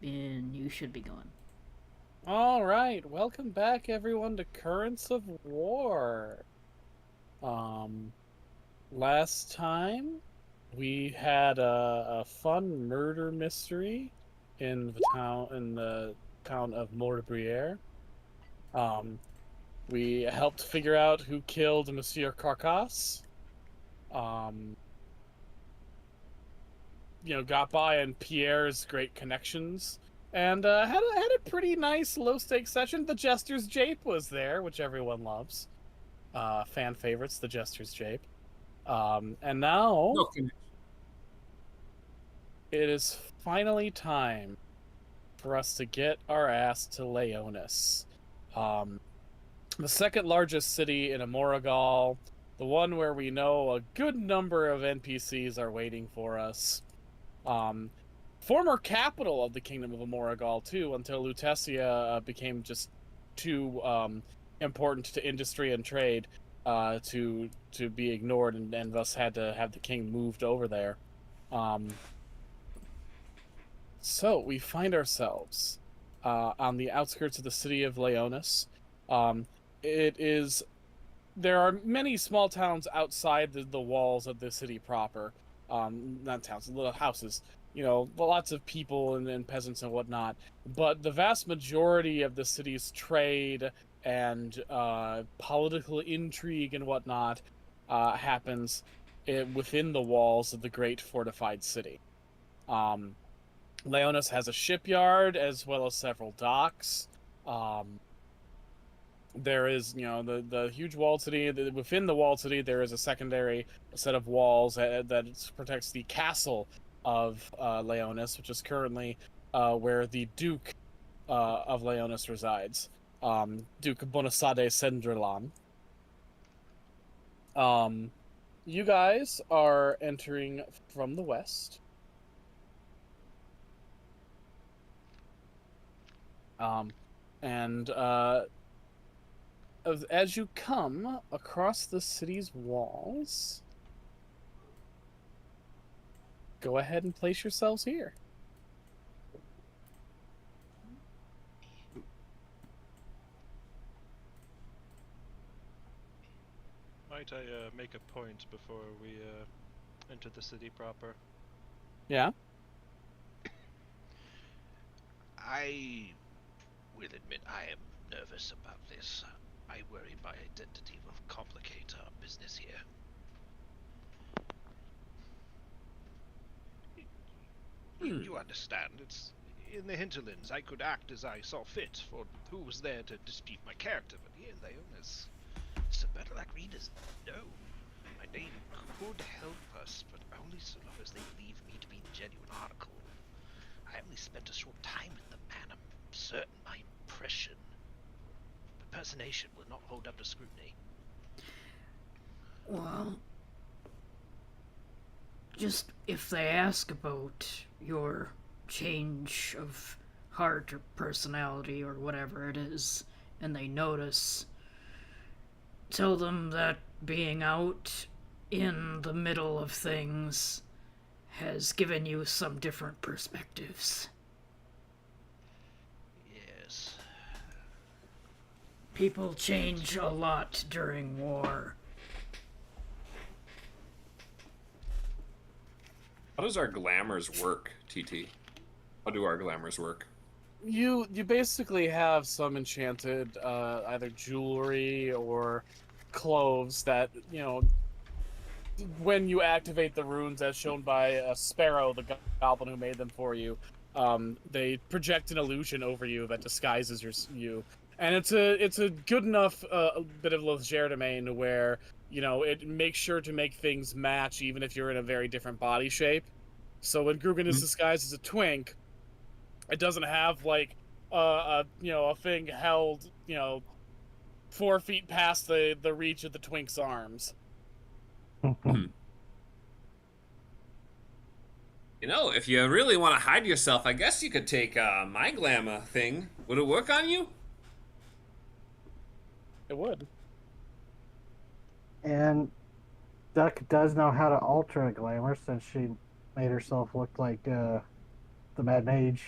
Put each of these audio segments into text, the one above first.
and you should be going. All right, welcome back everyone to Currents of War. Um, Last time we had a fun murder mystery in the town of Mortebriere. Um, we helped figure out who killed Monsieur Carcasse. Um, got by on Pierre's great connections and had a pretty nice low stakes session. The Jester's Jape was there, which everyone loves. Fan favorites, the Jester's Jape. And now No connection. it is finally time for us to get our ass to Leonis. Um, the second largest city in Amoragal, the one where we know a good number of NPCs are waiting for us. Um, Former capital of the Kingdom of Amoragal, too, until Lutetia became just too important to industry and trade to be ignored, and thus had to have the king moved over there. Um, so we find ourselves on the outskirts of the city of Leonis. Um, it is There are many small towns outside the walls of the city proper. Not towns, little houses. Lots of people and peasants and whatnot. But the vast majority of the city's trade and political intrigue and whatnot happens within the walls of the great fortified city. Um, Leonis has a shipyard as well as several docks. Um, there is, the huge walled city. Within the walled city, there is a secondary set of walls that protects the castle of Leonis, which is currently where the Duke of Leonis resides, Duke Bonasade Sendralan. Um, you guys are entering from the west. Um, and as you come across the city's walls, go ahead and place yourselves here. Might I make a point before we enter the city proper? Yeah. I will admit I am nervous about this. I worry my identity will complicate our business here. You understand, it's in the hinterlands. I could act as I saw fit, for who was there to dispute my character? But here, Leonis, Sir Bertolac readers, no. My name could help us, but only so long as they believe me to be the genuine article. I only spent a short time with the man. I'm certain my impression, impersonation will not hold up to scrutiny. Well, just if they ask about your change of heart or personality or whatever it is, and they notice, tell them that being out in the middle of things has given you some different perspectives. Yes. People change a lot during war. How does our glamours work, TT? How do our glamours work? You basically have some enchanted either jewelry or clothes that, when you activate the runes as shown by Sparrow, the goblin who made them for you, they project an illusion over you that disguises you. And it's a good enough bit of legerdemain where, it makes sure to make things match even if you're in a very different body shape. So when Grugan is disguised as a twink, it doesn't have like a thing held 4 feet past the reach of the twink's arms. If you really want to hide yourself, I guess you could take my glamour thing. Would it work on you? It would. And Duck does know how to alter a glamour since she made herself look like the Mad Mage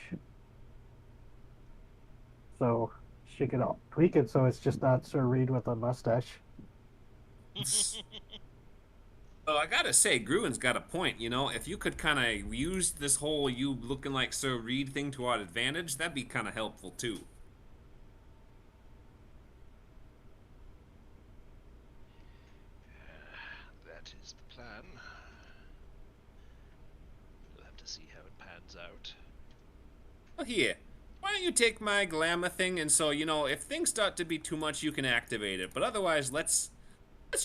so she could tweak it so it's just not Sir Reed with a mustache. Oh, I gotta say, Gruen's got a point. You know, if you could kind of use this whole you looking like Sir Reed thing to our advantage, that'd be kind of helpful too. That is the plan. We'll have to see how it pans out. Well, here, why don't you take my glamour thing, and so you know, if things start to be too much, you can activate it. But otherwise, let's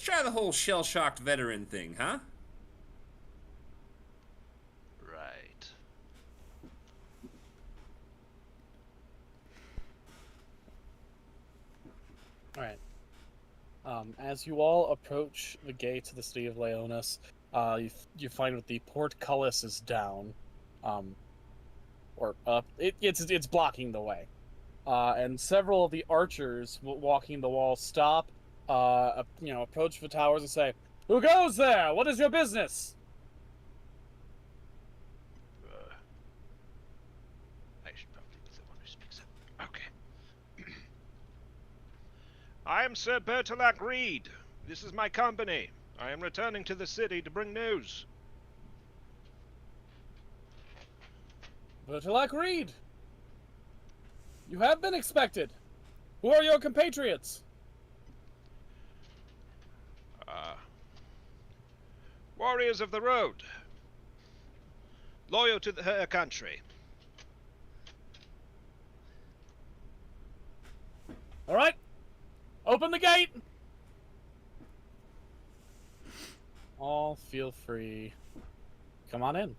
try the whole shell-shocked veteran thing, huh? Right. All right. As you all approach the gates of the city of Leonis, you find that the portcullis is down, or up. It's blocking the way, and several of the archers walking the wall stop, approach the towers and say, "Who goes there? What is your business?" I should probably be the one who speaks up. Okay. I am Sir Bertolac Reed. This is my company. I am returning to the city to bring news. Bertolac Reed, you have been expected. Who are your compatriots? Warriors of the road. Loyal to her country. All right, open the gate. All feel free. Come on in.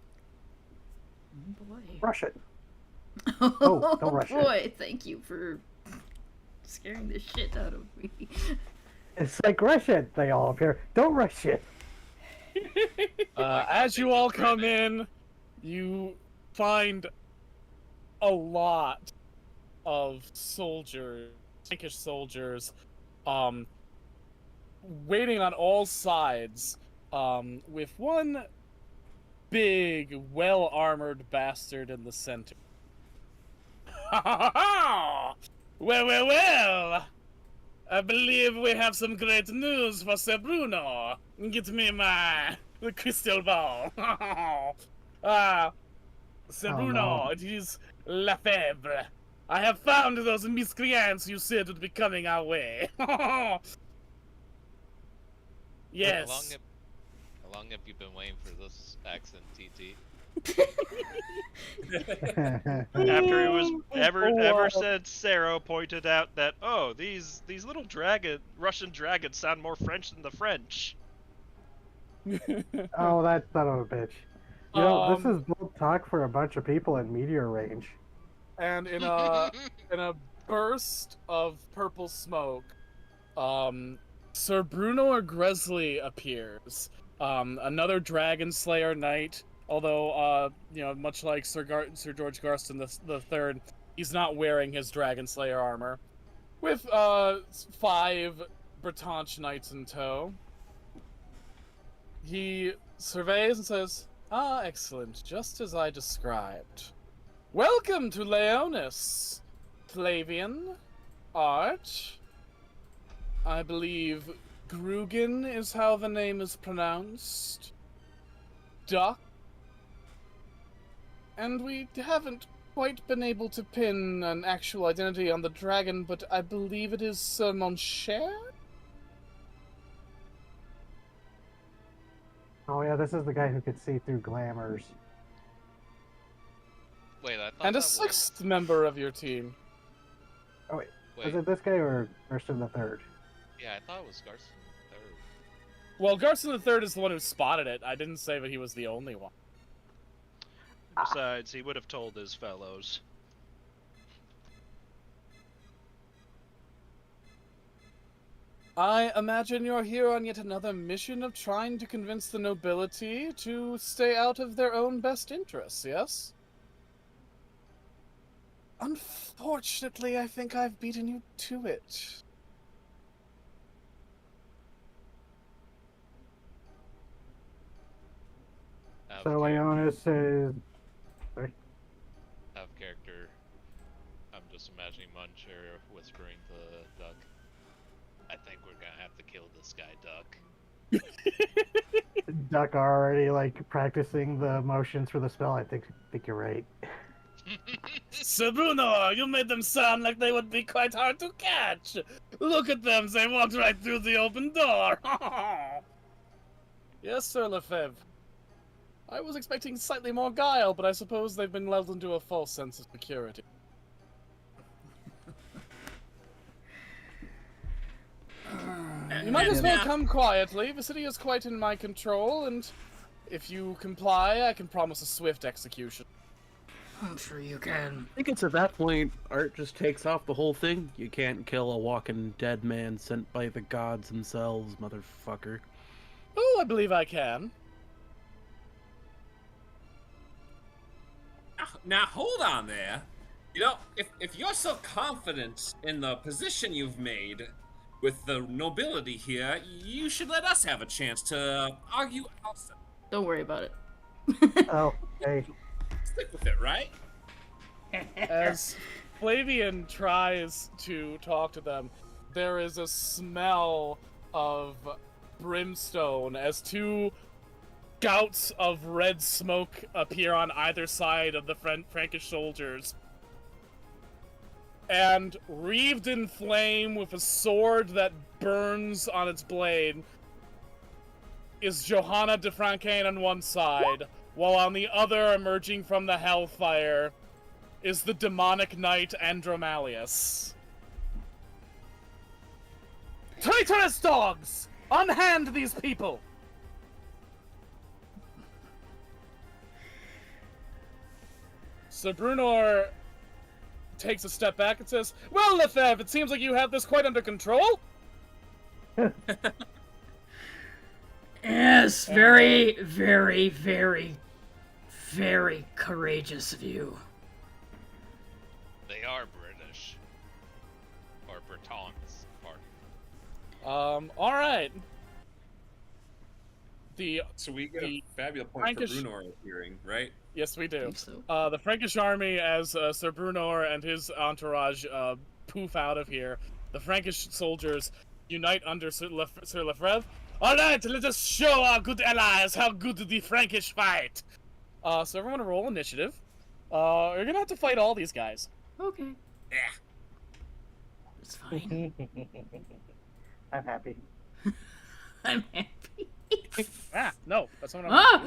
Oh boy. Rush it. Oh, don't rush it. Boy, thank you for scaring the shit out of me. It's like, rush it. They all appear. Don't rush it. As you all come in, you find a lot of soldiers, Frankish soldiers, waiting on all sides, with one big, well-armored bastard in the center. Well. I believe we have some great news for Sir Bruno. Get me the crystal ball. Sir Oh, Bruno, no. it is Lefebvre. I have found those miscreants you said would be coming our way. Yes. How long have you been waiting for this accent, TT? After it was ever wow. said, Sero pointed out that these little Russian dragons sound more French than the French. Oh, that son of a bitch. You know, this is bold talk for a bunch of people in meteor range. And in a burst of purple smoke, Sir Bruno Gresley appears. Another Dragon Slayer knight. Although, much like Sir George Garston the Third, he's not wearing his Dragon Slayer armor, with 5 Bretonch knights in tow. He surveys and says, "Ah, excellent, just as I described. Welcome to Leonis, Flavian, Arch. I believe Grugan is how the name is pronounced. Duck. And we haven't quite been able to pin an actual identity on the dragon, but I believe it is Sir Moncher?" Oh yeah, this is the guy who could see through glamours. Wait, I thought And a that 6th member of your team. Oh wait, was... is it this guy or Gerson the Third? Yeah, I thought it was Garson III. Well, Garson the Third is the one who spotted it. I didn't say that he was the only one. Besides, he would have told his fellows. I imagine you're here on yet another mission of trying to convince the nobility to stay out of their own best interests, yes? Unfortunately, I think I've beaten you to it. So Leonis is. Out of character. I'm just imagining Muncher whispering to Duck. I think we're gonna have to kill this guy, Duck. Duck already like practicing the motions for the spell. I think you're right. Sir Bruno, you made them sound like they would be quite hard to catch. Look at them, they walked right through the open door. Yes, Sir Lefebvre. I was expecting slightly more guile, but I suppose they've been lulled into a false sense of security. You might as well come quietly. The city is quite in my control, and if you comply, I can promise a swift execution. I'm sure you can. I think it's at that point Art just takes off the whole thing. You can't kill a walking dead man sent by the gods themselves, motherfucker. Oh, I believe I can. Now hold on there. You know, if you're so confident in the position you've made with the nobility here, you should let us have a chance to argue outside. Don't worry about it. Oh, hey. Stick with it, right? As Flavian tries to talk to them, there is a smell of brimstone as two gouts of red smoke appear on either side of the Frankish soldiers. And wreathed in flame with a sword that burns on its blade is Johanna de Francain on one side, while on the other, emerging from the hellfire, is the demonic knight Andromalius. Traitorous dogs! Unhand these people! Sir Brunor takes a step back and says, "Well, Lefebvre, it seems like you have this quite under control." Yes, very, very, very, very courageous of you. They are British. Or Bretons, pardon. Alright. So we get The a fabulous point Frankish- for Brunor appearing, right? Yes, we I do. think so. The Frankish army, as Sir Brunor and his entourage poof out of here, the Frankish soldiers unite under Sir Lefebvre. Alright, let us show our good allies how good the Frankish fight! So everyone roll initiative. You're gonna have to fight all these guys. Okay. Yeah. It's fine. I'm happy. I'm happy. No, that's what I'm Ah!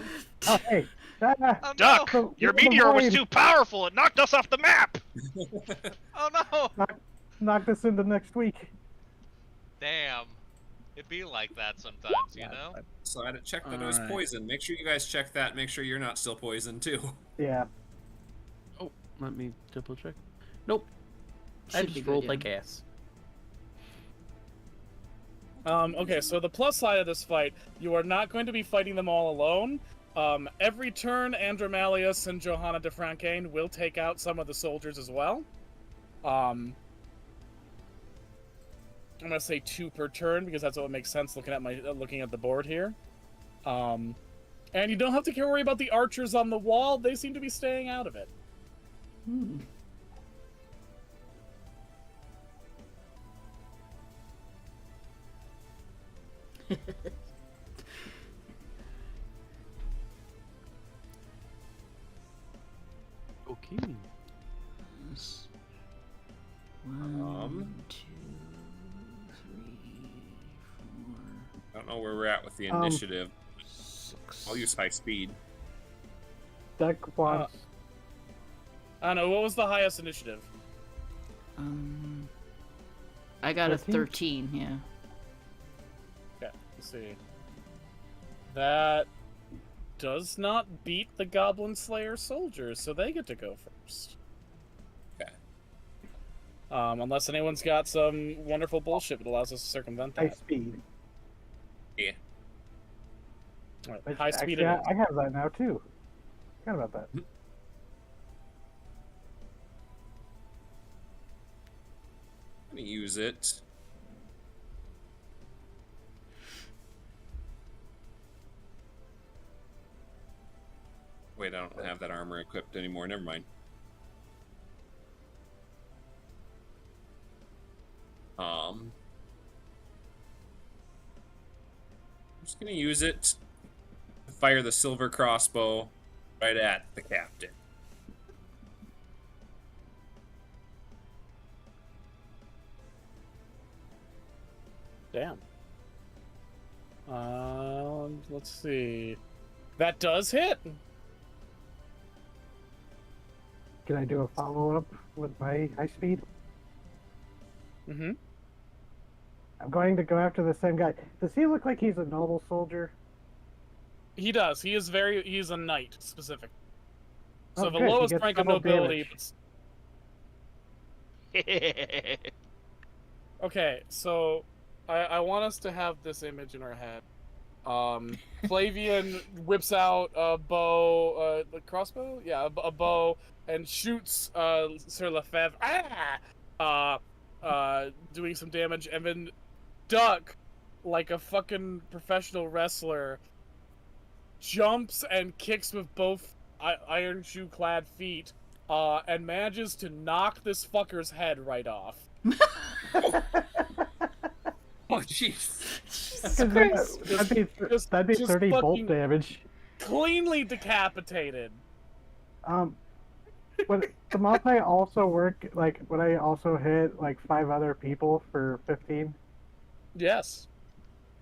Oh, hey. Oh, Duck, no! your Give them meteor was blame. too powerful. It knocked us off the map. Oh no! Knock this into next week. Damn. It'd be like that sometimes, you know? So I had to check that it was Alright. poison. Make sure you guys check that. Make sure you're not still poisoned too. Yeah. Oh, let me double check. Nope. I Should be just good, rolled yeah. like ass. Okay, so the plus side of this fight, you are not going to be fighting them all alone. Every turn, Andromalius and Johanna de Francain will take out some of the soldiers as well. I'm gonna say 2 per turn because that's what makes sense looking at the board here. And you don't have to worry about the archers on the wall; they seem to be staying out of it. Okay. Yes. One, two, 3, I don't know where we're at with the 4, initiative. 6. I'll use high speed. Duck wants. I don't know, what was the highest initiative? I got a 13? 13, yeah. Okay, let's see. That does not beat the Goblin Slayer soldiers, so they get to go first. Okay. Unless anyone's got some wonderful bullshit that allows us to circumvent High that. speed. Yeah. Alright, Which high speed. actually, it is. I have that now too. Forgot about that. I'm gonna use it. Wait, I don't have that armor equipped anymore. Never mind. just gonna use it to fire the silver crossbow right at the captain. Damn. Let's see. That does hit. Can I do a follow up with my high speed? Mm-hmm. I'm going to go after the same guy. Does he look like he's a noble soldier? He does. He is a knight specific. So Oh, the good, he lowest gets rank of double nobility. damage. Okay, so I want us to have this image in our head. Flavian whips out a bow, the crossbow? Yeah, a bow, and shoots Sir Lefebvre. Doing some damage, and then Duck, like a fucking professional wrestler, jumps and kicks with both iron shoe-clad feet, and manages to knock this fucker's head right off. Oh, jeez. That'd be just 30 bolt fucking- damage. Cleanly decapitated. Would the multi also work? Like, would I also hit like 5 other people for 15? Yes.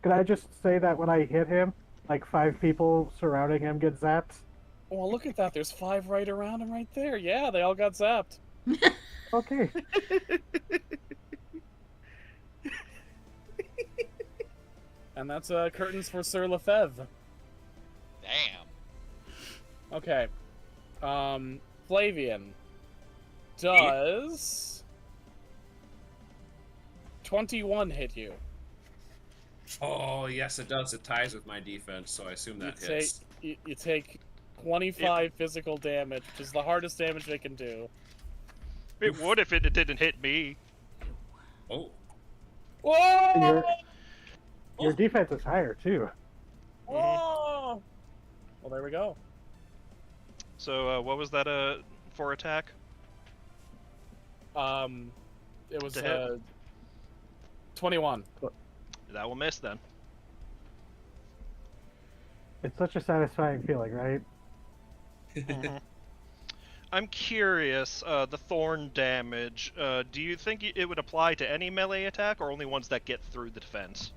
Could I just say that when I hit him, like 5 people surrounding him get zapped? Well, look at that. There's 5 right around him right there. Yeah, they all got zapped. Okay. And that's curtains for Sir Lefebvre. Damn. Okay. Flavian. Does 21 hit you? Oh, yes, it does. It ties with my defense, so I assume that hits. You take 25 physical damage, which is the hardest damage they can do. It would if it didn't hit me. Oh. Whoa! Your defense is higher too. Whoa! Well, there we go. So, what was that for attack? It was To hit? 21. That will miss then. It's such a satisfying feeling, right? I'm curious, the thorn damage, do you think it would apply to any melee attack, or only ones that get through the defense?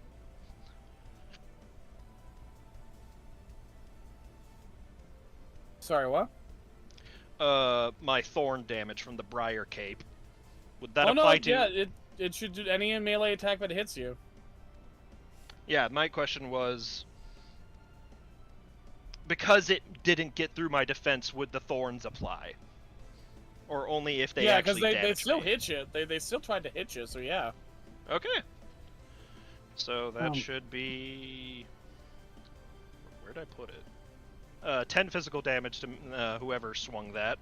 Sorry, what? My thorn damage from the Briar Cape. Would that Oh no, apply to... yeah, it should do any melee attack that hits you. Yeah, my question was... Because it didn't get through my defense, would the thorns apply? Or only if they Yeah, actually because they damage still me? hit you. They still tried to hit you, so yeah. Okay. So that Um, should be... Where'd I put it? 10 physical damage to whoever swung that.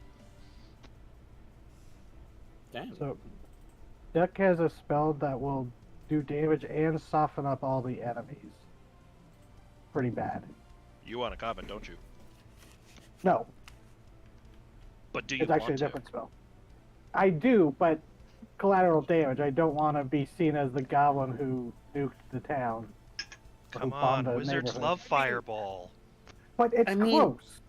Damn. So, Duck has a spell that will do damage and soften up all the enemies. Pretty bad. You want a comment, don't you? No, But do you it's want actually a to? different spell. I do, but collateral damage. I don't want to be seen as the goblin who nuked the town. or Come who bombed on, the wizards neighborhood. love Fireball. But it's I mean- close.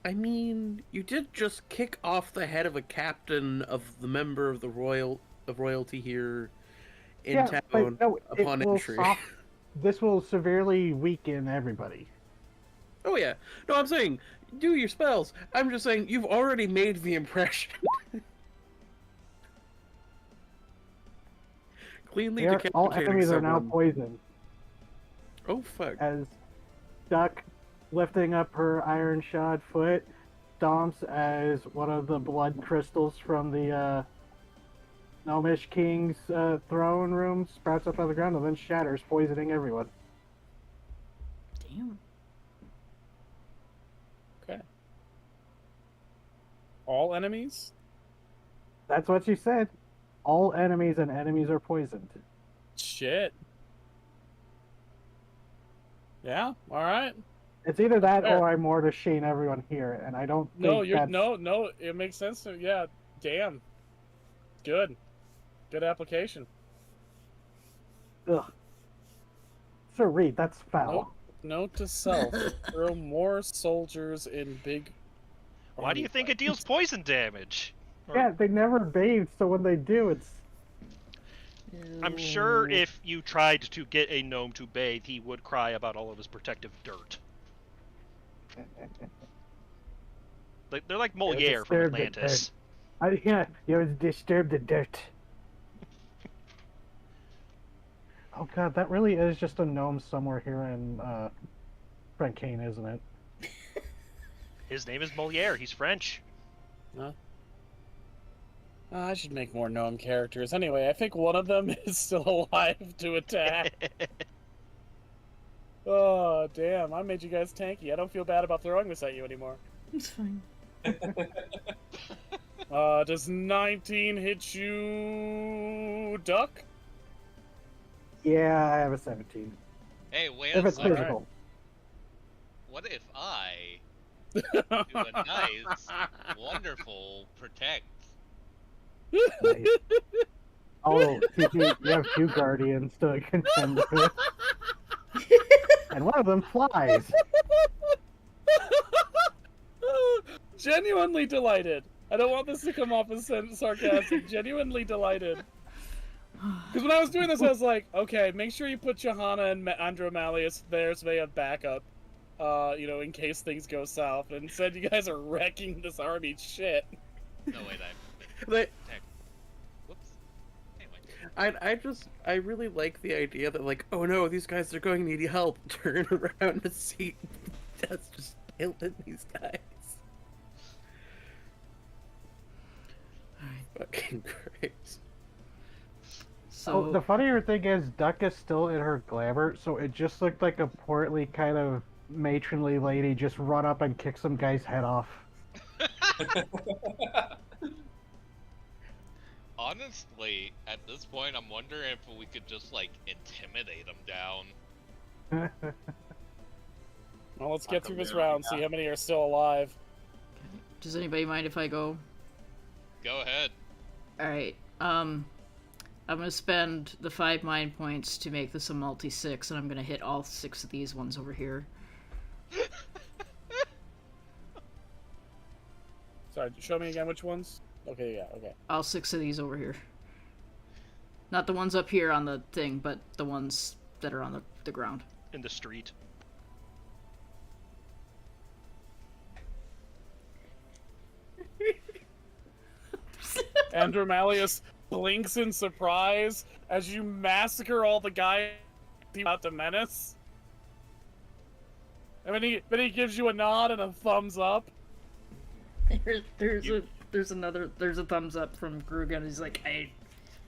I mean, you did just kick off the head of a captain of the member of the royalty here in Yeah, town but no, it upon will entry. This will severely weaken everybody. Oh yeah, no, I'm saying do your spells. I'm just saying you've already made the impression. Cleanly All decapitating enemies are now someone. poisoned. Oh fuck! As Duck, lifting up her iron shod foot, stomps as one of the blood crystals from the Gnomish King's throne room sprouts up out of the ground and then shatters, poisoning everyone. Damn. Okay. All enemies? That's what she said. All enemies and enemies are poisoned. Shit. Yeah. All right. It's either that Fair. or I'm more to Shane everyone here, and I don't think No, you're that's... no. It makes sense. Yeah. Damn. Good. Good application. Ugh. Sir Reed, that's foul. Nope. Note to self: throw more soldiers in big. Why do you think it deals poison damage? Yeah, they never bathe, so when they do, it's... I'm sure if you tried to get a gnome to bathe, he would cry about all of his protective dirt. They're like Moliere from disturbed the Atlantis. Yeah, you disturb the dirt. Oh god, that really is just a gnome somewhere here in Frankane, isn't it? His name is Moliere. He's French. Huh? I should make more gnome characters. Anyway, I think one of them is still alive to attack. Oh, damn. I made you guys tanky. I don't feel bad about throwing this at you anymore. It's fine. Does 19 hit you, Duck? Yeah, I have a 17. Hey, wait If a it's second. physical. What if I do a nice, wonderful protect? Nice. Oh, you have 2 guardians to contend with. And one of them flies. Genuinely delighted. I don't want this to come off as sarcastic. Genuinely delighted. Because when I was doing this, I was like, okay, make sure you put Johanna and Andromalius there so they have backup. In case things go south. And instead, you guys are wrecking this army shit. No, wait, They- Whoops. Anyway. I really like the idea that, like, oh no, these guys are going to need help. Turn around and see that's just killing these guys. Fucking great. So Oh, the funnier thing is, Duck is still in her glamour, so it just looked like a portly kind of matronly lady just run up and kick some guy's head off. Honestly, at this point, I'm wondering if we could just, like, intimidate them down. Well, let's get through this Yeah. round, see how many are still alive. does anybody mind if I go? Go ahead. Alright, I'm gonna spend the 5 mind points to make this a multi-6, and I'm gonna hit all 6 of these ones over here. Sorry, show me again which ones? Okay, yeah, okay. All 6 of these over here. Not the ones up here on the thing, but the ones that are on the ground. In the street. Andromalius blinks in surprise as you massacre all the guys about to menace. And then he gives you a nod and a thumbs up. There's a thumbs up from Grugan. He's like,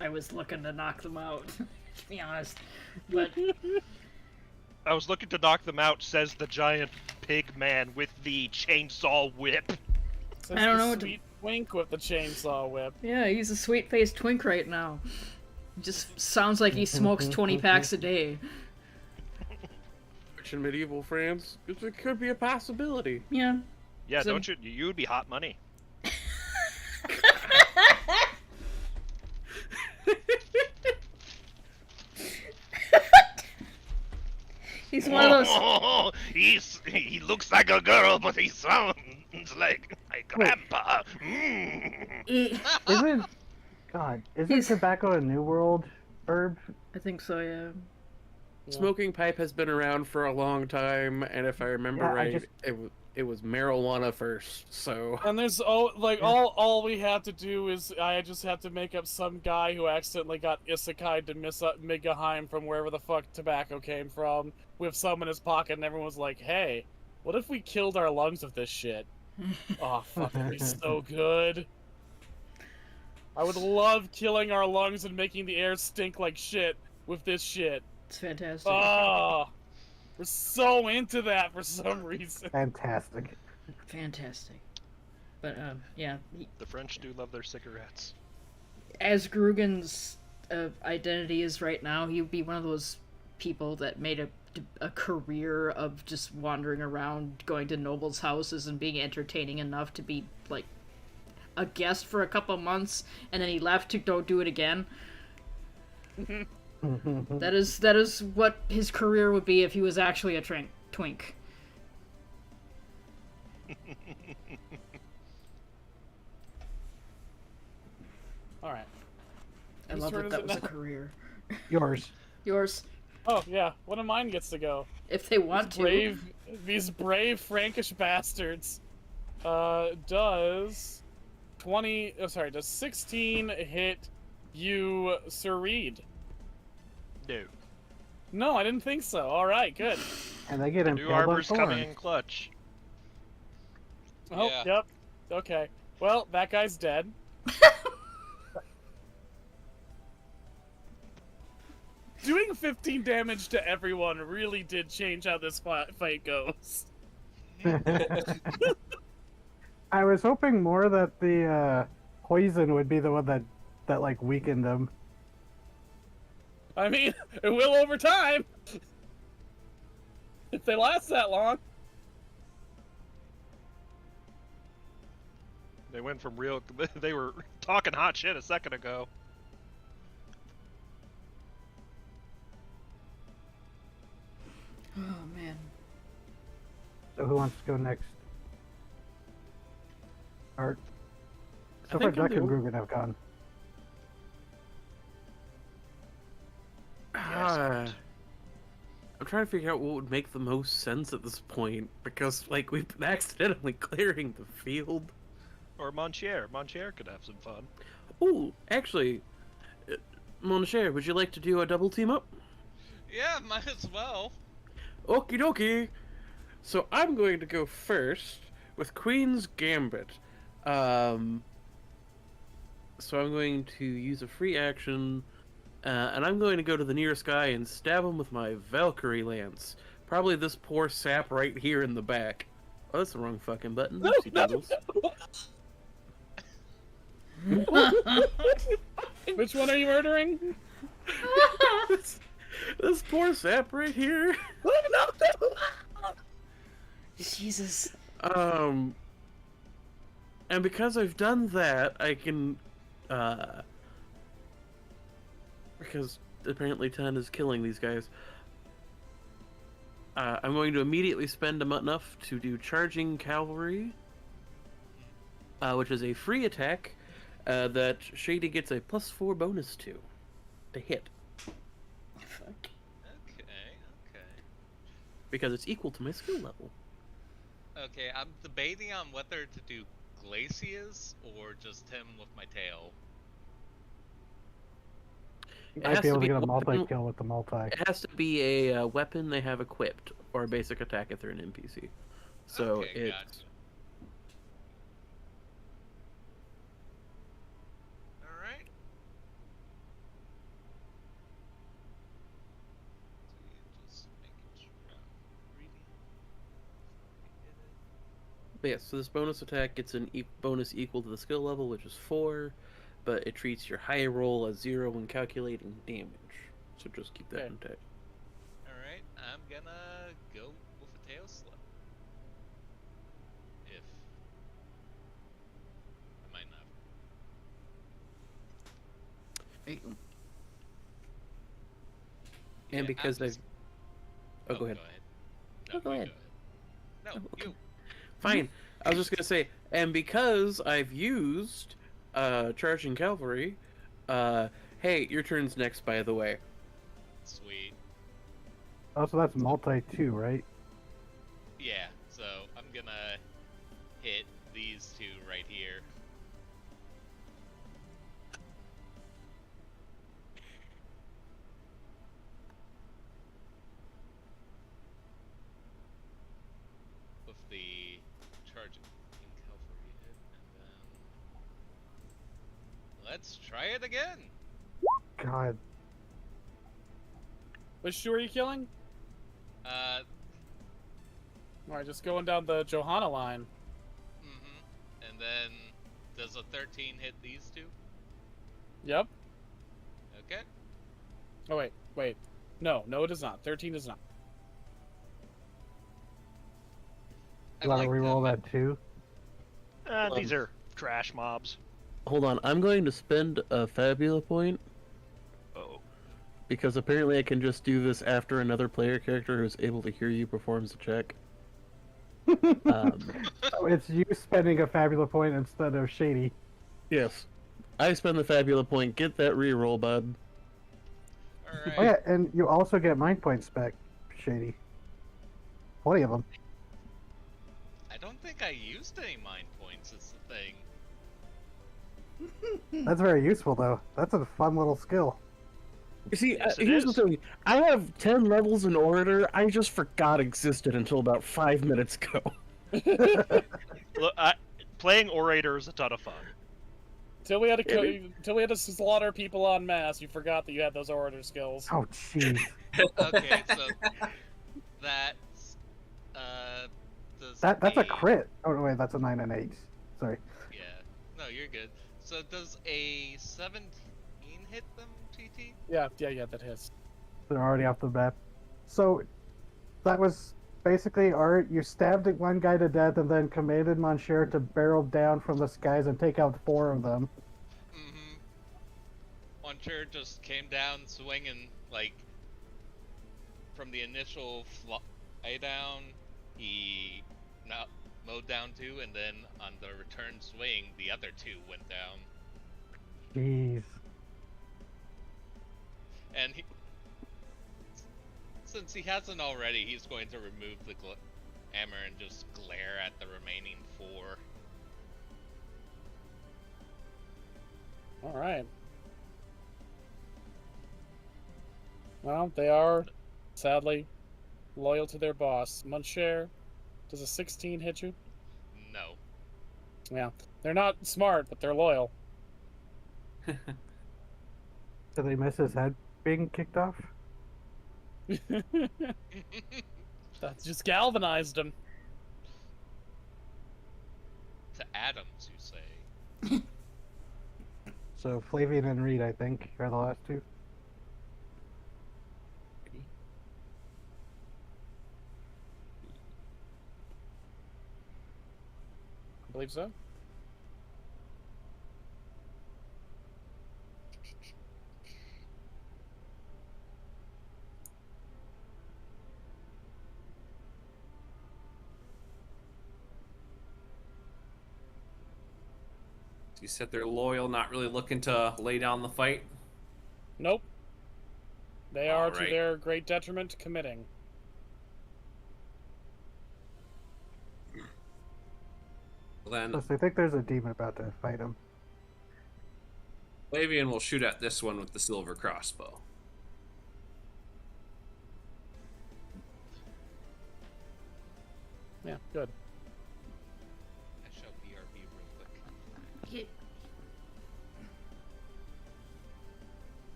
I was looking to knock them out, to be honest. But I was looking to knock them out, says the giant pig man with the chainsaw whip. Says I don't the know what to- sweet wink with the chainsaw whip. yeah, he's a sweet-faced twink right now. Just sounds like he smokes 20 packs a day. Which in medieval France, it could be a possibility. Yeah. Yeah, So- don't you? You would be hot money. He's one of those. He looks like a girl, but he sounds like my grandpa. He- Isn't tobacco a New World herb? I think so, yeah. Smoking pipe has been around for a long time, and if I remember Yeah, I right, just- it was marijuana first. So And there's all we have to do is I just have to make up some guy who accidentally got isekai to Migaheim from wherever the fuck tobacco came from with some in his pocket, and everyone's like, "Hey, what if we killed our lungs with this shit?" Oh fuck, it'd be so good. I would love killing our lungs and making the air stink like shit with this shit. It's fantastic. Oh, we're so into that for some reason. Fantastic. Fantastic. But, yeah. The French do love their cigarettes. As Grugan's identity is right now, he would be one of those people that made a career of just wandering around, going to nobles' houses and being entertaining enough to be, like, a guest for a couple months, and then he left to go do it again. That is what his career would be if he was actually a twink. All right. I Whose love turn that is that it was a now? career. Yours. Yours, Oh yeah, one of mine gets to go. if they want to. These brave Frankish bastards. Does 16 hit you, Sir Reed? No. No, I didn't think so. All right, good. And they get New impaled on arbor's coming thorns. in clutch. Oh, Yeah. yep. Okay. Well, that guy's dead. Doing 15 damage to everyone really did change how this fight goes. I was hoping more that the poison would be the one that like weakened them. I mean, it will over time. If they last that long. They went from real. They were talking hot shit a second ago. Oh man. So who wants to go next? Art. So far, think I'm Duck and the- Grugan have gone. I'm trying to figure out what would make the most sense at this point, because, like, we've been accidentally clearing the field. Or Montier. Montier could have some fun. Ooh, actually, Mon Cher, would you like to do a double team up? Yeah, might as well. Okie dokie. So I'm going to go first with Queen's Gambit. So I'm going to use a free action, and I'm going to go to the nearest guy and stab him with my Valkyrie Lance. Probably this poor sap right here in the back. Oh, that's the wrong fucking button. Oopsie doodles. Which one are you murdering? This poor sap right here. Jesus. And because I've done that, I can, because apparently 10 is killing these guys, I'm going to immediately spend enough to do Charging Cavalry, which is a free attack that Shady gets a +4 bonus to hit, Fuck. Okay. because it's equal to my skill level. Okay, I'm debating on whether to do Glacius or just him with my tail. You It might has be to able to be get a a weapon- multi-kill with the multi. It has to be a weapon they have equipped, or a basic attack if they're an NPC. So Okay, it's... gotcha. Alright. Just making sure I'm reading. But yeah, so this bonus attack gets an bonus equal to the skill level, which is 4, but it treats your high roll as 0 when calculating damage. So just keep that Okay. intact. Alright, I'm gonna go with a tail slip. If I might not. And Yeah, because I'm I've... just- Oh, go ahead. No, Oh, go you ahead. No, Oh, okay. you. Fine. I was just gonna say, and because I've used Charging Cavalry, hey, your turn's next, by the way. Sweet. Oh, so that's multi too, right? Yeah, so I'm gonna hit these two right here. With the charging cavalry hit, and then let's try it again. God. Which two are you killing? Alright, just going down the Johanna line. And then does a 13 hit these two? Yep. Okay. Oh, wait. No, it does not. 13 does not. I You want to like reroll them. that too? These are trash mobs. Hold on, I'm going to spend a Fabula point, Oh. because apparently I can just do this after another player character who's able to hear you performs a check. So it's you spending a fabula point instead of Shady. Yes. I spend the fabula point, get that reroll, bud. Alright. Oh yeah, and you also get mind points back, Shady. 20 of them. I don't think I used any mind points, is the thing. That's very useful though. That's a fun little skill. You see, Yes, it here's is. the thing. I have 10 levels in Orator I just forgot existed until about 5 minutes ago. Look, playing Orator is a ton of fun. Till we had to slaughter people en masse, you forgot that you had those orator skills. Oh jeez. Okay, so that's does That's a crit. Oh no, wait, that's a 9 and 8. Sorry. Yeah. No, you're good. So does a 17 hit them, TT? Yeah, that hits. They're already off the map. So that was basically Art. You stabbed one guy to death and then commanded Monsieur to barrel down from the skies and take out 4 of them. Mm-hmm. Monsieur just came down swinging, like, from the initial fly down, he mowed down 2, and then on the return swing, the other 2 went down. Jeez. And since he hasn't already, he's going to remove the hammer and just glare at the remaining 4. All right. Well, they are, sadly, loyal to their boss. Monsieur, does a 16 hit you? No. Yeah. They're not smart, but they're loyal. Did they miss his head being kicked off? That just galvanized them. To atoms, you say? So Flavian and Reed, I think, are the last 2. I believe so. You said they're loyal, not really looking to lay down the fight. Nope. They are, to Alright. their great detriment, committing. Then Plus, I think there's a demon about to fight him. Flavian will shoot at this one with the silver crossbow. Yeah, good. I shall BRB real quick. Hit.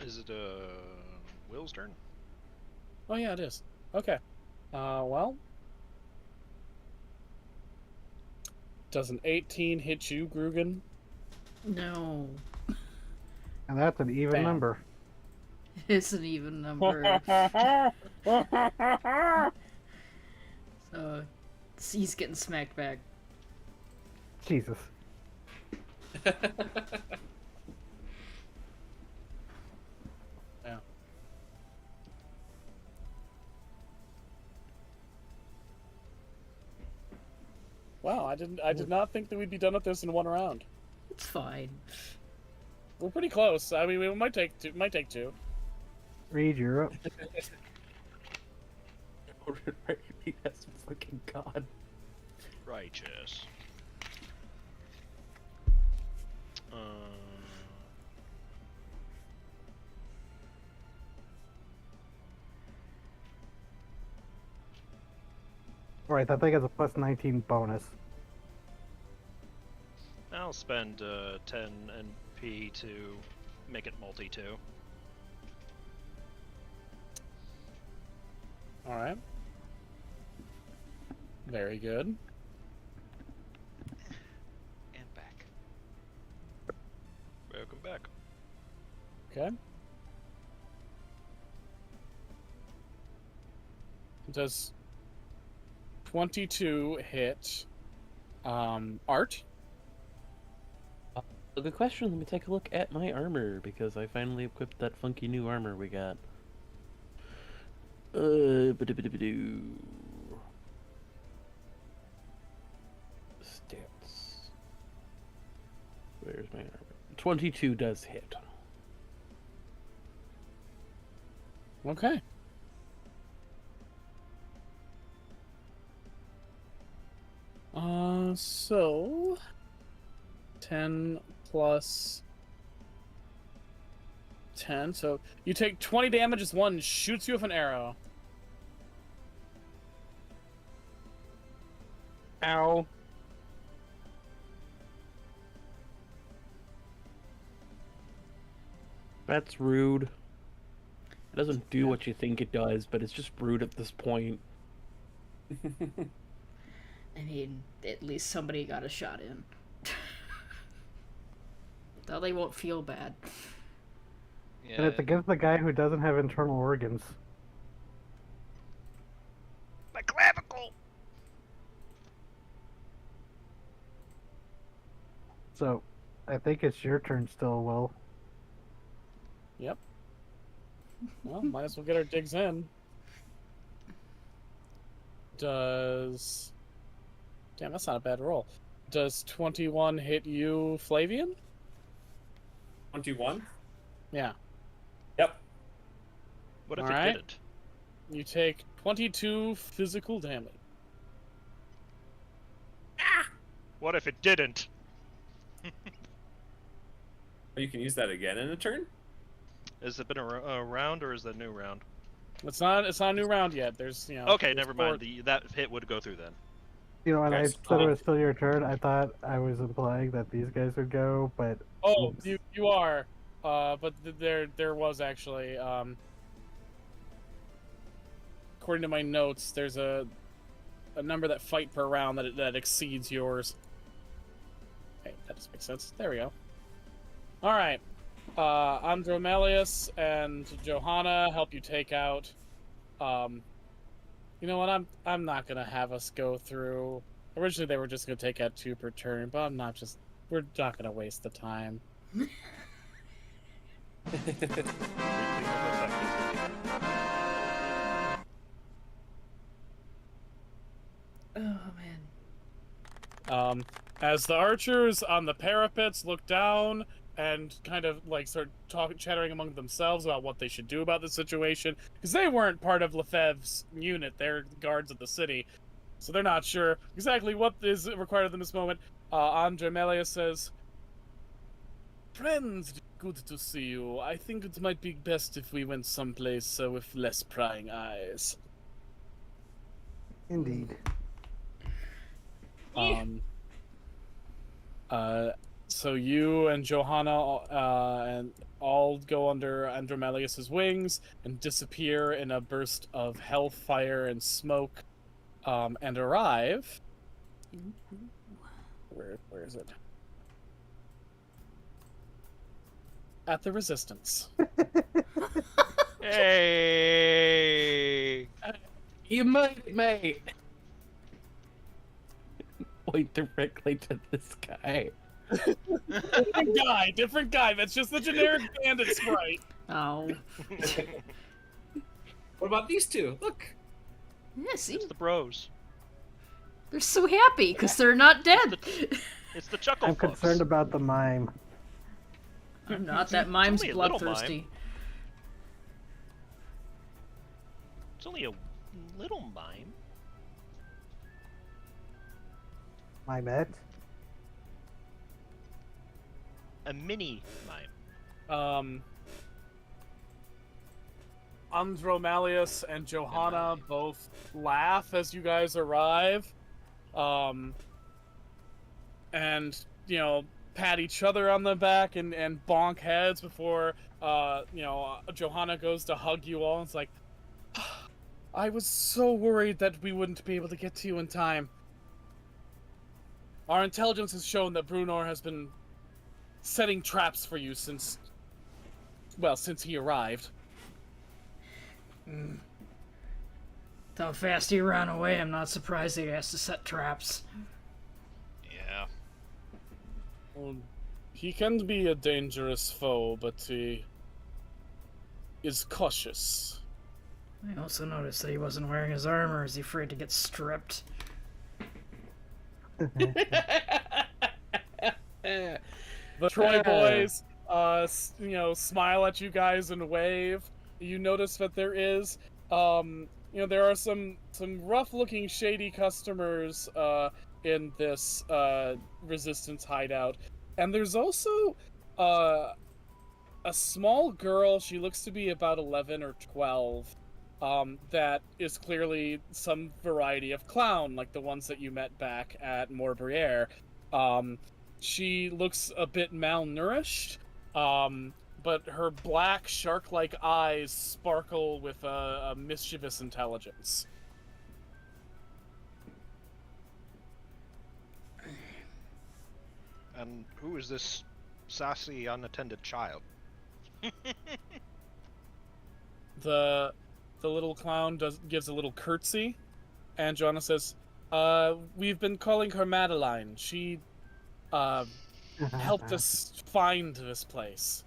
Is it Will's turn? Oh yeah, it is. Okay. Well. Does an 18 hit you, Grugan? No. And that's an even Bam. number. It's an even number. So he's getting smacked back. Jesus. Yeah. Wow, I did not think that we'd be done with this in one round. It's fine. We're pretty close. I mean, we might take two. Might take 2. Reed, you're up. That's fucking god. Righteous. Right, that thing has a plus 19 bonus. I'll spend 10 NP to make it multi-2. All right. Very good. And back. Welcome back. Okay. Does 22 hit Art? A good question. Let me take a look at my armor, because I finally equipped that funky new armor we got. Ba-do-ba-do-ba-do. Stats. Where's my armor? 22 does hit. Okay. So 10 plus 10. So you take 20 damage as one shoots you with an arrow. Ow. That's rude. It doesn't do what you think it does, but it's just rude at this point. I mean, at least somebody got a shot in. Though they won't feel bad. And it's against the guy who doesn't have internal organs. My clavicle! So, I think it's your turn still, Will. Yep. Well, might as well get our digs in. Does... Damn, that's not a bad roll. Does 21 hit you, Flavian? 21? Yeah. Yep. What if All it right. didn't? You take 22 physical damage. What if it didn't? You can use that again in a turn? Has it been a round, or is that a new round? It's not a new round yet. There's, you know... Okay, there's never four- mind. That hit would go through then. You know, when I Guys, said it was still your turn, I thought I was implying that these guys would go, but... Oh, you are. But there was actually, according to my notes, there's a number that fight per round that exceeds yours. Okay, that just makes sense. There we go. All right. Andromelius and Johanna help you take out. You know what? I'm not gonna have us go through. Originally, they were just gonna take out 2 per turn, but we're not gonna waste the time. Oh, man. As the archers on the parapets look down and kind of like start chattering among themselves about what they should do about the situation, because they weren't part of Lefebvre's unit, they're guards of the city, so they're not sure exactly what is required of them this moment. Andromelius says, "Friends, good to see you. I think it might be best if we went someplace with less prying eyes." Indeed. So you and Johanna and all go under Andromelius's wings and disappear in a burst of hellfire and smoke, and arrive. Where is it? At the Resistance. Hey! You might, mate. Point directly to this guy. Different guy. That's just the generic bandit sprite. Oh. What about these two? Look. Yeah, see? It's the bros. They're so happy because they're not dead. It's the chuckle I'm fucks. concerned about the mime. I'm not. That mime's only a little bloodthirsty. It's only a little mime. Mimette? A mini mime. Andromelius and Johanna both laugh as you guys arrive. And, you know, pat each other on the back and bonk heads before, Johanna goes to hug you all. And it's like, I was so worried that we wouldn't be able to get to you in time. Our intelligence has shown that Brunor has been setting traps for you since he arrived. How fast he ran away, I'm not surprised he has to set traps. Yeah. Well, He can be a dangerous foe, but he is cautious. I also noticed that he wasn't wearing his armor. Is he afraid to get stripped? The Troy boys, smile at you guys and wave. You notice that there is, there are some rough-looking, shady customers in this resistance hideout, and there's also a small girl. She looks to be about 11 or 12. That is clearly some variety of clown, like the ones that you met back at Morbriere. She looks a bit malnourished, but her black shark-like eyes sparkle with a mischievous intelligence. And who is this sassy, unattended child? The little clown gives a little curtsy, and Joanna says, "We've been calling her Madeline. She helped us find this place."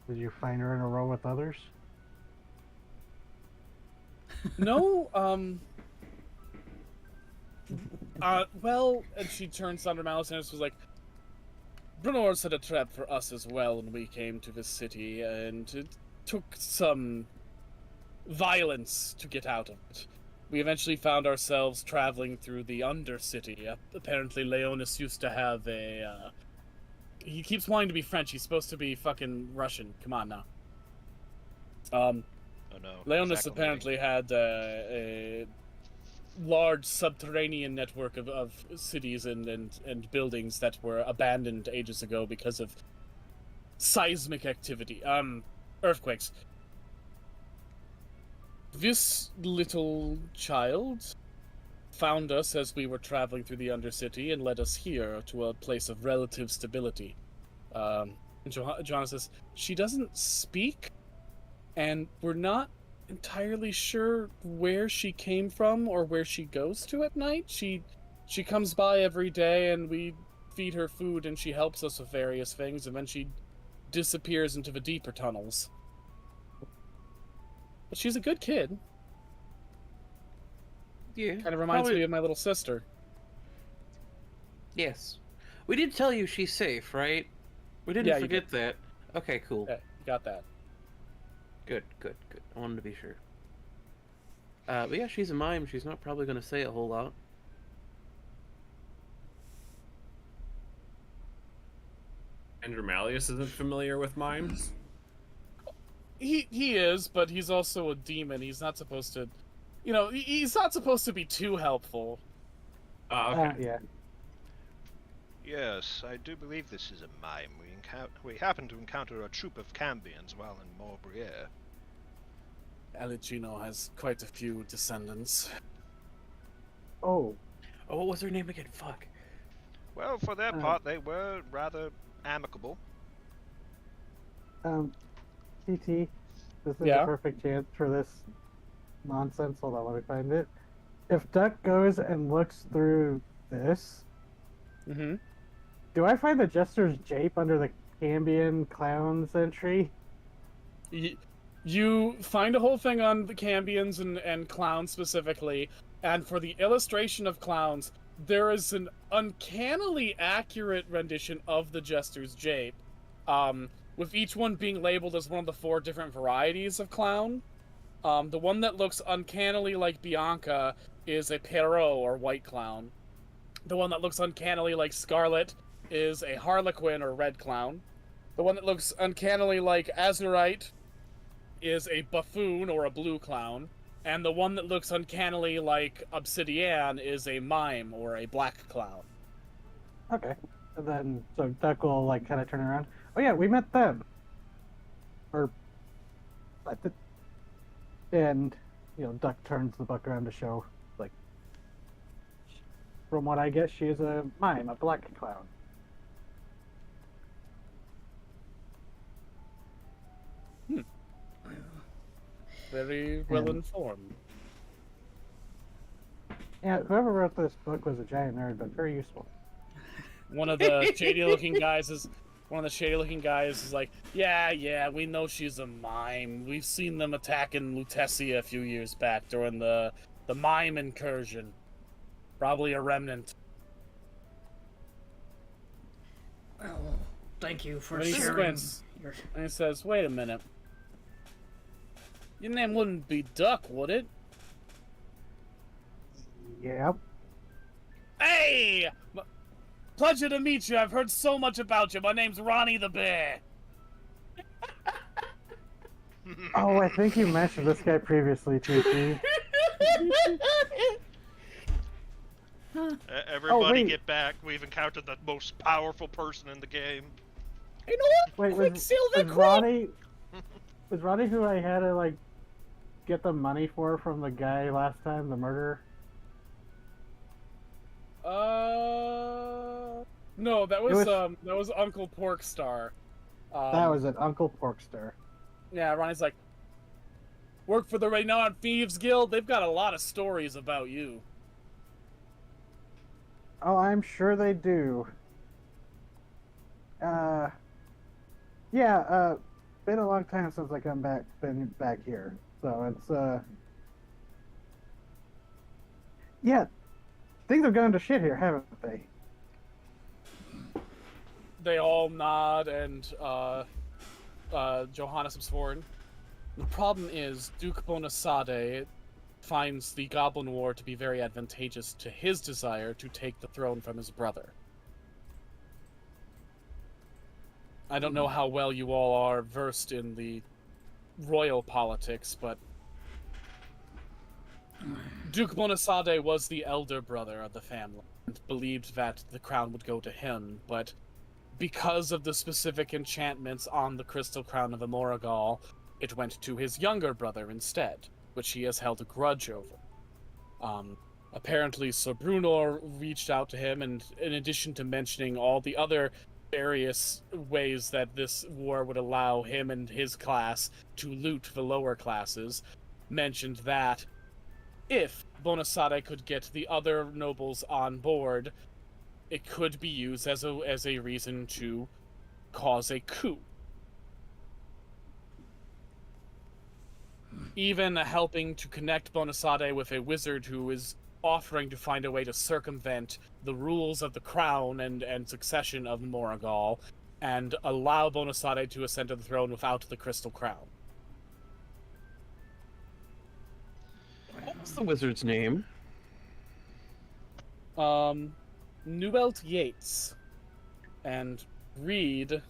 Did you find her in a row with others? No, well, and she turns on her mouse and was like, "Brunor set a trap for us as well when we came to this city, and it took some violence to get out of it. We eventually found ourselves traveling through the Undercity. Apparently Leonis used to have a, he keeps wanting to be French. He's supposed to be fucking Russian. Come on now. Oh no. Leonis apparently had a large subterranean network of cities and buildings that were abandoned ages ago because of seismic activity. Earthquakes. This little child found us as we were traveling through the Undercity and led us here to a place of relative stability. And Johanna says, she doesn't speak, and we're not entirely sure where she came from or where she goes to at night. She comes by every day and we feed her food and she helps us with various things, and then she disappears into the deeper tunnels. But she's a good kid. Yeah. Kind of reminds me of my little sister. Yes. We did tell you she's safe, right? We didn't Yeah, you forget that. Okay, cool. Okay, got that. Good. I wanted to be sure. But yeah, she's a mime. She's not probably going to say a whole lot. Andrew Malleus isn't familiar with mimes? He is, but he's also a demon. He's not supposed to... he's not supposed to be too helpful. Okay. Yeah. Yes, I do believe this is a mime. We happened to encounter a troop of Cambions while in Morbriere. Alicino has quite a few descendants. Oh, What was her name again? Fuck. Well, for their part, they were rather amicable. TT, this is Yeah? the perfect chance for this nonsense. Hold on, let me find it. If Duck goes and looks through this, Mm-hmm. do I find the Jester's Jape under the Cambion Clowns entry? You find a whole thing on the Cambions and clowns specifically, and for the illustration of clowns, there is an uncannily accurate rendition of the Jester's Jape, with each one being labeled as one of the 4 different varieties of clown. The one that looks uncannily like Bianca is a Perrault or white clown. The one that looks uncannily like Scarlet is a Harlequin or red clown. The one that looks uncannily like Azurite is a Buffoon or a blue clown. And the one that looks uncannily like Obsidian is a mime or a black clown. Okay. And then, so Duck will, like, kind of turn around. Oh yeah, we met them. Or, and, Duck turns the book around to show, like, from what I guess, she is a mime, a black clown. Very well informed. Yeah, whoever wrote this book was a giant nerd, but very useful. One of the shady-looking guys is like, yeah, we know she's a mime. We've seen them attacking Lutetia a few years back during the mime incursion. Probably a remnant. Well, thank you for But he sharing squints, your... and he says, wait a minute. Your name wouldn't be Duck, would it? Yep. Hey! Pleasure to meet you. I've heard so much about you. My name's Ronnie the Bear. Oh, I think you mentioned this guy previously, TT. Everybody wait. get back. We've encountered the most powerful person in the game. You know what? Wait, Quicksilver was Quill! Ronnie who I had to, like, get the money for from the guy last time, the murderer? No, that was- that was Uncle Porkstar. That was it, Uncle Porkstar. Yeah, Ronnie's like, work for the renowned Thieves Guild? They've got a lot of stories about you. Oh, I'm sure they do. Yeah, been a long time since I been back here. So it's, yeah, things have gone to shit here, haven't they? They all nod, and Johannes comes forward. The problem is, Duke Bonasade finds the Goblin War to be very advantageous to his desire to take the throne from his brother. I don't know how well you all are versed in the royal politics, but Duke Bonasade was the elder brother of the family and believed that the crown would go to him, but because of the specific enchantments on the Crystal Crown of Amoragal, it went to his younger brother instead, which he has held a grudge over. Apparently, Sir Brunor reached out to him, and in addition to mentioning all the other various ways that this war would allow him and his class to loot the lower classes, mentioned that if Bonasade could get the other nobles on board, it could be used as a reason to cause a coup. Even helping to connect Bonasade with a wizard who is offering to find a way to circumvent the rules of the crown and succession of Moragal, and allow Bonasade to ascend to the throne without the Crystal Crown. What's the wizard's name? Newelt Yates. And Reed,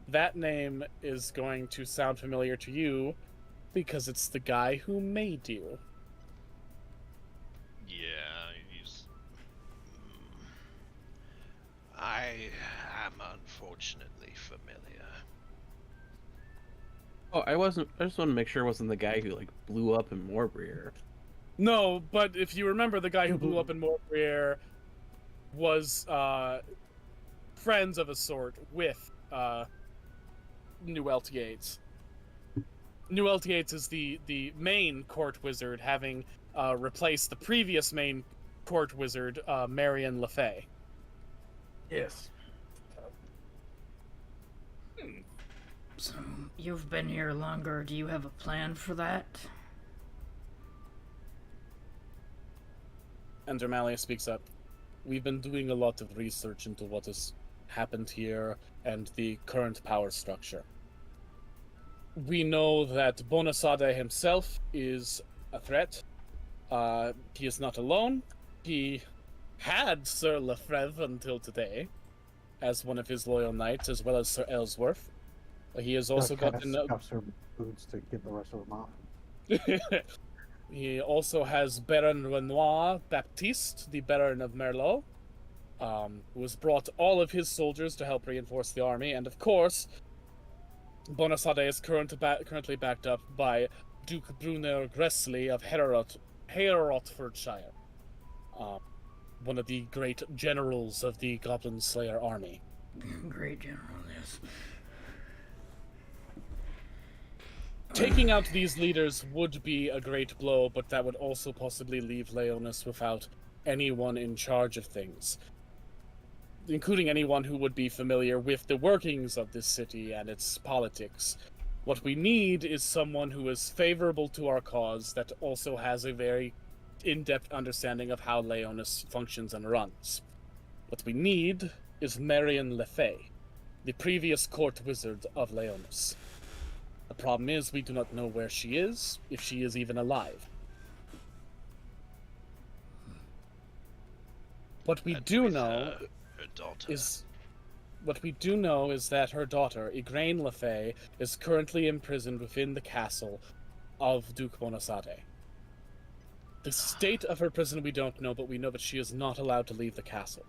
that name is going to sound familiar to you because it's the guy who made you. Yeah, he's. I am unfortunately familiar. Oh, I just want to make sure it wasn't the guy who, like, blew up in Morbrier. No, but if you remember, the guy who blew up in Morbrier was friends of a sort with Newelt Yates. Newelt Yates is the main court wizard, having replaced the previous main court wizard, Marion LeFay. Yes. So, you've been here longer. Do you have a plan for that? And Dermalia speaks up. We've been doing a lot of research into what has happened here and the current power structure. We know that Bonasade himself is a threat. He is not alone. He had Sir Lefreve until today as one of his loyal knights, as well as Sir Ellsworth. He has also gotten... Scuffs her boots to get the rest of them off. He also has Baron Renoir Baptiste, the Baron of Merlot, who has brought all of his soldiers to help reinforce the army, and of course, Bonasade is currently backed up by Duke Brunner Gressley of Herefordshire, one of the great generals of the Goblin Slayer army. Great general, yes. Taking out these leaders would be a great blow, but that would also possibly leave Leonis without anyone in charge of things. including anyone who would be familiar with the workings of this city and its politics. What we need is someone who is favorable to our cause that also has a very in-depth understanding of how Leonis functions and runs. What we need is Marion Le Fay, the previous court wizard of Leonis. The problem is we do not know where she is, if she is even alive. What we And do with, know her daughter. is that her daughter, Igraine Le Fay, is currently imprisoned within the castle of Duke Bonasade. The state of her prison we don't know, but we know that she is not allowed to leave the castle.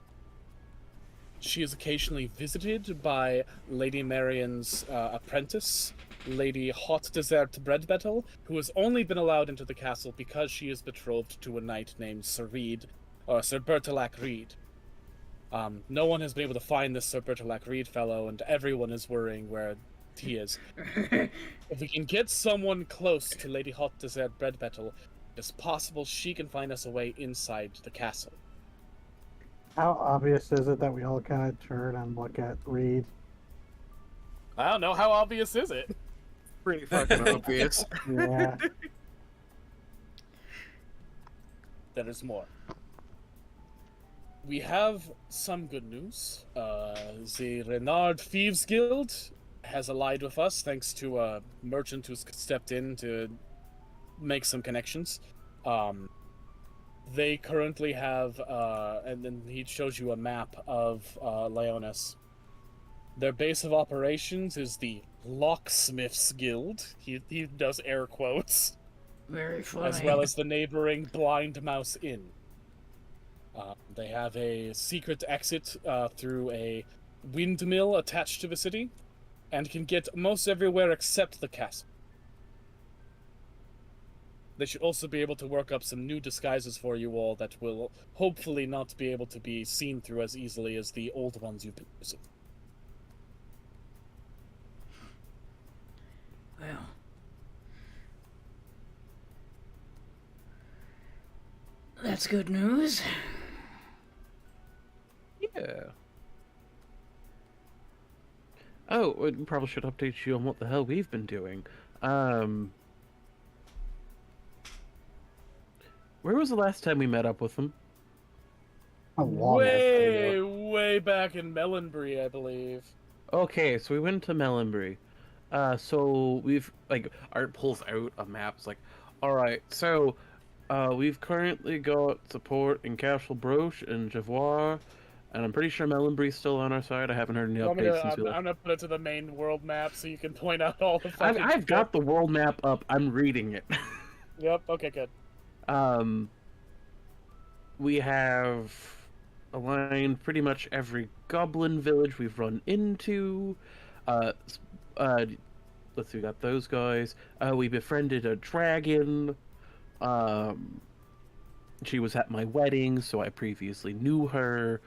She is occasionally visited by Lady Marion's apprentice, Lady Hot Desert Breadbettle, who has only been allowed into the castle because she is betrothed to a knight named Sir Bertilac Reed. No one has been able to find this Sir Bertilac Reed fellow, and everyone is worrying where he is. If we can get someone close to Lady Hot Desert Breadbettle, it is possible she can find us a way inside the castle. How obvious is it that we all kind of turn and look at Reed? I don't know, how obvious is it? Pretty fucking obvious. Yeah. There is more. We have some good news. The Renard Thieves Guild has allied with us thanks to a merchant who's stepped in to make some connections. They currently have, and then he shows you a map of Leonis. Their base of operations is the Locksmiths Guild. He does air quotes. Very funny. As well as the neighboring Blind Mouse Inn. They have a secret exit through a windmill attached to the city, and can get most everywhere except the castle. They should also be able to work up some new disguises for you all that will hopefully not be able to be seen through as easily as the old ones you've been using. Well, that's good news. Yeah. Oh, we probably should update you on what the hell we've been doing. Where was the last time we met up with them? A long ass time ago. Way back in Melonbury, I believe. Okay, so we went to Melonbury. So we've, like, Art pulls out a map. It's like, alright, so, we've currently got support in Castle Broche and Javois, and I'm pretty sure Melonbury's still on our side. I haven't heard any updates since we left. I'm gonna put it to the main world map so you can point out all the fucking I've got the world map up. I'm reading it. Yep, okay, good. We have aligned pretty much every goblin village we've run into. Let's see, we got those guys. We befriended a dragon. She was at my wedding, so I previously knew her.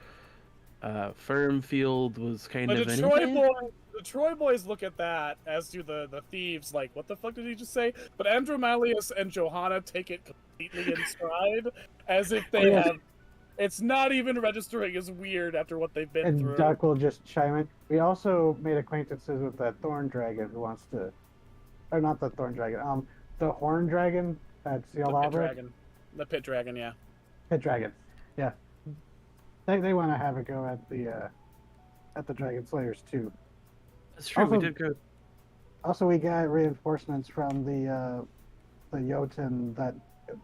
Firmfield was kind But of the Troy boys look at that, as do the thieves, like, what the fuck did he just say? But Andromalius and Johanna take it completely in stride, as if they have... It's not even registering as weird after what they've been And through. Duck will just chime in. We also made acquaintances with that Thorn Dragon who wants to... Or not the Thorn Dragon, the Horn Dragon at The Pit Cialabra. Dragon. The Pit Dragon, yeah. Pit Dragon, yeah. They want to have a go at the Dragon Slayers too. That's true, we Also- did good. Also, we got reinforcements from the Jotun that...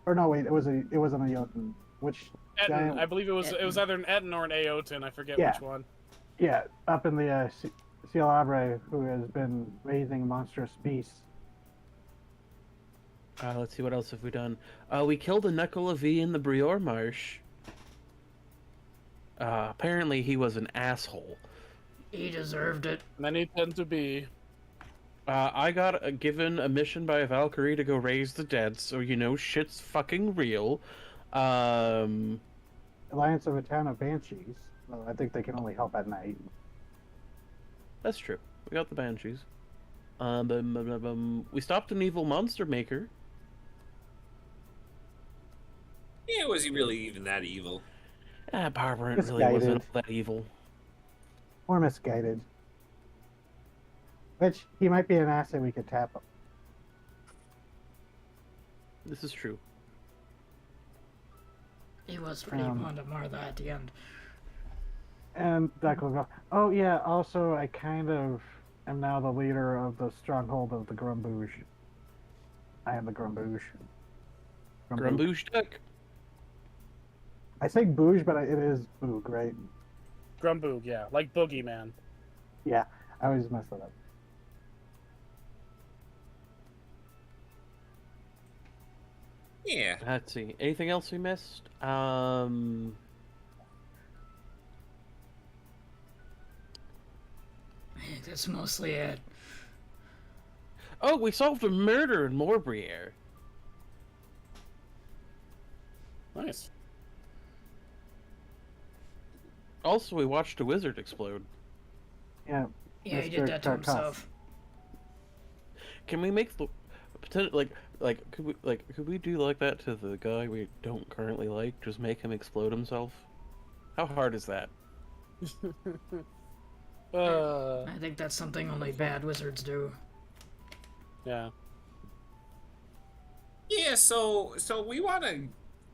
Or no, wait, it wasn't a Jotun. Which... Etten, giant- I believe it was either an Etten or an Aoten, I forget Yeah. which one. Yeah, up in the Cialabre, who has been raising monstrous beasts. Let's see, what else have we done? We killed a Nekolavi in the Brior Marsh. Apparently he was an asshole. He deserved it. Many tend to be. I got given a mission by Valkyrie to go raise the dead, so you know shit's fucking real. Alliance of a Town of Banshees. Well, I think they can only help at night. That's true. We got the Banshees. We stopped an evil monster maker. Yeah, was he really even that evil? Barbara It's really wasn't guided. all that evil. Or misguided. Which, he might be an asset we could tap him. This is true. He was pretty fond of Martha at the end. And Duck will go, oh yeah, also I kind of am now the leader of the stronghold of the Grumbouge. I am the Grumbouge. Grumbouge Duck. I say Bouge, but it is Boog, right? Grumboog, yeah, like Boogeyman. Yeah, I always mess that up. Yeah. Let's see. Anything else we missed? I think that's mostly it. Oh, we solved a murder in Morbriere. Nice. Also, we watched a wizard explode. Yeah. Yeah, he Mr. did that to Tarkov. himself. Can we make the could we do like that to the guy we don't currently like? Just make him explode himself? How hard is that? I think that's something only bad wizards do. Yeah. Yeah, so we want to,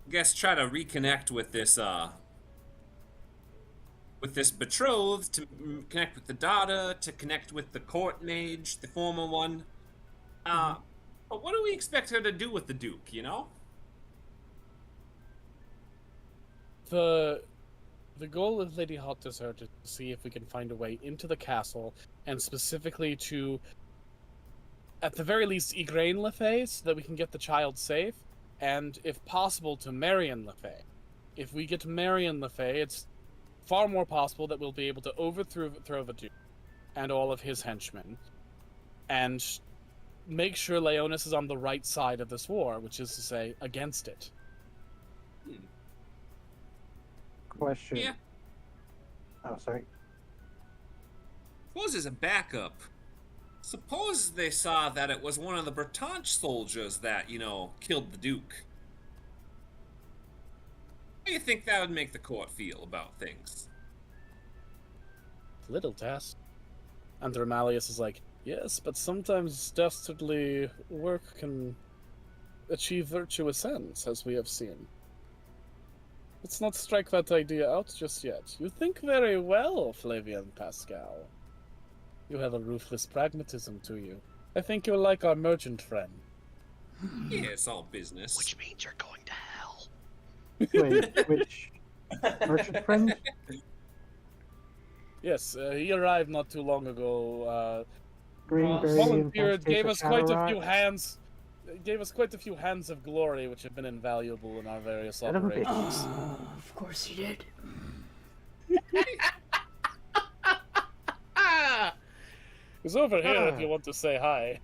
guess, try to reconnect with this betrothed, to connect with the daughter, to connect with the court mage, the former one. But what do we expect her to do with the Duke, you know? The goal of Lady Hot Dessert is to see if we can find a way into the castle, and specifically to, at the very least, Igraine Le Fay, so that we can get the child safe, and, if possible, to Marion Le Fay. If we get to Marion Le Fay, it's far more possible that we'll be able to overthrow the Duke and all of his henchmen, and make sure Leonis is on the right side of this war, which is to say, against it. Question. Yeah. Oh, sorry. Suppose as a backup, suppose they saw that it was one of the Bretonne soldiers that, killed the Duke. How do you think that would make the court feel about things? Little task. And Romalius is like, yes, but sometimes dastardly work can achieve virtuous ends, as we have seen. Let's not strike that idea out just yet. You think very well, Flavian Pascal. You have a ruthless pragmatism to you. I think you're like our merchant friend. Yeah, it's all business. Which means you're going to hell. Wait, which merchant friend? Yes, he arrived not too long ago. Greenberry Volunteered, infestation gave us quite a few Shadowrock? hands. Gave us quite a few hands of glory, which have been invaluable in our various Son of a bitch. operations. Oh, of course he did. He's over here if you want to say hi.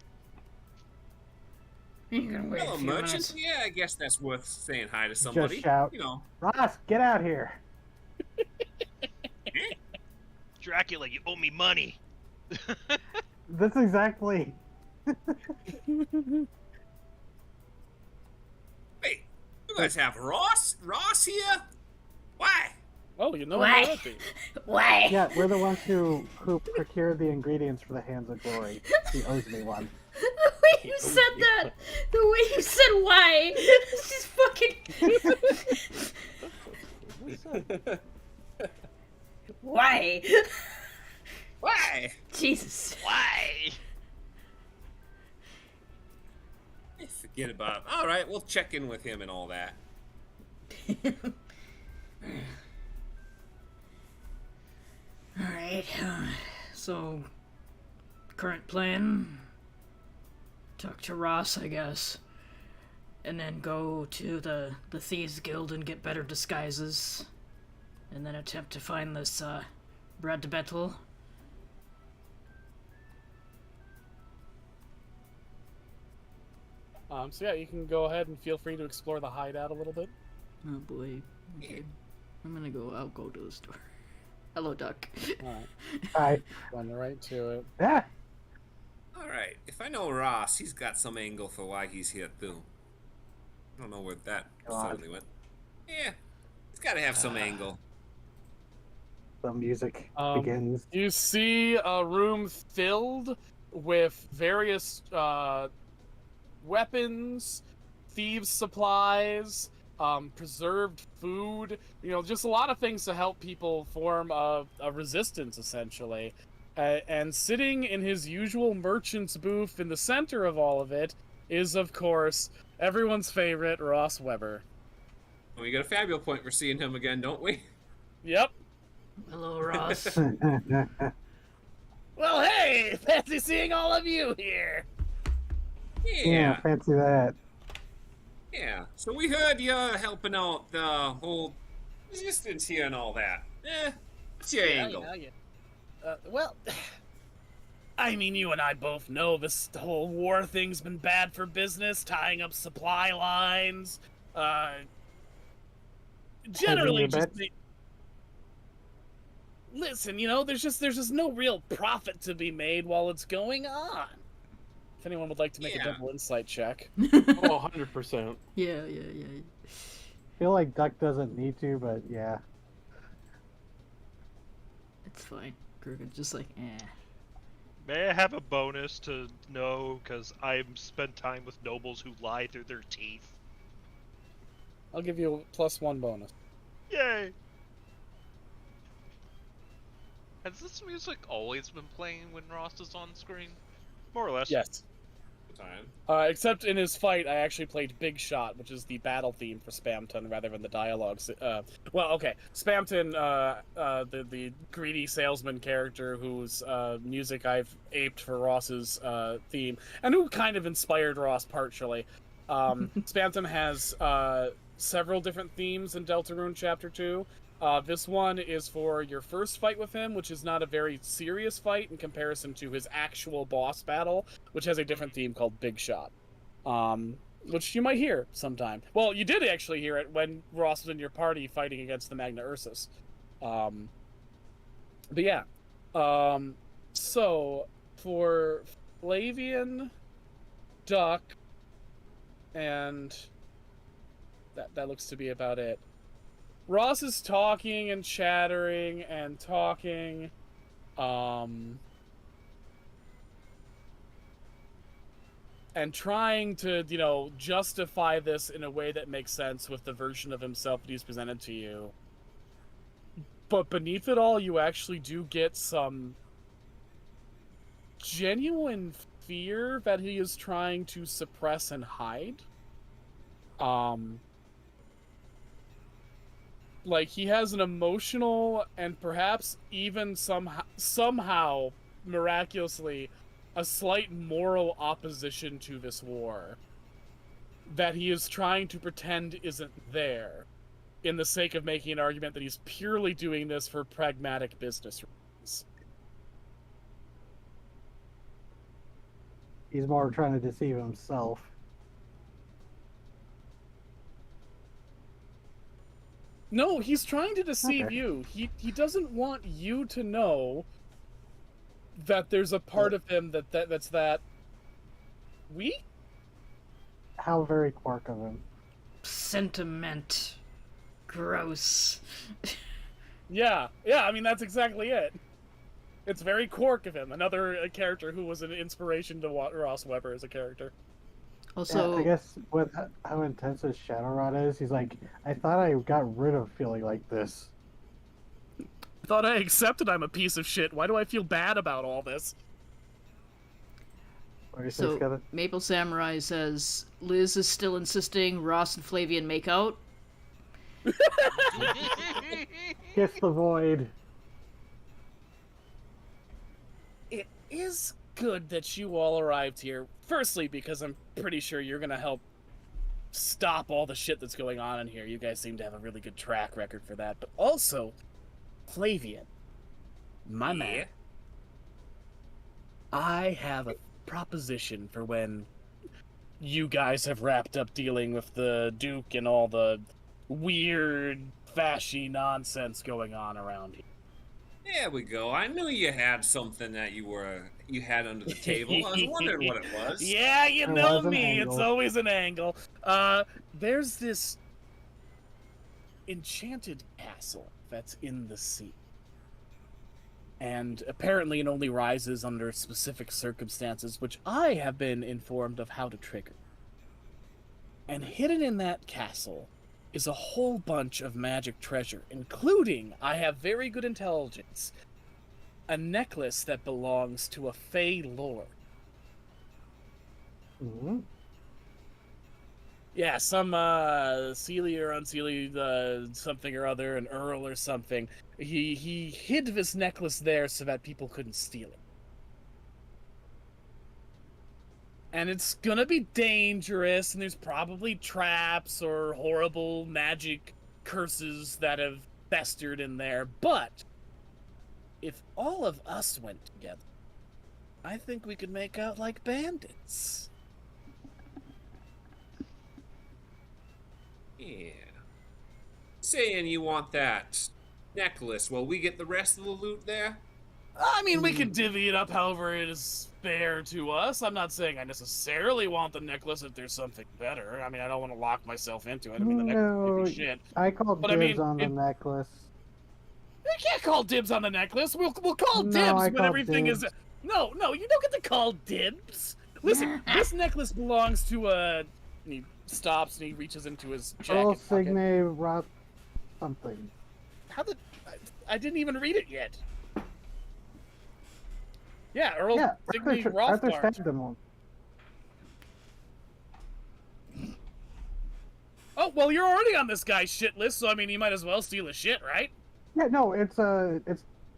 You can wait Hello, a few merchant. minutes. Yeah, I guess that's worth saying hi to somebody. Just shout. Ross, get out here. Dracula, you owe me money. That's exactly. Wait, you guys have Ross here? Why? Oh, you know Why? him already. Why? Yeah, we're the ones who procured the ingredients for the Hands of Glory. He owes me one. The way you said that, the way you said why, it's just fucking. Why? Why? Jesus. Why? Forget about it. All right, we'll check in with him and all that. Alright, so, current plan, talk to Ross, I guess, and then go to the Thieves Guild and get better disguises, and then attempt to find this, Brad de Bettel. So yeah, you can go ahead and feel free to explore the hideout a little bit. Oh boy, okay. I'll go to the store. Hello, Duck. Alright, Hi. going right to it. Yeah. All right, if I know Ross, he's got some angle for why he's here too. I don't know where that God. totally went. Yeah, he's got to have some angle. the music Um, begins. You see a room filled with various weapons, thieves' supplies, preserved food. You know, just a lot of things to help people form a resistance, essentially. And sitting in his usual merchant's booth in the center of all of it is, of course, everyone's favorite Ross Weber. When we get a fabulous point, we're seeing him again, don't we? Yep. Hello, Ross. Well, hey, fancy seeing all of you here. Yeah, fancy that. Yeah. So we heard you're helping out the whole resistance here and all that. What's your angle? Well, I mean, you and I both know this whole war thing's been bad for business, tying up supply lines. Generally, your just bets? listen. You know, there's just no real profit to be made while it's going on. If anyone would like to make a Yeah. double insight check. Oh, 100%. Yeah. I feel like Duck doesn't need to, but yeah. It's fine. Kurgan's just like, eh. May I have a bonus to know, because I've spent time with nobles who lie through their teeth. I'll give you a +1 bonus. Yay! Has this music always been playing when Ross is on screen? More or less. Yes. Time. Except in his fight, I actually played Big Shot, which is the battle theme for Spamton, rather than the dialogues. Well, okay, Spamton, the greedy salesman character whose music I've aped for Ross's theme, and who kind of inspired Ross partially. Spamton has several different themes in Deltarune Chapter 2. This one is for your first fight with him, which is not a very serious fight in comparison to his actual boss battle, which has a different theme called Big Shot, which you might hear sometime. Well, you did actually hear it when Ross was in your party fighting against the Magna Ursus. But yeah. So, for Flavian, Duck, and that looks to be about it. Ross is talking and chattering and talking, and trying to, you know, justify this in a way that makes sense with the version of himself that he's presented to you. But beneath it all, you actually do get some genuine fear that he is trying to suppress and hide. Like, he has an emotional and perhaps even somehow, miraculously, a slight moral opposition to this war that he is trying to pretend isn't there, in the sake of making an argument that he's purely doing this for pragmatic business reasons. He's more trying to deceive himself. No, he's trying to deceive Okay. you. He doesn't want you to know that there's a part of him that's that weak. How very Quark of him. Sentiment. Gross. Yeah, I mean, that's exactly it. It's very Quark of him, another character who was an inspiration to Ross Weber as a character. Also, Yeah, I guess with how intense his Shadow Rod is, he's like, I thought I got rid of feeling like this. I thought I accepted I'm a piece of shit. Why do I feel bad about all this? What do you say, so Scudder? Maple Samurai says Liz is still insisting Ross and Flavian make out. Kiss the void. It is good that you all arrived here. Firstly, because I'm pretty sure you're gonna help stop all the shit that's going on in here. You guys seem to have a really good track record for that. But also, Flavian, my man, I have a proposition for when you guys have wrapped up dealing with the Duke and all the weird, fashy nonsense going on around here. There we go. I knew you had something that you had under the table. I was wondering what it was. Yeah, you There know was an me. It's angle. always an angle. There's this enchanted castle that's in the sea. And apparently it only rises under specific circumstances, which I have been informed of how to trigger. And hidden in that castle is a whole bunch of magic treasure, including, I have very good intelligence, a necklace that belongs to a Fey lord. Mm-hmm. Yeah, some Sealy or Unsealy something or other, an Earl or something. He hid this necklace there so that people couldn't steal it. And it's gonna be dangerous, and there's probably traps or horrible magic curses that have festered in there. But if all of us went together, I think we could make out like bandits. Yeah. Saying you want that necklace, while we get the rest of the loot there? I mean, we can divvy it up however it is fair to us. I'm not saying I necessarily want the necklace if there's something better. I mean, I don't want to lock myself into it. I mean, the necklace would be shit. I called But I dibs mean, on the it- necklace. You can't call dibs on the necklace. We'll call No, dibs I when called everything dibs. is... No, you don't get to call dibs. Listen, this necklace belongs to a... And he stops and he reaches into his Earl jacket pocket. Signe Roth something. How the... I didn't even read it yet. Yeah, Earl Yeah, Signe Arthur Rothbard. stabbed him. Oh, well, you're already on this guy's shit list, so I mean, you might as well steal his shit, right? Yeah, no,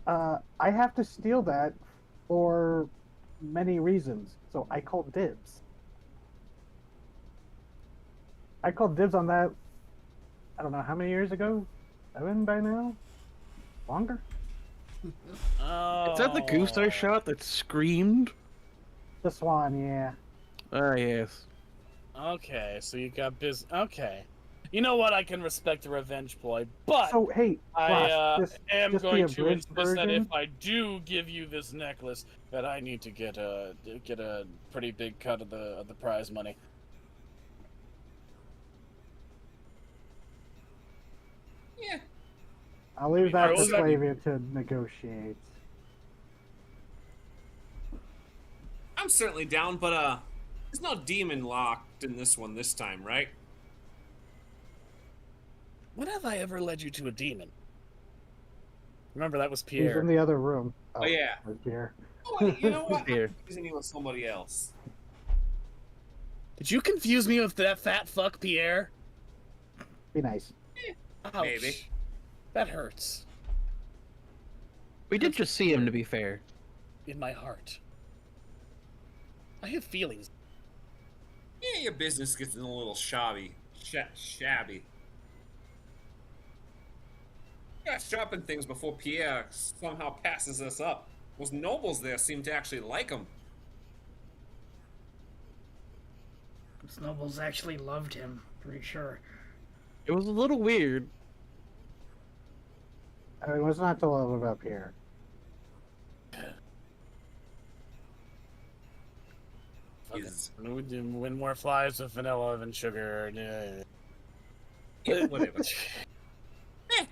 I have to steal that for many reasons. So I called dibs. I called dibs on that. I don't know how many years ago. 7 by now. Longer. Oh. Is that the goose I shot that screamed? The swan, yeah. Ah, yes. Okay, so you got Okay. You know what? I can respect the revenge ploy, but So hey, Ross, am just the going to abridged insist that version? if I do give you this necklace, that I need to get a pretty big cut of the prize money. Yeah. I'll leave that to Earl's- Flavia to negotiate. I'm certainly down, but there's no demon locked in this one this time, right? When have I ever led you to a demon? Remember, that was He's Pierre. in the other room. Oh, yeah. Right here. Oh, wait, you know what? Here. I'm confusing you with somebody else. Did you confuse me with that fat fuck, Pierre? Be nice. Ouch. Maybe. That hurts. We did just see him, to be fair. In my heart. I have feelings. Yeah, your business gets a little shabby. Shabby. Yeah, shopping things before Pierre somehow passes us up. Those nobles there seem to actually like him. Those nobles actually loved him, pretty sure. It was a little weird. I mean, what's not to love about Pierre? He's- Win more flies with vanilla than sugar. Yeah, whatever.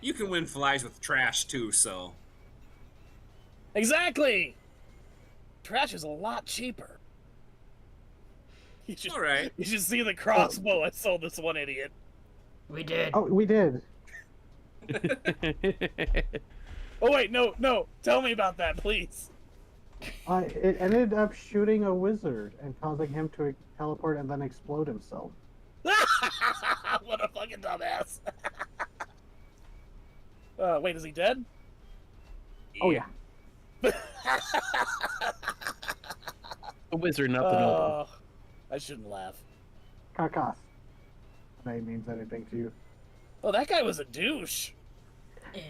You can win flies with trash too, so. Exactly! Trash is a lot cheaper. Alright. You should see the crossbow I sold this one idiot. We did. Oh, we did. Oh wait, no, tell me about that, please. It ended up shooting a wizard and causing him to teleport and then explode himself. What a fucking dumbass. Wait, is he dead? Oh yeah. The wizard, not the noble. I shouldn't laugh. Kakas. If that means anything to you. Oh, that guy was a douche.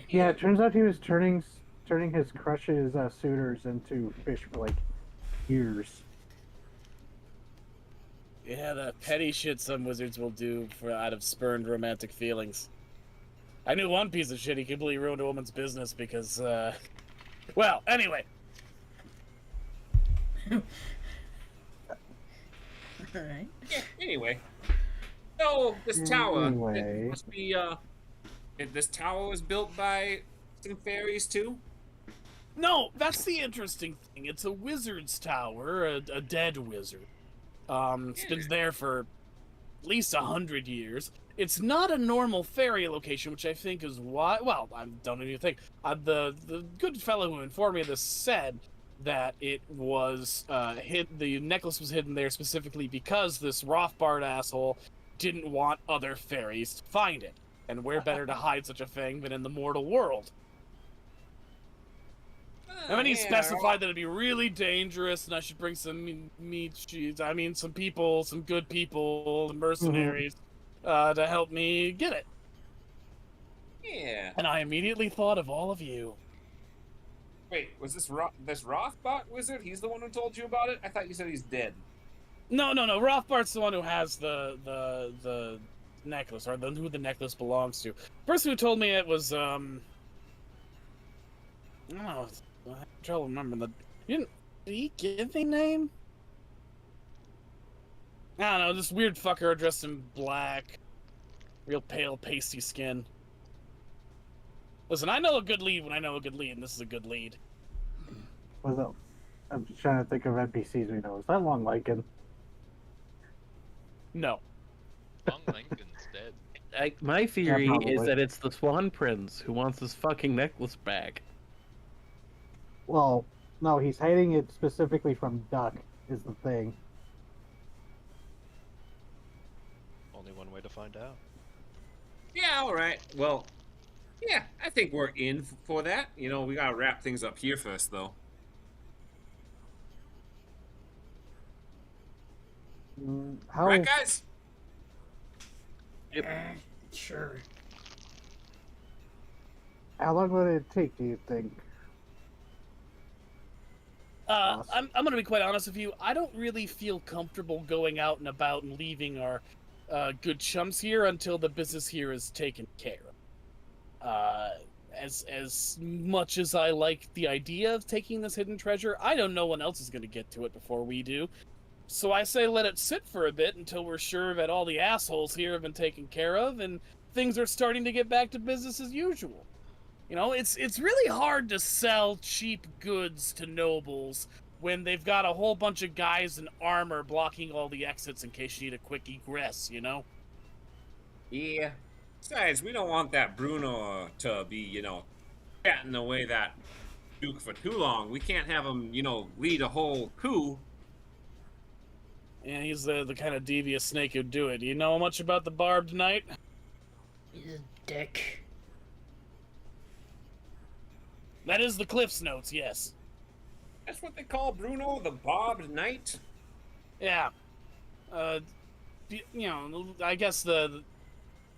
Yeah, it turns out he was turning his crushes suitors into fish for like years. Yeah, the petty shit some wizards will do out of spurned romantic feelings. I knew one piece of shit, he completely ruined a woman's business because, well, anyway. Alright. Yeah, anyway. So, this tower, Anyway. it must be, this tower was built by some fairies too? No, that's the interesting thing. It's a wizard's tower, a dead wizard. It's been there for at least 100 years. It's not a normal fairy location, which I think is why. Well, I don't even think. The good fellow who informed me of this said that it was the necklace was hidden there specifically because this Rothbard asshole didn't want other fairies to find it. And where better to hide such a thing than in the mortal world? And then he specified that it'd be really dangerous, and I should bring some some people, some good people, mercenaries, to help me get it. Yeah. And I immediately thought of all of you. Wait, was this Rothbot wizard? He's the one who told you about it? I thought you said he's dead. No. Rothbart's the one who has the necklace, or who the necklace belongs to. The person who told me it was I have trouble remembering did he give a name? I don't know, this weird fucker dressed in black. Real pale, pasty skin. Listen, I know a good lead when I know a good lead, and this is a good lead. I'm just trying to think of NPCs we know. Is that Long Lycan? No. Long Lincoln's dead. My theory is probably. that it's the Swan Prince who wants his fucking necklace back. Well, no, he's hiding it specifically from Duck, is the thing. Only one way to find out. Yeah, all right. Well, yeah, I think we're in for that. You know, we gotta wrap things up here first, though. How Right, guys? Sure. how long would it take, do you think? I'm gonna be quite honest with you. I don't really feel comfortable going out and about and leaving our good chums here until the business here is taken care of. As much as I like the idea of taking this hidden treasure, I know no one else is gonna get to it before we do. So I say let it sit for a bit until we're sure that all the assholes here have been taken care of and things are starting to get back to business as usual. You know, it's really hard to sell cheap goods to nobles when they've got a whole bunch of guys in armor blocking all the exits in case you need a quick egress, you know? Yeah. Besides, we don't want that Bruno to be, you know, chatting away that Duke for too long. We can't have him, you know, lead a whole coup. Yeah, he's the kind of devious snake who'd do it. Do you know much about the Barbed Knight? He's a dick. That is the Cliff's Notes, yes. That's what they call Bruno, the Bobbed Knight? Yeah. You know, I guess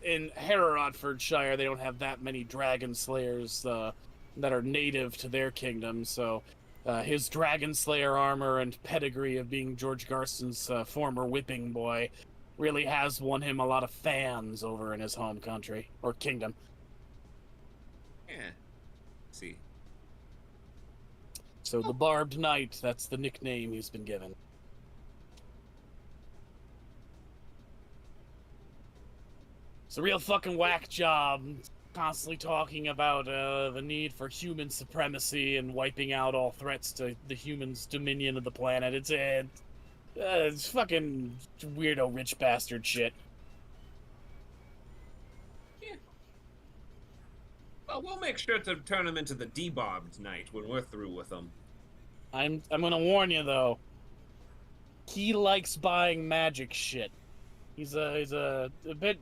in Herefordshire they don't have that many dragon slayers that are native to their kingdom, so his dragon slayer armor and pedigree of being George Garson's former whipping boy really has won him a lot of fans over in his home country, or kingdom. Yeah. See. So the Barbed Knight, that's the nickname he's been given. It's a real fucking whack job, constantly talking about the need for human supremacy and wiping out all threats to the humans' dominion of the planet. It's fucking weirdo rich bastard shit. Yeah. Well, we'll make sure to turn him into the Debobbed Knight when we're through with him. I'm gonna warn you though. He likes buying magic shit. He's a bit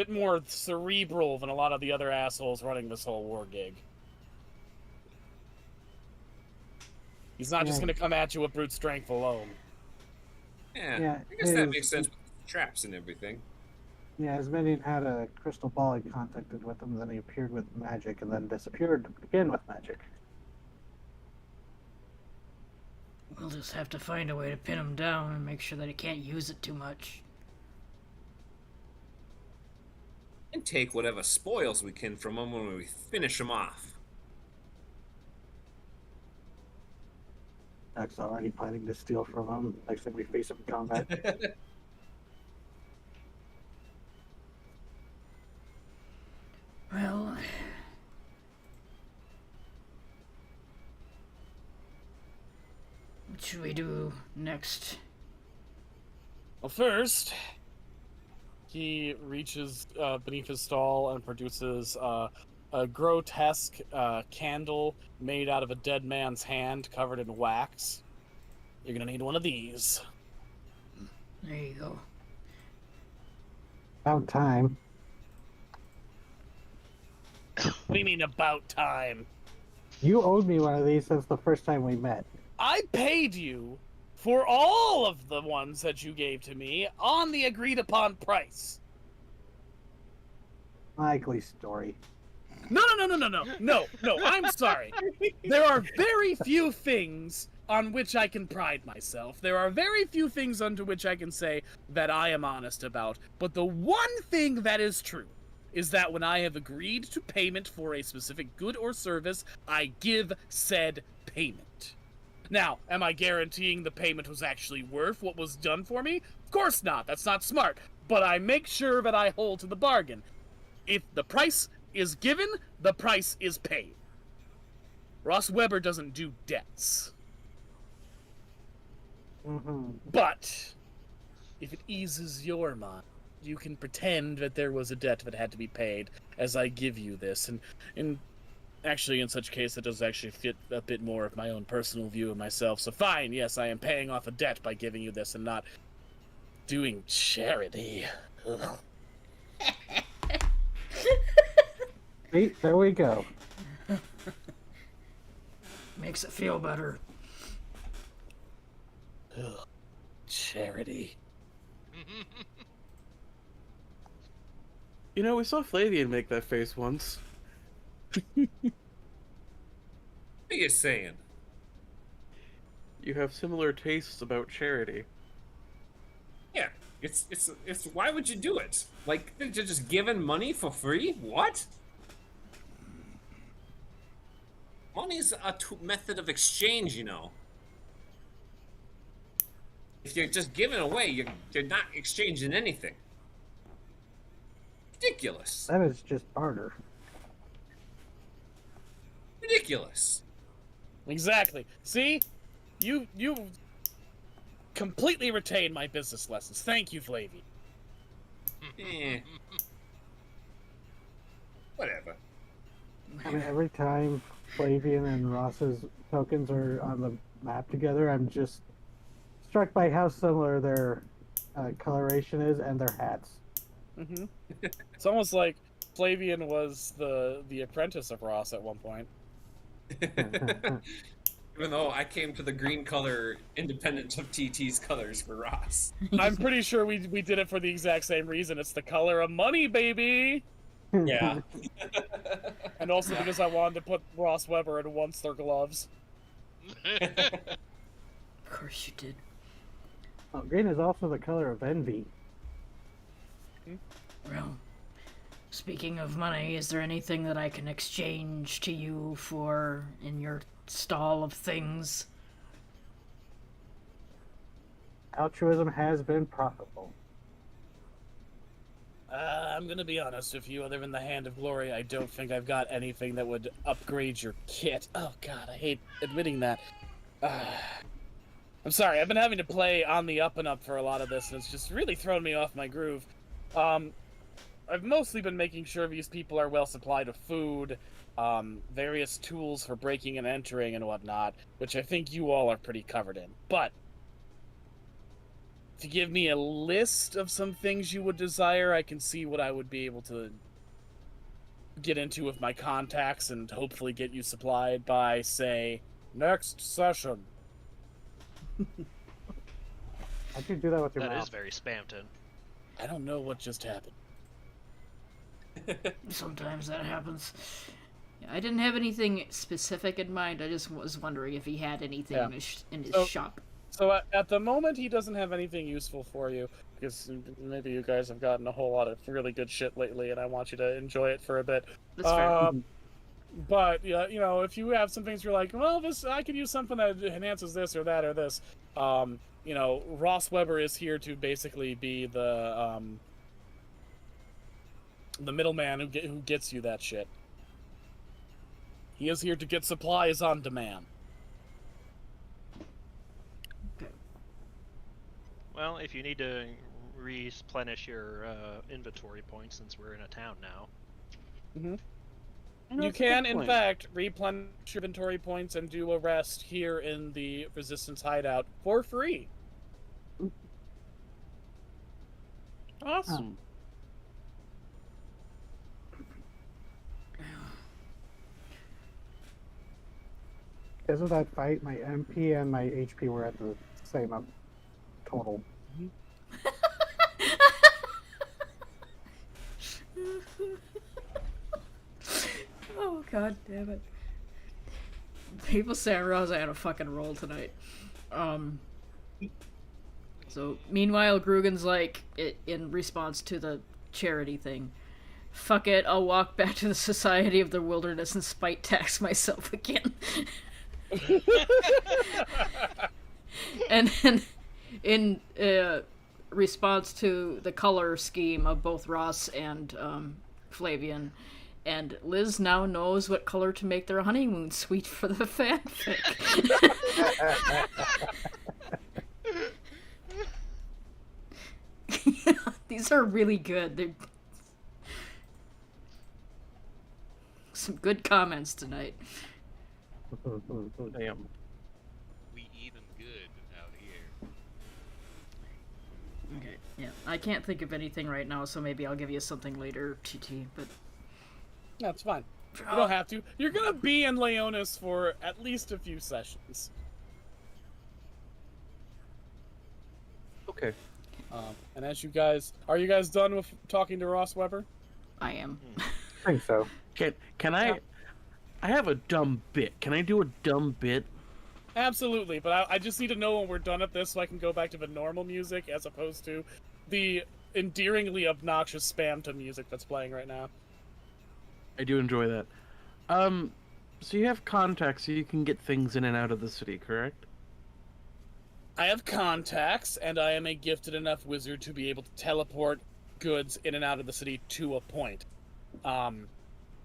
more cerebral than a lot of the other assholes running this whole war gig. He's not just gonna come at you with brute strength alone. Yeah, I guess that makes sense with the traps and everything. Yeah, as Minion had a crystal ball and contacted with him, then he appeared with magic and then disappeared again with magic. We'll just have to find a way to pin him down and make sure that he can't use it too much. And take whatever spoils we can from him when we finish him off. Duck's already planning to steal from him next time we face him in combat. Well, should we do next? Well, first, he reaches beneath his stall and produces a grotesque candle made out of a dead man's hand covered in wax. You're gonna need one of these. There you go. About time. What do you mean about time? You owed me one of these since the first time we met. I paid you for all of the ones that you gave to me on the agreed upon price. Likely story. No, I'm sorry. There are very few things on which I can pride myself. There are very few things unto which I can say that I am honest about. But the one thing that is true is that when I have agreed to payment for a specific good or service, I give said payment. Now, am I guaranteeing the payment was actually worth what was done for me? Of course not. That's not smart. But I make sure that I hold to the bargain. If the price is given, the price is paid. Ross Weber doesn't do debts. Mm-hmm. But if it eases your mind, you can pretend that there was a debt that had to be paid as I give you this. And actually, in such case, it does actually fit a bit more of my own personal view of myself. So fine, yes, I am paying off a debt by giving you this and not doing charity. Ugh. See, there we go. Makes it feel better. Ugh. Charity. You know, we saw Flavian make that face once. What are you saying? You have similar tastes about charity. Yeah, it's why would you do it? Like, they're just giving money for free? What? Money's a method of exchange, you know. If you're just giving away, you're not exchanging anything. Ridiculous. That is just barter. Ridiculous. Exactly. See? You completely retained my business lessons. Thank you, Flavie. Eh. Whatever. I mean, every time Flavian and Ross's tokens are on the map together, I'm just struck by how similar their coloration is and their hats. Mm-hmm. It's almost like Flavian was the apprentice of Ross at one point. Even though I came to the green color independent of TT's colors for Ross. I'm pretty sure we did it for the exact same reason. It's the color of money, baby! Yeah. And also because I wanted to put Ross Weber in once their gloves. Of course you did. Oh, green is also the color of envy. Well, speaking of money, is there anything that I can exchange to you for in your stall of things? Altruism has been profitable. I'm gonna be honest with you, other than the Hand of Glory, I don't think I've got anything that would upgrade your kit. Oh god, I hate admitting that. I'm sorry, I've been having to play on the up and up for a lot of this, and it's just really thrown me off my groove. I've mostly been making sure these people are well supplied with food, various tools for breaking and entering and whatnot, which I think you all are pretty covered in. But to give me a list of some things you would desire, I can see what I would be able to get into with my contacts and hopefully get you supplied by, say, next session. I could do that with your That mouth. is very Spamton. I don't know what just happened. Sometimes that happens. Yeah, I didn't have anything specific in mind. I just was wondering if he had anything Yeah. in his So- shop. So at the moment, he doesn't have anything useful for you, because maybe you guys have gotten a whole lot of really good shit lately, and I want you to enjoy it for a bit. That's fair. But yeah, you know, if you have some things you're like, well, this I could use something that enhances this or that or this. You know, Ross Weber is here to basically be the middleman who gets you that shit. He is here to get supplies on demand. Well, if you need to replenish your inventory points, since we're in a town now. You can, in fact, replenish your inventory points and do a rest here in the Resistance hideout for free. Awesome. Because of that fight, my MP and my HP were at the same total. Oh, god damn it. People say Rosa had a fucking roll tonight. So, meanwhile, Grugan's like, in response to the charity thing, fuck it, I'll walk back to the Society of the Wilderness and spite tax myself again. And then, in response to the color scheme of both Ross and Flavian, and Liz now knows what color to make their honeymoon suite for the fanfic. These are really good. They're some good comments tonight. Damn. We eat 'em good out here. Okay, yeah. I can't think of anything right now, so maybe I'll give you something later, TT, but... That's fine. You don't have to. You're gonna be in Leonis for at least a few sessions. Okay. And as you guys... Are you guys done with talking to Ross Weber? I am. I think so. Can I... I have a dumb bit. Can I do a dumb bit? Absolutely, but I just need to know when we're done at this so I can go back to the normal music as opposed to the endearingly obnoxious spam to music that's playing right now. I do enjoy that. So you have contacts so you can get things in and out of the city, correct? I have contacts, and I am a gifted enough wizard to be able to teleport goods in and out of the city to a point.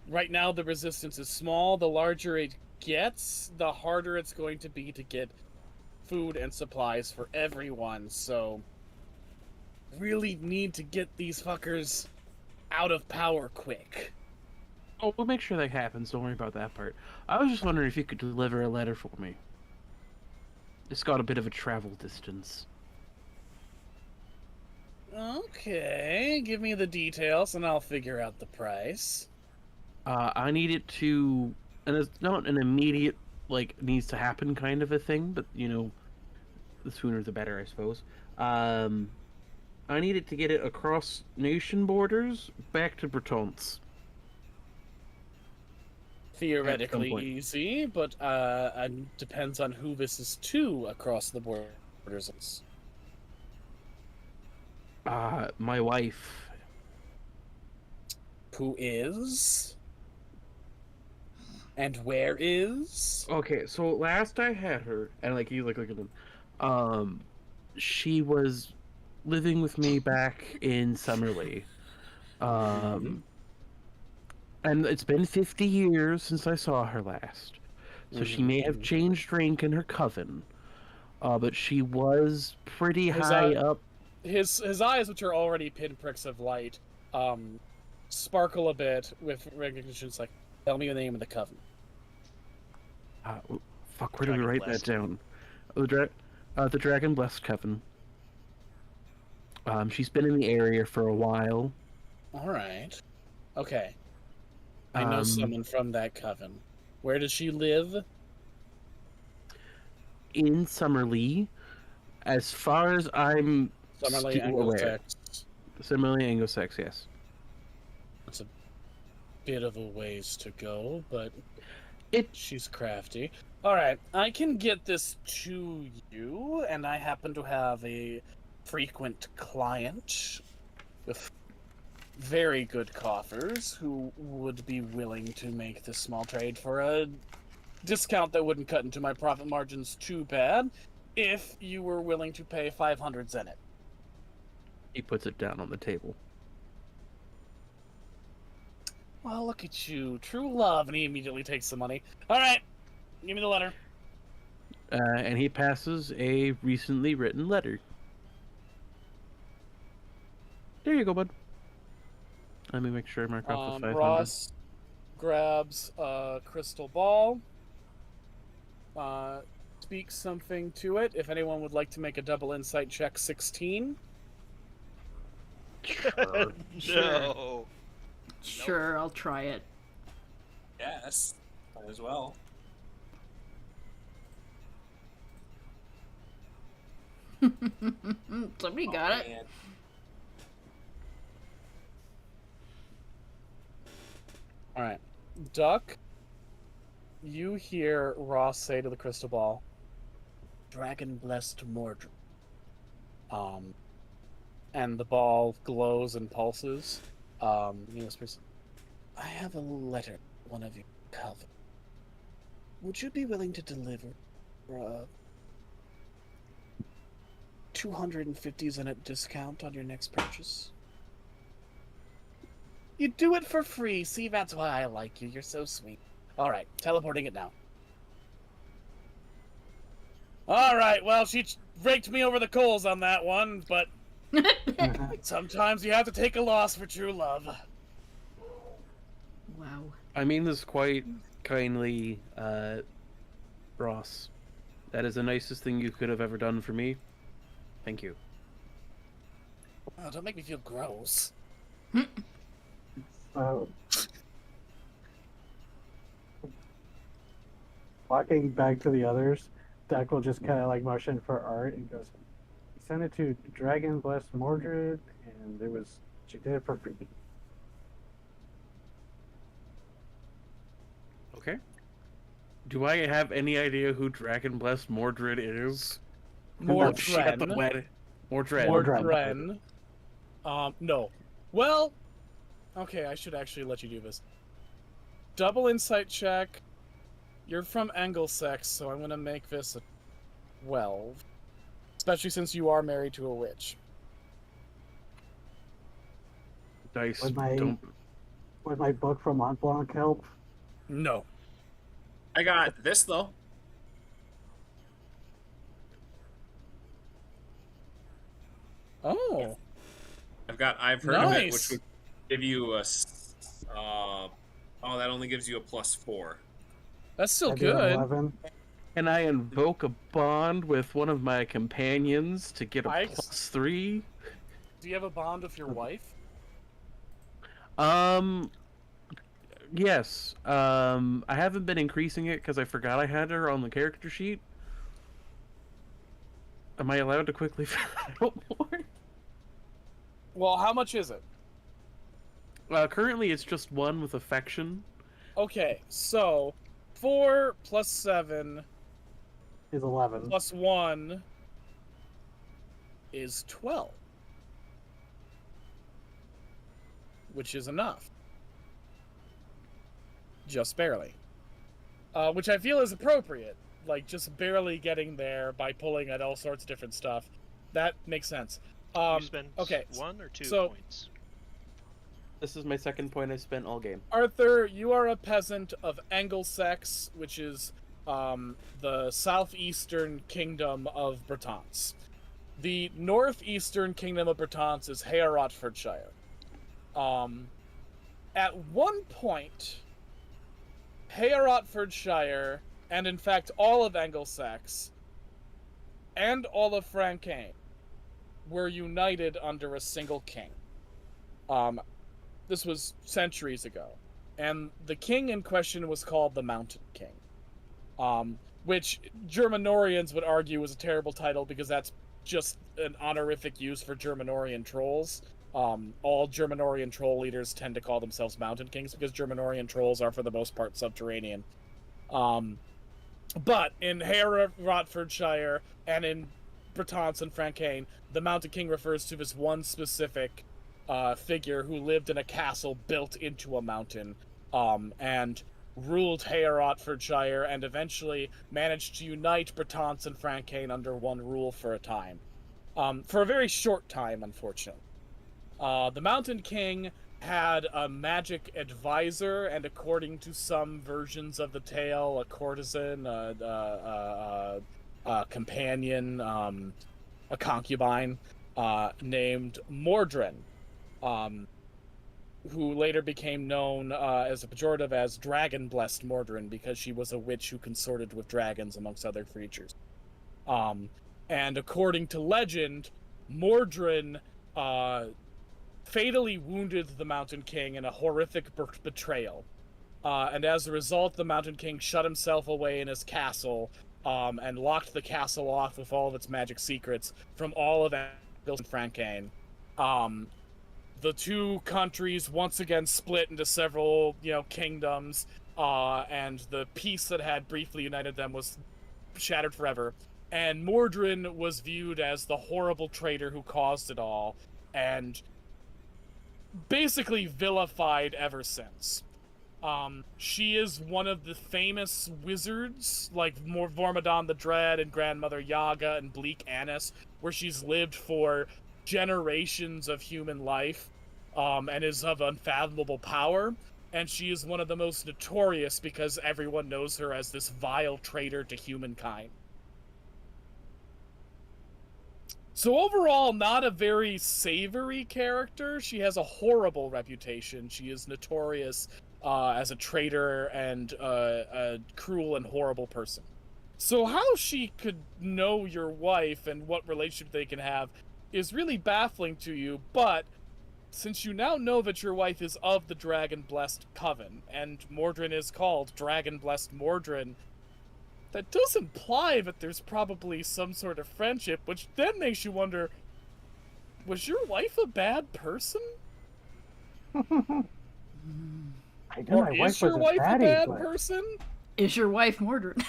Right now, the resistance is small. The larger it gets, the harder it's going to be to get food and supplies for everyone, so... really need to get these fuckers out of power quick. Oh, we'll make sure that happens. Don't worry about that part. I was just wondering if you could deliver a letter for me. It's got a bit of a travel distance. Okay, give me the details and I'll figure out the price. I need it to... And it's not an immediate, like, needs to happen kind of a thing, but, you know, the sooner the better, I suppose. I need it to get it across nation borders back to Bretons. Theoretically easy, but depends on who this is to across the borders. My wife. Who is? And where is? Okay, so last I had her, and like you look at them, she was living with me back in Summerlee. And it's been 50 years since I saw her last. So she may have changed rank in her coven. But she was pretty high up. His eyes, which are already pinpricks of light, sparkle a bit with recognition. It's like, tell me the name of the coven. Fuck, where do we write that down? The Dragon Blessed Coven. She's been in the area for a while. Alright. Okay. I know someone from that coven. Where does she live? In Summerlee. As far as I'm Summerlee Anglo-Sax. Summerlee Anglo-Sax, yes. It's a bit of a ways to go, but she's crafty. Alright, I can get this to you, and I happen to have a frequent client with very good coffers who would be willing to make this small trade for a discount that wouldn't cut into my profit margins too bad if you were willing to pay 500 zenit. He puts it down on the table. Well, look at you. True love. And he immediately takes the money. Alright, give me the letter. And he passes a recently written letter. There you go, bud. Let me make sure I mark off the 500. Ross grabs a crystal ball, speaks something to it. If anyone would like to make a double insight check, 16. No. Sure, I'll try it. Yes, might as well. Somebody got it. Man. All right, Duck. You hear Ross say to the crystal ball, "Dragon blessed Mordred." And the ball glows and pulses. He whispers, "I have a letter, one of you, Calvin. Would you be willing to deliver for 250 Zenit discount on your next purchase?" You do it for free. See, that's why I like you. You're so sweet. All right, teleporting it now. All right, well, she raked me over the coals on that one, but sometimes you have to take a loss for true love. Wow. I mean this quite kindly, Ross. That is the nicest thing you could have ever done for me. Thank you. Oh, don't make me feel gross. Walking back to the others, Duck will just kind of like motion for art and goes, "Send it to Dragon Blessed Mordred, and she did it for free." Okay. Do I have any idea who Dragon Blessed Mordred is? Oh, shit, the Mordren. wet- Mordred. Mordred. No. Well, okay, I should actually let you do this. Double insight check. You're from Englesex, so I'm going to make this a 12. Especially since you are married to a witch. Dice. Would my- Don't... Would my book from Mont Blanc help? No. I got this though. Oh. I've heard of it, Nice. which would give you a. That only gives you a +4. That's still I do an good. 11. Can I invoke a bond with one of my companions to get a Nice. +3? Do you have a bond with your wife? Yes. I haven't been increasing it because I forgot I had her on the character sheet. Am I allowed to quickly find out more? Well, how much is it? Currently, it's just 1 with affection. Okay, so 4 plus 7 Is 11. plus 1 is 12. Which is enough. Just barely. Which I feel is appropriate. Like, just barely getting there by pulling at all sorts of different stuff. That makes sense. You spend okay, 1 or 2 so- points. This is my second point I spent all game. Arthur, you are a peasant of Englesex, which is the southeastern kingdom of Bretance. The northeastern kingdom of Bretance is Heorotfordshire. At one point, Heorotfordshire, and in fact all of Englesex, and all of Francagne, were united under a single king. This was centuries ago, and the king in question was called the Mountain King, which Germanorians would argue was a terrible title because that's just an honorific use for Germanorian trolls. All Germanorian troll leaders tend to call themselves Mountain Kings because Germanorian trolls are for the most part subterranean. But in Herefordshire and in Bretance and Francagne, the Mountain King refers to this one specific figure who lived in a castle built into a mountain, and ruled Herefordshire and eventually managed to unite Bretance and Francagne under one rule for a time. For a very short time, unfortunately. The Mountain King had a magic advisor, and according to some versions of the tale, a courtesan, a companion, a concubine, named Mordren. who later became known as a pejorative as Dragon-blessed Mordrin because she was a witch who consorted with dragons amongst other creatures. And according to legend, Mordrin fatally wounded the Mountain King in a horrific betrayal. And as a result, the Mountain King shut himself away in his castle and locked the castle off with all of its magic secrets from all of Angles and Francain. The two countries once again split into several, kingdoms, and the peace that had briefly united them was shattered forever. And Mordrin was viewed as the horrible traitor who caused it all, and basically vilified ever since. She is one of the famous wizards, like Vormodon the Dread and Grandmother Yaga and Bleak Annis, where she's lived for generations of human life, and is of unfathomable power. And she is one of the most notorious because everyone knows her as this vile traitor to humankind. So overall, not a very savory character. She has a horrible reputation. She is notorious as a traitor and a cruel and horrible person. So how she could know your wife and what relationship they can have is really baffling to you, but since you now know that your wife is of the Dragon-blessed Coven, and Mordrin is called Dragon-blessed Mordrin, that does imply that there's probably some sort of friendship, which then makes you wonder, was your wife a bad person? I knew Or my is wife your was a wife a baddie, bad but person? Is your wife Mordred?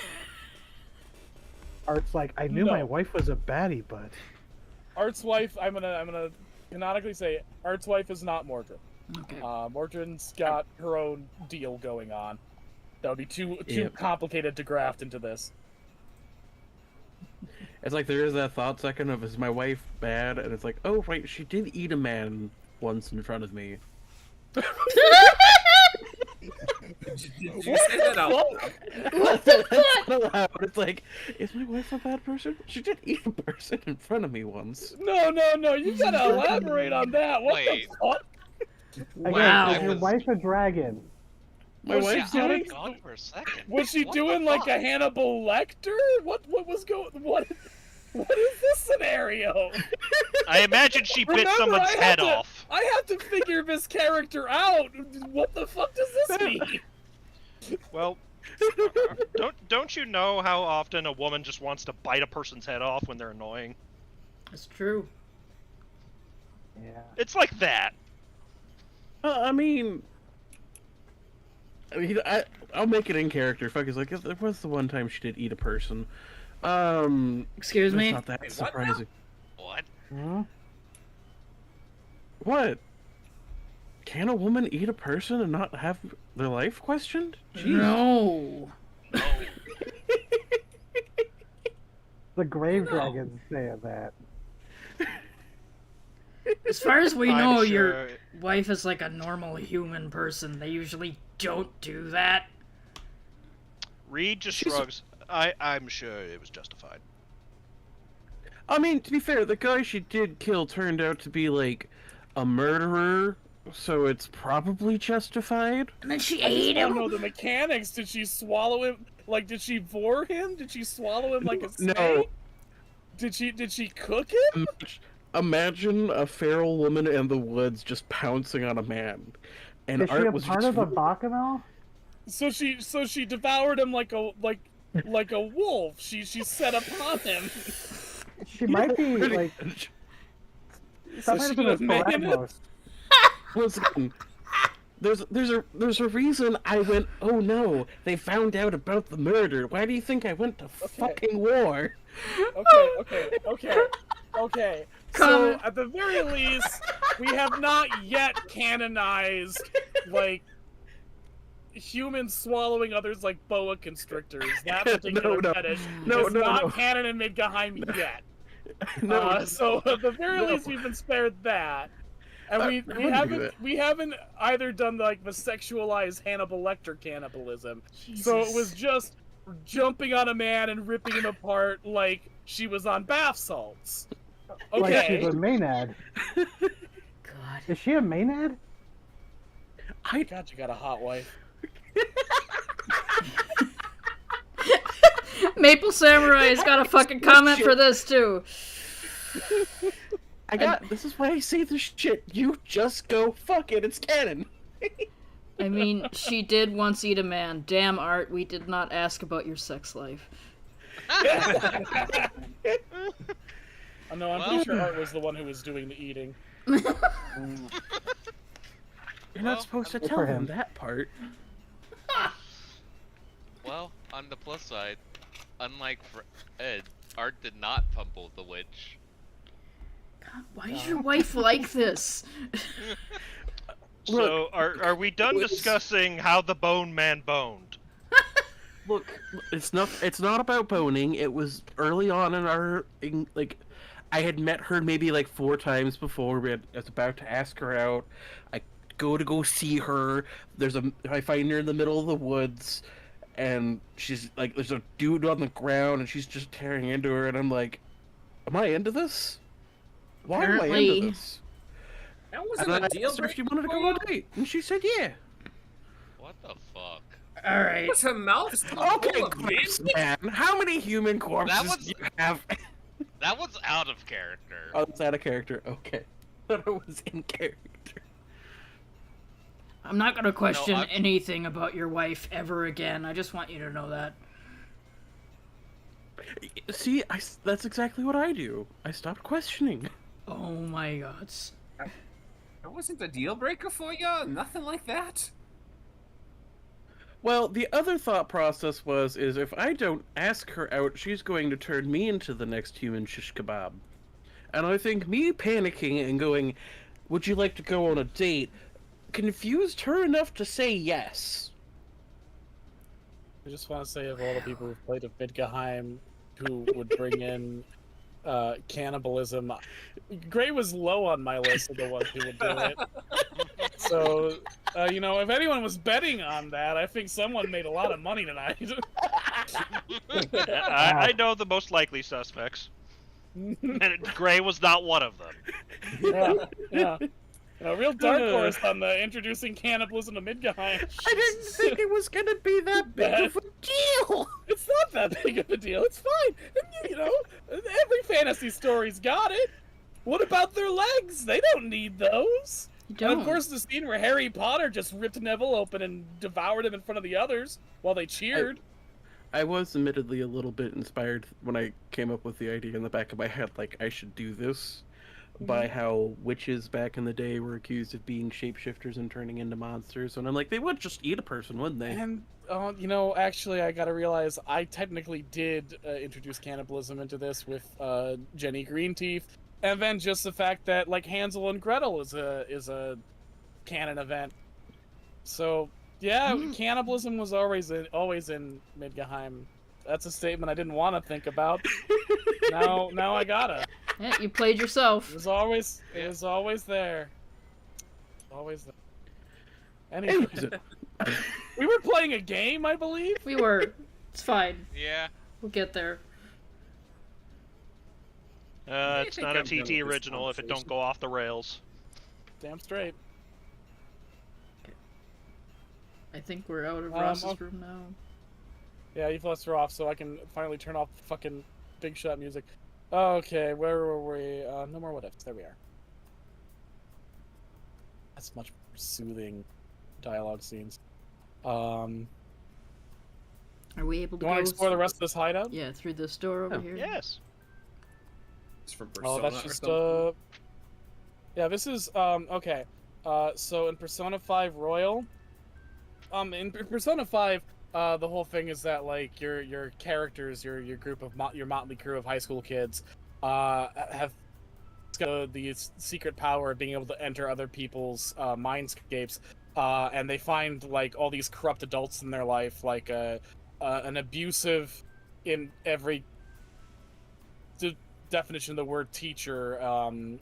Art's like, I knew No. my wife was a baddie, but Art's wife, I'm gonna canonically say, Art's wife is not Mordrin. Okay. Mordrin's got her own deal going on. That would be too Yep. complicated to graft into this. It's like there is that thought second of, is my wife bad? And it's like, oh, right, she did eat a man once in front of me. Did you say that out loud? What the fuck? It's like, is my wife a bad person? She did eat a person in front of me once. No, you gotta elaborate on that. What Wait. the fuck? again, Wow. is your wife a dragon? My Was she wife's Yeah, I doing- was gone for a second. Was she What doing the like fuck? a Hannibal Lecter? What was going? What is this scenario? I imagine she bit Remember, someone's I have head to- off. I have to figure this character out. What the fuck does this mean? Well, don't you know how often a woman just wants to bite a person's head off when they're annoying? That's true. Yeah. It's like that. I mean, I'll make it in character. Fuck, it's like, there was the one time she did eat a person. Excuse It's me? not that Wait, what now? surprising. What? Hmm? What? Can a woman eat a person and not have their life questioned? Jeez. No. The grave No. dragon's saying that. As far as we I'm know, sure- your wife is like a normal human person. They usually don't do that. Reed just She's- shrugs. I'm sure it was justified. I mean, to be fair, the guy she did kill turned out to be, like, a murderer, so it's probably justified. And then she I ate don't him. know the mechanics. Did she swallow him? Like, did she vor him? Did she swallow him like a snake? No. Did she cook him? Imagine a feral woman in the woods just pouncing on a man. And Is she Art a was part just of the Bacchanal? So she devoured him like a wolf. She set upon him. She might be, pretty like, much. that might have been a she was made Theranos. Listen, there's a reason I went, oh no, they found out about the murder. Why do you think I went to fucking war? Okay. So Comment. at the very least, we have not yet canonized like humans swallowing others like boa constrictors. That particular No. fetish No, is no, not no. canon in Midgahheim yet. No, So at the very No. least, we've been spared that. And I we wouldn't do that. haven't either done like the sexualized Hannibal Lecter cannibalism. So it was just jumping on a man and ripping him apart like she was on bath salts. Like Okay. she's a Maynard. God. God. Is she a Maynard? God, you got a hot wife. Maple Samurai's got a fucking comment for this too. This is why I say this shit. You just go fuck it. It's canon. I mean, she did once eat a man. Damn, Art, we did not ask about your sex life. Oh, no, I'm pretty sure Art was the one who was doing the eating. You're Well, not supposed to Good tell for him him. that part. Well, on the plus side, unlike Ed, Art did not fumble the witch. God, why is your wife like this? So, are we done it was- discussing how the Bone Man boned? Look, it's not about boning. It was early on in our I had met her maybe like 4 times before. I was about to ask her out. I go see her. I find her in the middle of the woods, and she's like, there's a dude on the ground, and she's just tearing into her, and I'm like, am I into this? Why am I Apparently. into this? That And wasn't then a I deal asked her if she breaker wanted to for go on you? a date, and she said yeah. What the fuck? Alright. Was her mouth full Okay, of corpse man? man. How many human corpses was- do you have? That was out of character. Oh, it's out of character. Okay. Thought it was in character. I'm not gonna question I'm- anything about your wife ever again. I just want you to know that. See, that's exactly what I do. I stopped questioning. Oh my god. That wasn't a deal breaker for you? Nothing like that? Well, the other thought process is if I don't ask her out, she's going to turn me into the next human shish kebab. And I think me panicking and going, would you like to go on a date, confused her enough to say yes. I just want to say of all the people who've played of Midgahheim who would bring in cannibalism, Gray was low on my list of the ones who would do it. So, if anyone was betting on that, I think someone made a lot of money tonight. I know the most likely suspects, and Gray was not one of them. yeah. A real dark horse on the introducing cannibalism to Midgahheim. I didn't think it was gonna be that big of a deal. It's not that big of a deal. It's fine. Every fantasy story's got it. What about their legs? They don't need those. You And don't. of course, the scene where Harry Potter just ripped Neville open and devoured him in front of the others while they cheered. I was admittedly a little bit inspired when I came up with the idea in the back of my head, like I should do this, by how witches back in the day were accused of being shapeshifters and turning into monsters, and I'm like, they would just eat a person, wouldn't they? And, actually, I gotta realize I technically did introduce cannibalism into this with Jenny Greenteeth, and then just the fact that, like, Hansel and Gretel is a canon event. So, yeah, cannibalism was always in Midgahheim. That's a statement I didn't want to think about. Now I gotta. Yeah, you played yourself. It was always there. Always there. Anyway, Anyways, we were playing a game, I believe. We were. It's fine. Yeah. We'll get there. It's think not a I'm done with TT this original if it don't conversation. go off the rails. Damn straight. I think we're out of Um, Ross's okay. room now. Yeah, you've left her off, so I can finally turn off the fucking big shot music. Okay, where were we? No more what ifs. There we are. That's much more soothing dialogue scenes. You Are we able to want go to explore the rest of this hideout? Yeah, through this door over Oh, here? Yes. It's from Persona Oh, that's or just something. Yeah, this is okay. So in Persona 5 Royal, in Persona 5, the whole thing is that like your characters, your group of your motley crew of high school kids, have the secret power of being able to enter other people's mindscapes, and they find like all these corrupt adults in their life, like an abusive, in every definition of the word teacher, and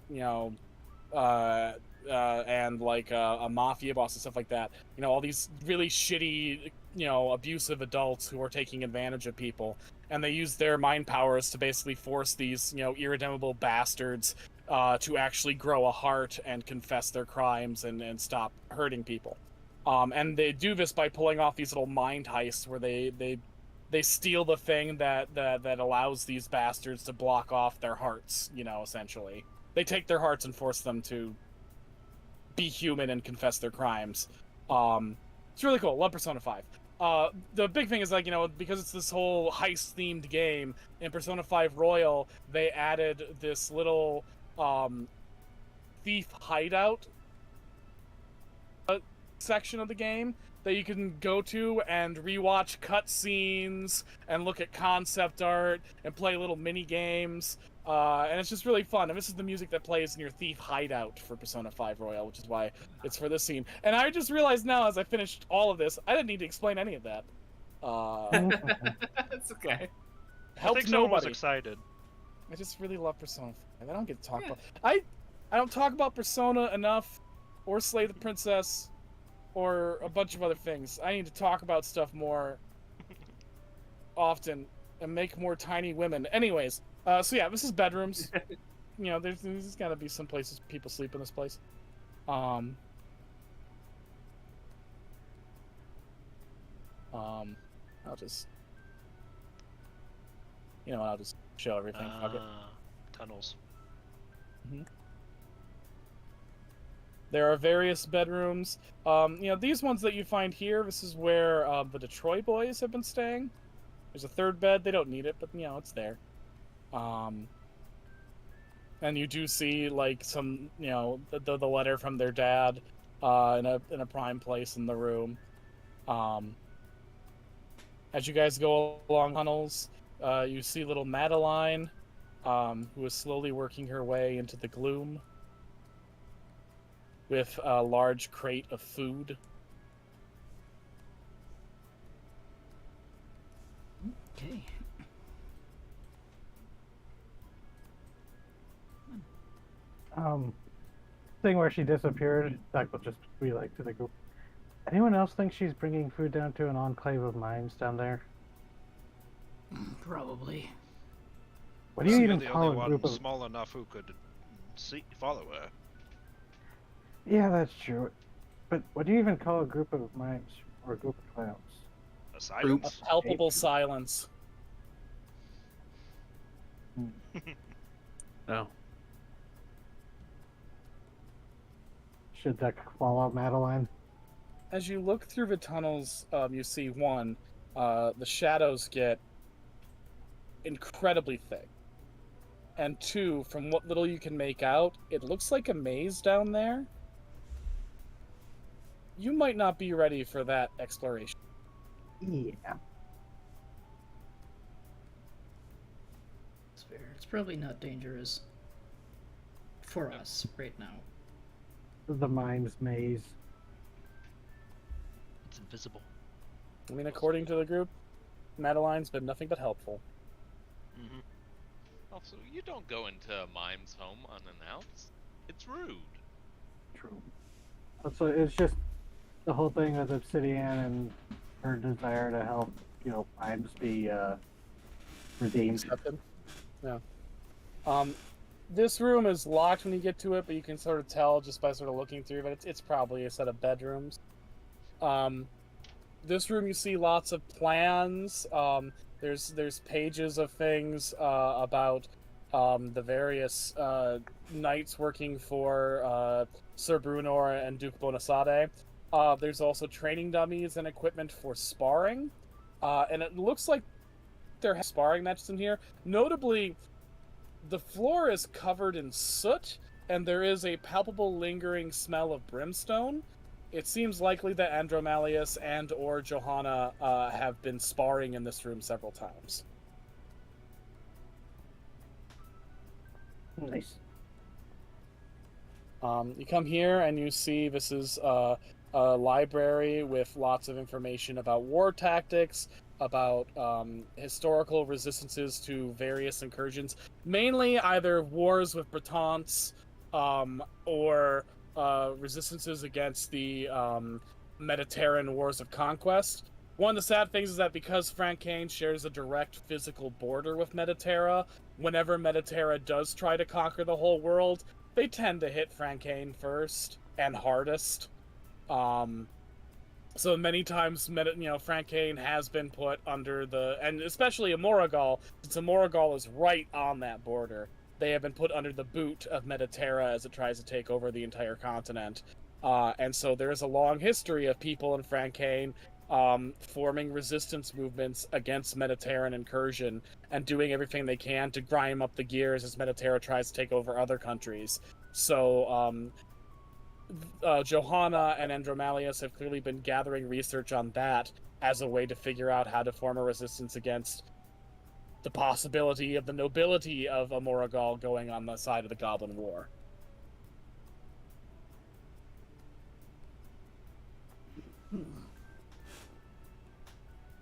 like a mafia boss and stuff like that. All these really shitty, abusive adults who are taking advantage of people, and they use their mind powers to basically force these, irredeemable bastards to actually grow a heart and confess their crimes and stop hurting people. And they do this by pulling off these little mind heists where they steal the thing that allows these bastards to block off their hearts, essentially. They take their hearts and force them to be human and confess their crimes. It's really cool. Love Persona 5. The big thing is, because it's this whole heist-themed game, in Persona 5 Royal, they added this little thief hideout section of the game that you can go to and rewatch cutscenes and look at concept art and play little mini games. And it's just really fun. And this is the music that plays in your thief hideout for Persona 5 Royal, which is why it's for this scene. And I just realized now, as I finished all of this, I didn't need to explain any of that. It's okay. I Helps think someone was nobody. excited. I just really love Persona 5. I don't get to talk about... I don't talk about Persona enough, or Slay the Princess, or a bunch of other things. I need to talk about stuff more often and make more tiny women. Anyways, so yeah, this is bedrooms. There's got to be some places people sleep in this place. I'll just... I'll just show everything. Fuck it. Tunnels. There are various bedrooms. These ones that you find here, this is where the Detroit boys have been staying. There's a third bed. They don't need it, but, it's there. And you do see, some, the letter from their dad in a prime place in the room. As you guys go along tunnels, you see little Madeline, who is slowly working her way into the gloom with a large crate of food. Okay. Thing where she disappeared, Doc will just be like to the group. Anyone else think she's bringing food down to an enclave of mines down there? Probably. What do you You're even the call only a one group of... small enough who could follow her. Yeah, that's true. But what do you even call a group of mimes or a group of clowns? A A silence? palpable silence. No. Should Duck follow Madeline? As you look through the tunnels, you see one, the shadows get incredibly thick. And two, from what little you can make out, it looks like a maze down there. You might not be ready for that exploration. Yeah. It's fair. It's probably not dangerous for us right now. The mimes maze. It's invisible. I mean, according to the group, Madeline's been nothing but helpful. Mm-hmm. Also, you don't go into a mime's home unannounced. It's rude. True. So it's just the whole thing with Obsidian and her desire to help, mimes be redeemed. Accepted. Yeah. This room is locked when you get to it, but you can sort of tell just by sort of looking through it. It's probably a set of bedrooms. This room you see lots of plans. There's pages of things about the various knights working for Sir Brunor and Duke Bonasade. There's also training dummies and equipment for sparring. And it looks like there are sparring matches in here. Notably, the floor is covered in soot, and there is a palpable lingering smell of brimstone. It seems likely that Andromalius and or Johanna have been sparring in this room several times. Nice. You come here and you see this is a library with lots of information about war tactics, about historical resistances to various incursions, mainly either wars with Bretons or resistances against the Mediterranean wars of conquest. One of the sad things is that because Francane shares a direct physical border with Mediterra, whenever Mediterra does try to conquer the whole world, they tend to hit Francane first and hardest. So many times, Francane has been put under and especially Amorigal, since Amorigal is right on that border, they have been put under the boot of Mediterra as it tries to take over the entire continent. And so there's a long history of people in Francane forming resistance movements against Mediterran incursion and doing everything they can to grind up the gears as Mediterra tries to take over other countries. So, Johanna and Andromalius have clearly been gathering research on that as a way to figure out how to form a resistance against the possibility of the nobility of Amorigal going on the side of the Goblin War.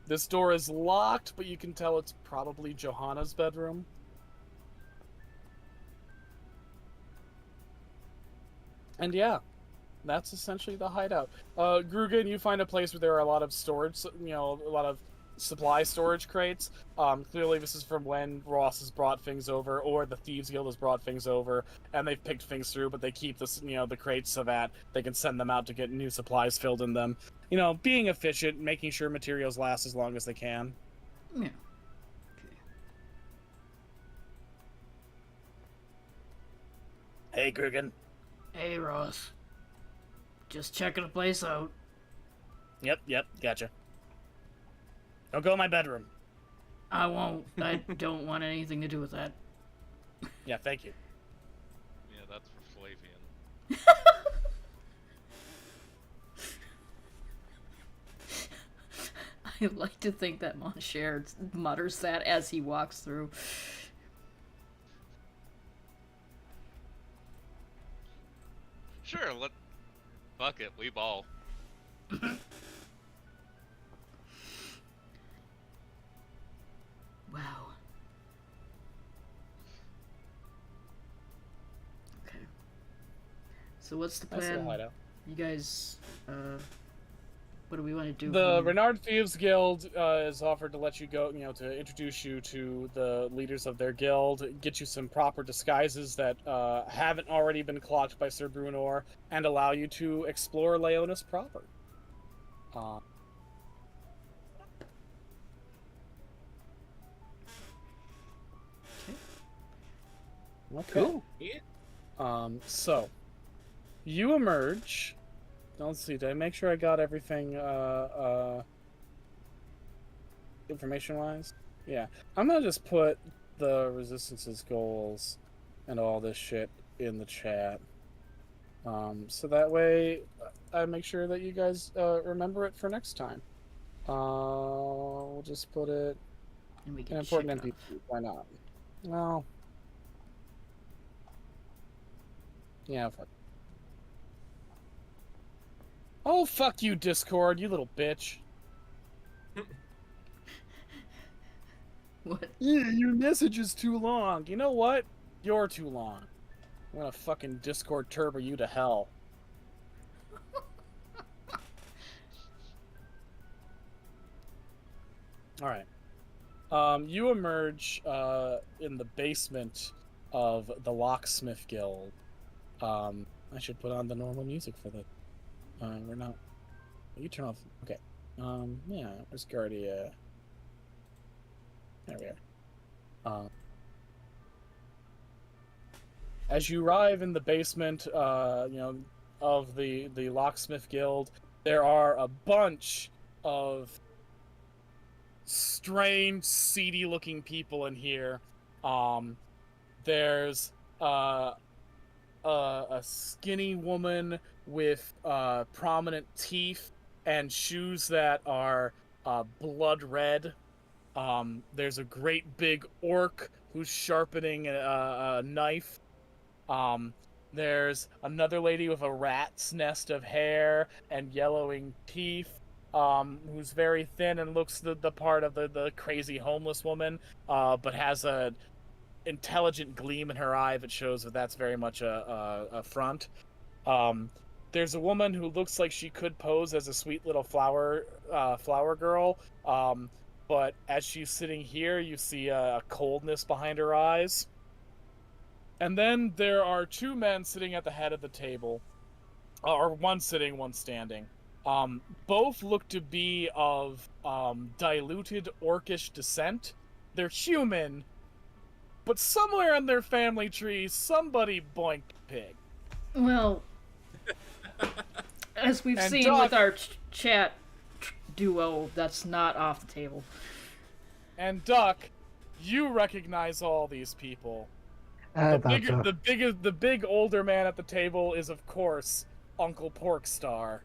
This door is locked, but you can tell it's probably Johanna's bedroom. And yeah, that's essentially the hideout. Grugan, you find a place where there are a lot of storage, a lot of supply storage crates. Clearly this is from when Ross has brought things over, or the Thieves Guild has brought things over, and they've picked things through, but they keep this, the crates so that they can send them out to get new supplies filled in them. Being efficient, making sure materials last as long as they can. Yeah. Okay. Hey, Grugan. Hey, Ross. Just checking the place out. Yep, gotcha. Don't go in my bedroom. I won't. I don't want anything to do with that. Yeah, thank you. Yeah, that's for Flavian. I like to think that Moncher mutters that as he walks through. Sure, fuck it, we ball. Wow. Okay. So what's the That's the plan? hideout. You guys, what do we want to do? The Renard Thieves Guild is offered to let you go, to introduce you to the leaders of their guild, get you some proper disguises that haven't already been clocked by Sir Brunor, and allow you to explore Leonis proper. Okay. Cool. Yeah. So, you emerge. Let's see, did I make sure I got everything, information-wise? Yeah. I'm gonna just put the Resistance's goals and all this shit in the chat. So that way, I make sure that you guys, remember it for next time. We'll just put it and we an can important check NPC. Why not? Well... Yeah, fuck. Oh, fuck you, Discord, you little bitch. What? Yeah, your message is too long. You know what? You're too long. I'm gonna fucking Discord turbo you to hell. Alright. You emerge in the basement of the Locksmith Guild. I should put on the normal music for the... we're not... You turn off... Okay. Yeah, where's Guardia? There we are. As you arrive in the basement, of the Locksmith Guild, there are a bunch of strange, seedy-looking people in here. There's, a skinny woman with prominent teeth and shoes that are blood red. There's a great big orc who's sharpening a knife. There's another lady with a rat's nest of hair and yellowing teeth, who's very thin and looks the part of the crazy homeless woman, but has a intelligent gleam in her eye that shows that that's very much a front. There's a woman who looks like she could pose as a sweet little flower girl. But as she's sitting here, you see a coldness behind her eyes. And then there are two men sitting at the head of the table, or one sitting, one standing. Both look to be of diluted orcish descent. They're human, but somewhere in their family tree, somebody boinked a pig. Well, as we've And seen Doc- with our chat duo, that's not off the table. And Duck, you recognize all these people. I thought so. The big older man at the table is, of course, Uncle Porkstar.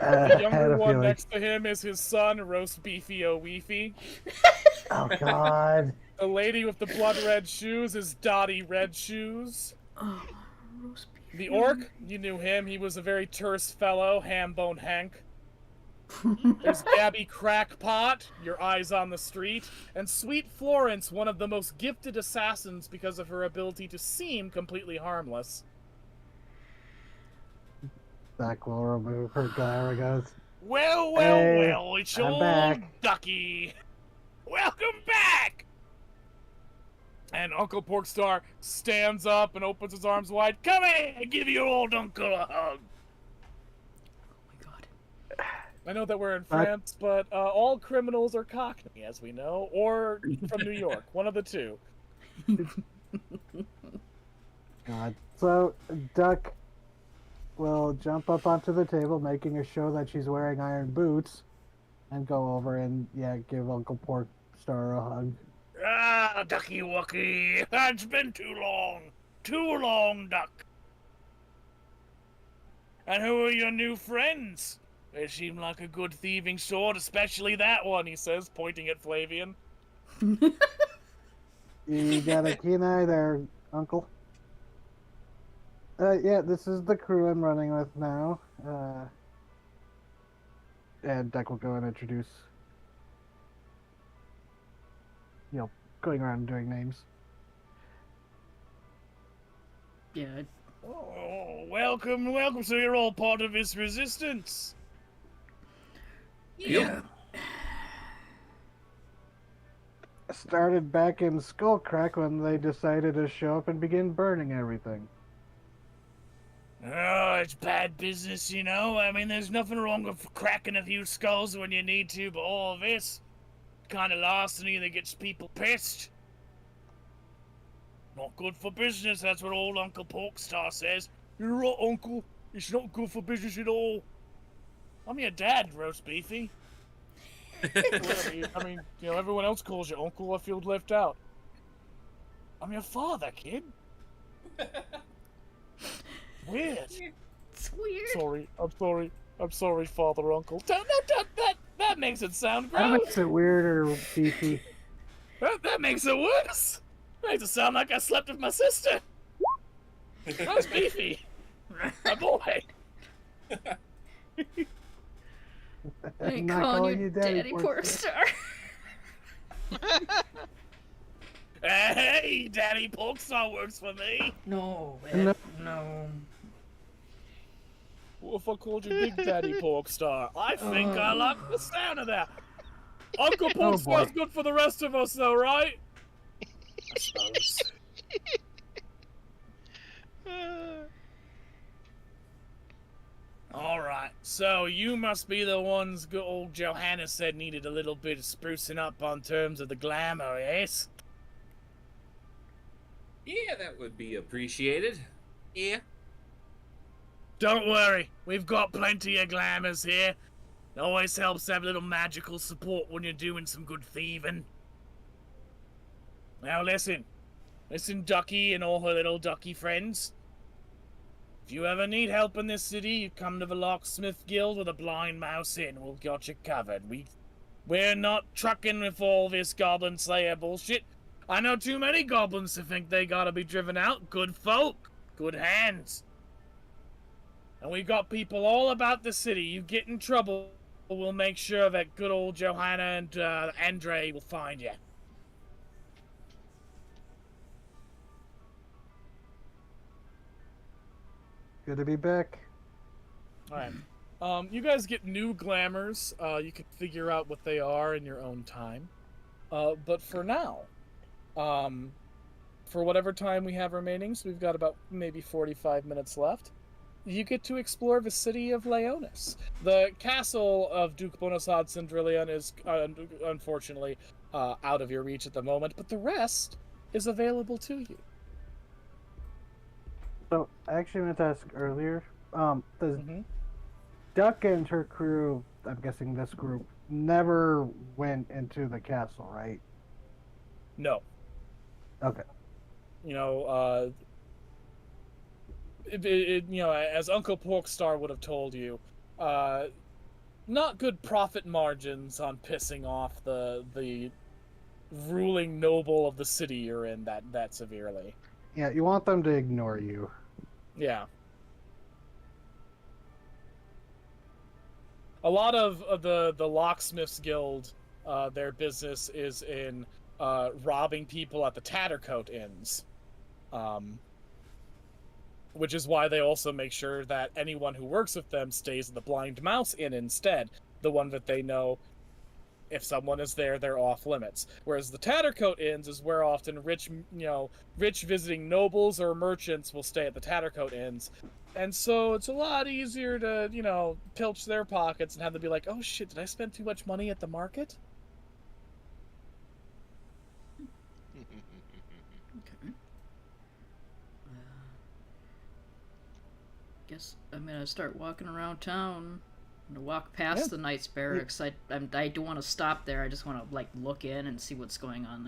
I The had younger a one feeling. next to him is his son, Roast Beefy O'Weefy. Oh God. The lady with the blood red shoes is Dottie Red Shoes. Oh, roast beef. The orc, you knew him. He was a very terse fellow, Hambone Hank. There's Gabby Crackpot, your eyes on the street, and Sweet Florence, one of the most gifted assassins because of her ability to seem completely harmless. Zach will remove her Glaragos. Well, Hey, it's I'm old back. Ducky. Welcome back! And Uncle Porkstar stands up and opens his arms wide. Come here, give your old uncle a hug. Oh my god. I know that we're in Back. France, but all criminals are Cockney, as we know, or from New York. One of the two. God. So Duck will jump up onto the table, making a show that she's wearing iron boots, and go over and give Uncle Porkstar a hug. Ah, Ducky Wucky, it's been too long, Duck. And who are your new friends? They seem like a good thieving sort, especially that one, he says, pointing at Flavian. You got a keen eye there, Uncle. Yeah, this is the crew I'm running with now. And Duck will go and introduce. Going around and doing names. Yeah, Oh, welcome, so you're all part of this resistance. yeah. Started back in Skullcrack when they decided to show up and begin burning everything. Oh, it's bad business, you know? I mean, there's nothing wrong with cracking a few skulls when you need to, but all this kind of larceny that gets people pissed. Not good for business, that's what old Uncle Porkstar says. You're right, Uncle. It's not good for business at all. I'm your dad, Roast Beefy. I mean, everyone else calls you Uncle. I feel left out. I'm your father, kid. Weird. It's weird. I'm sorry, Father Uncle. That makes it sound That gross. makes it weirder, Beefy. That makes it worse. Makes it sound like I slept with my sister. Roast Beefy. My boy. I ain't not calling you Daddy Daddy Porkstar. Hey, Daddy Porkstar works for me. No, No. Ed, no. What if I called you Big Daddy Porkstar? I think I like the sound of that. Uncle Oh, Porkstar's boy. good for the rest of us, though, right? I suppose. All right, so you must be the ones good old Johanna said needed a little bit of sprucing up on terms of the glamour, yes? Yeah, that would be appreciated. Yeah. Don't worry, we've got plenty of glamours here. It always helps to have a little magical support when you're doing some good thieving. Now listen, Ducky and all her little ducky friends. If you ever need help in this city, you come to the Locksmith Guild with a blind mouse in. We'll got you covered. We're not trucking with all this Goblin Slayer bullshit. I know too many goblins to think they gotta be driven out. Good folk, good hands. And we got people all about the city. You get in trouble, we'll make sure that good old Johanna and Andre will find you. Good to be back. All right. You guys get new glamours. You can figure out what they are in your own time. But for now, for whatever time we have remaining, so we've got about maybe 45 minutes left, you get to explore the city of Leonis. The castle of Duke Bonasad Cendrillon is unfortunately out of your reach at the moment, but the rest is available to you. So, I actually meant to ask earlier, does Mhm. Duck and her crew, I'm guessing this group, never went into the castle, right? No. Okay. You know, you know, as Uncle Porkstar would have told you, not good profit margins on pissing off the ruling noble of the city you're in that severely. Yeah, you want them to ignore you. Yeah. A lot of the locksmiths guild, their business is in robbing people at the Tattercoat inns, which is why they also make sure that anyone who works with them stays at the Blind Mouse Inn instead, the one that they know if someone is there, they're off limits. Whereas the Tattercoat inns is where often rich visiting nobles or merchants will stay at the Tattercoat inns. And so it's a lot easier to, pilch their pockets and have them be like, oh shit, did I spend too much money at the market? Okay. Guess I'm gonna start walking around town. I'm gonna walk past the Knights Barracks. I do want to stop there. I just want to look in and see what's going on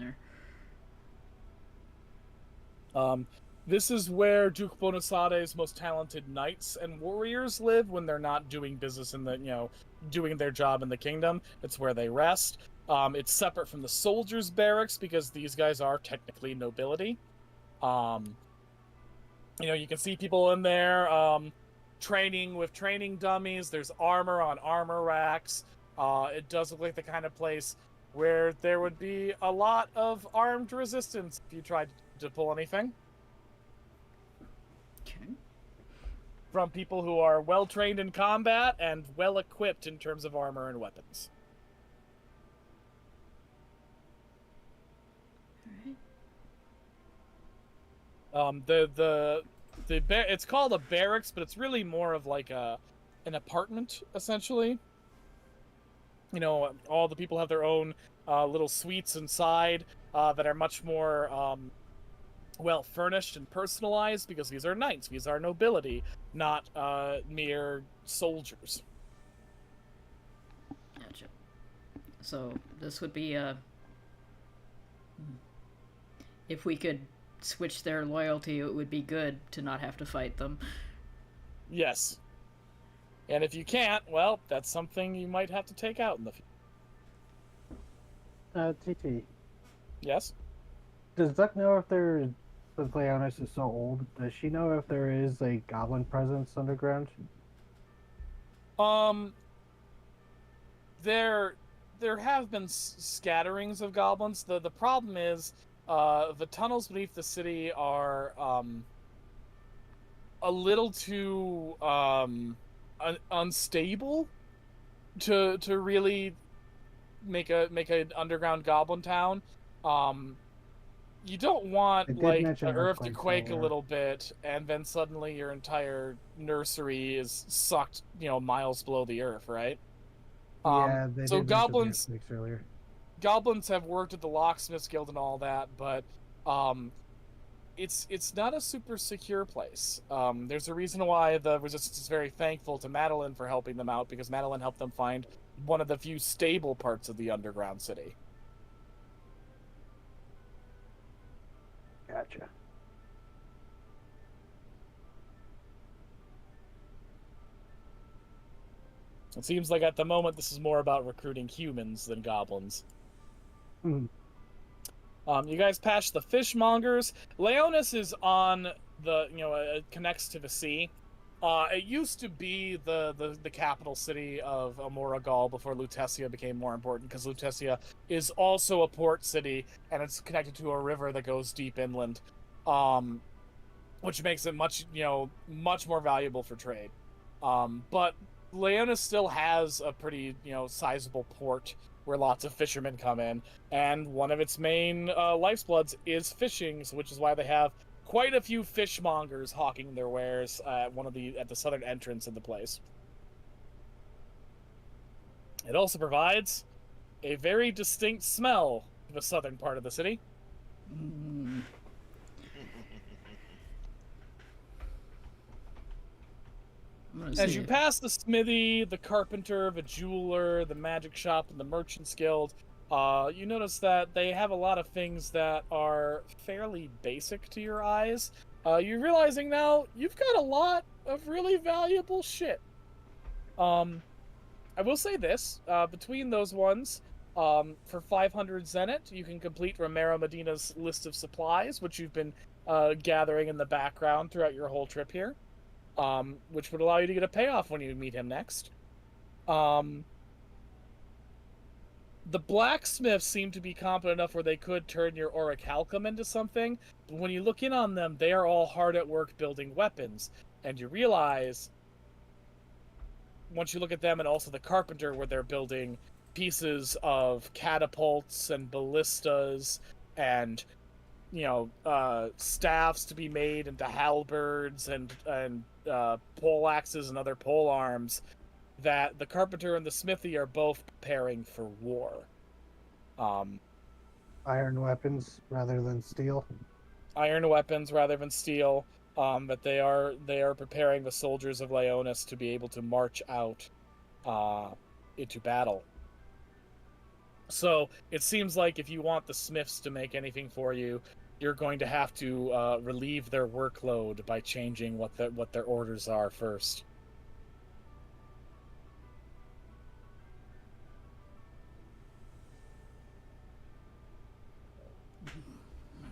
there. This is where Duke Bonasade's most talented knights and warriors live when they're not doing business in the, doing their job in the kingdom. It's where they rest. It's separate from the soldiers' barracks because these guys are technically nobility. You can see people in there training with training dummies. There's armor on armor racks. It does look like the kind of place where there would be a lot of armed resistance if you tried to pull anything. Okay. From people who are well trained in combat and well equipped in terms of armor and weapons. All right. It's called a barracks, but it's really more of like an apartment essentially. All the people have their own little suites inside that are much more well furnished and personalized because these are knights, these are nobility, not mere soldiers. Gotcha. So this would be if we could switch their loyalty, it would be good to not have to fight them. Yes. And if you can't, well, that's something you might have to take out in the future. TT. Yes? Does Duck know if there's, since Leonis is so old, does she know if there is a goblin presence underground? There have been scatterings of goblins. The problem is, the tunnels beneath the city are a little too unstable to really make an underground goblin town. You don't want the earth to quake a little bit and then suddenly your entire nursery is sucked, miles below the earth, right? Yeah, they so did goblins earlier. Goblins have worked at the Locksmiths Guild and all that, but it's not a super secure place. There's a reason why the Resistance is very thankful to Madeline for helping them out, because Madeline helped them find one of the few stable parts of the underground city. Gotcha. It seems like at the moment this is more about recruiting humans than goblins. Hmm. You guys passed the fishmongers. Leonis is on the, it connects to the sea. It used to be the capital city of Amoragal before Lutetia became more important, because Lutetia is also a port city, and it's connected to a river that goes deep inland, which makes it much more valuable for trade. But Leonis still has a pretty, sizable port where lots of fishermen come in, and one of its main lifebloods is fishing, which is why they have quite a few fishmongers hawking their wares at the southern entrance of the place. It also provides a very distinct smell to the southern part of the city. Mm. As you pass the smithy, the carpenter, the jeweler, the magic shop, and the merchant's guild, you notice that they have a lot of things that are fairly basic to your eyes. You're realizing now you've got a lot of really valuable shit. I will say this, between those ones, for 500 Zenit, you can complete Romero Medina's list of supplies, which you've been gathering in the background throughout your whole trip here, which would allow you to get a payoff when you meet him next. The blacksmiths seem to be competent enough where they could turn your orichalcum into something, but when you look in on them, they are all hard at work building weapons, and you realize, once you look at them and also the carpenter, where they're building pieces of catapults and ballistas and staffs to be made into halberds and pole axes and other pole arms, that the carpenter and the smithy are both preparing for war. Iron weapons rather than steel. Iron weapons rather than steel. But they are preparing the soldiers of Leonis to be able to march out into battle. So it seems like if you want the smiths to make anything for you, you're going to have to relieve their workload by changing what their orders are first.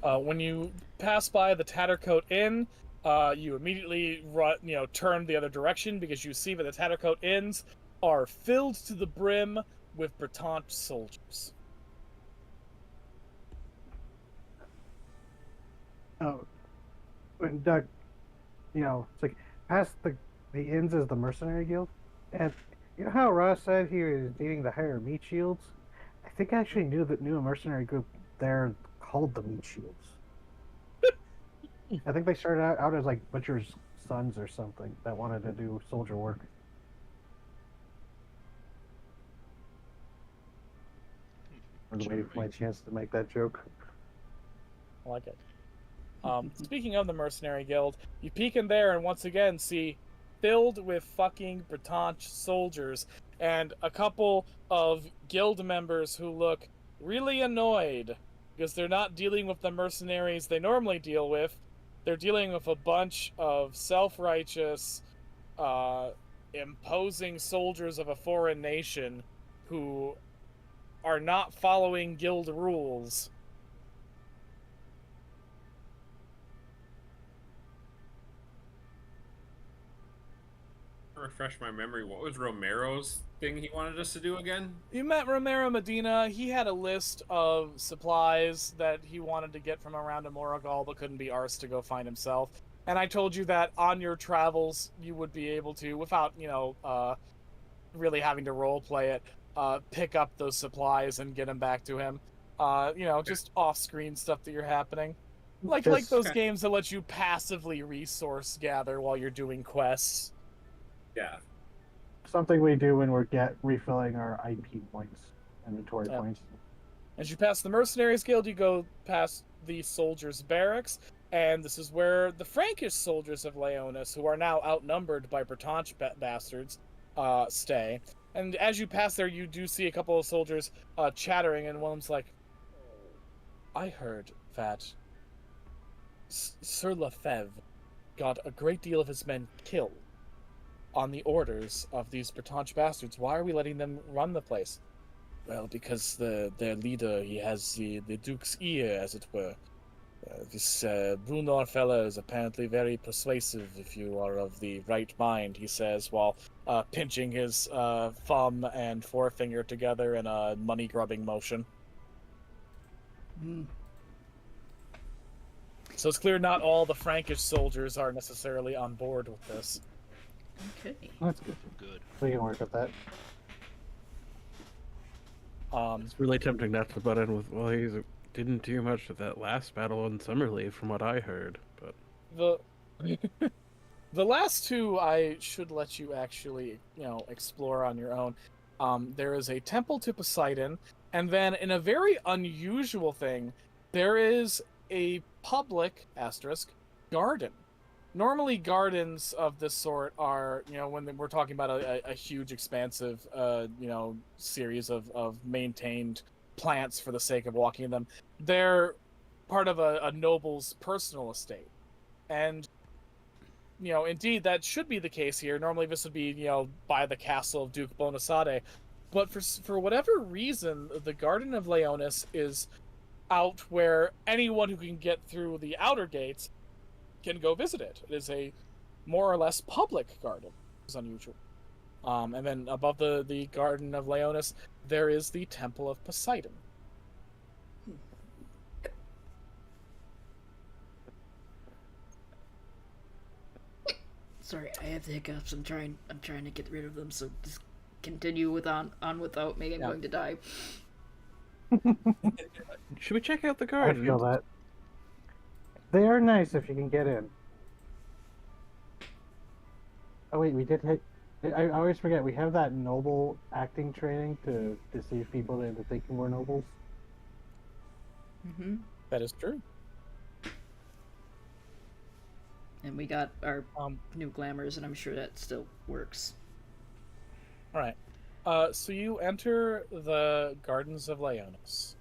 When you pass by the Tattercoat Inn, you immediately turn the other direction because you see that the Tattercoat Inns are filled to the brim with Breton soldiers. Oh, and Doug, it's like past the inns is the mercenary guild, and you know how Ross said he was needing the higher meat shields? I think I actually knew a mercenary group there called the meat shields. I think they started out as like butchers' sons or something that wanted to do soldier work. I was waiting for my chance to make that joke. I like it. Speaking of the Mercenary Guild, you peek in there and once again see filled with fucking Bretonch soldiers and a couple of guild members who look really annoyed because they're not dealing with the mercenaries they normally deal with. They're dealing with a bunch of self-righteous, imposing soldiers of a foreign nation who are not following guild rules. Refresh my memory. What was Romero's thing he wanted us to do again? You met Romero Medina. He had a list of supplies that he wanted to get from around Amorogal but couldn't be arsed to go find himself. And I told you that on your travels you would be able to, without, really having to roleplay it, pick up those supplies and get them back to him. Just off-screen stuff that you're happening. Like those games that let you passively resource gather while you're doing quests. Yeah. Something we do when we're refilling our IP points, inventory points. As you pass the Mercenaries Guild, you go past the Soldiers' Barracks, and this is where the Frankish soldiers of Leonis, who are now outnumbered by Bretonch bastards, stay. And as you pass there, you do see a couple of soldiers chattering, and one of them's like, I heard that Sir Lefebvre got a great deal of his men killed on the orders of these Bretonch bastards. Why are we letting them run the place? Well, because their leader, he has the Duke's ear, as it were. This Brunor fella is apparently very persuasive if you are of the right mind, he says, while pinching his thumb and forefinger together in a money-grubbing motion. Mm. So it's clear not all the Frankish soldiers are necessarily on board with this. Okay. That's good. Good. We can work with that. It's really tempting not to butt in with, well, he didn't do much with that last battle on Summerleaf, from what I heard. But The the last two I should let you actually, explore on your own. There is a temple to Poseidon, and then in a very unusual thing, there is a public garden. Normally, gardens of this sort are, when we're talking about a huge, expansive, series of maintained plants for the sake of walking in them, they're part of a noble's personal estate. And, indeed, that should be the case here. Normally, this would be, by the castle of Duke Bonasade. But for whatever reason, the Garden of Leonis is out where anyone who can get through the outer gates can go visit it. It is a more or less public garden. It's unusual. And then above the Garden of Leonis, there is the Temple of Poseidon. Sorry, I have the hiccups. I'm trying to get rid of them. So just continue with on without me. I'm going to die. should we check out the I garden? feel that. They are nice if you can get in. Oh wait, we did hit. I always forget, we have that noble acting training to deceive people into thinking we're nobles. Mm-hmm. That is true. And we got our new glamours, and I'm sure that still works. All right. So you enter the Gardens of Leonis.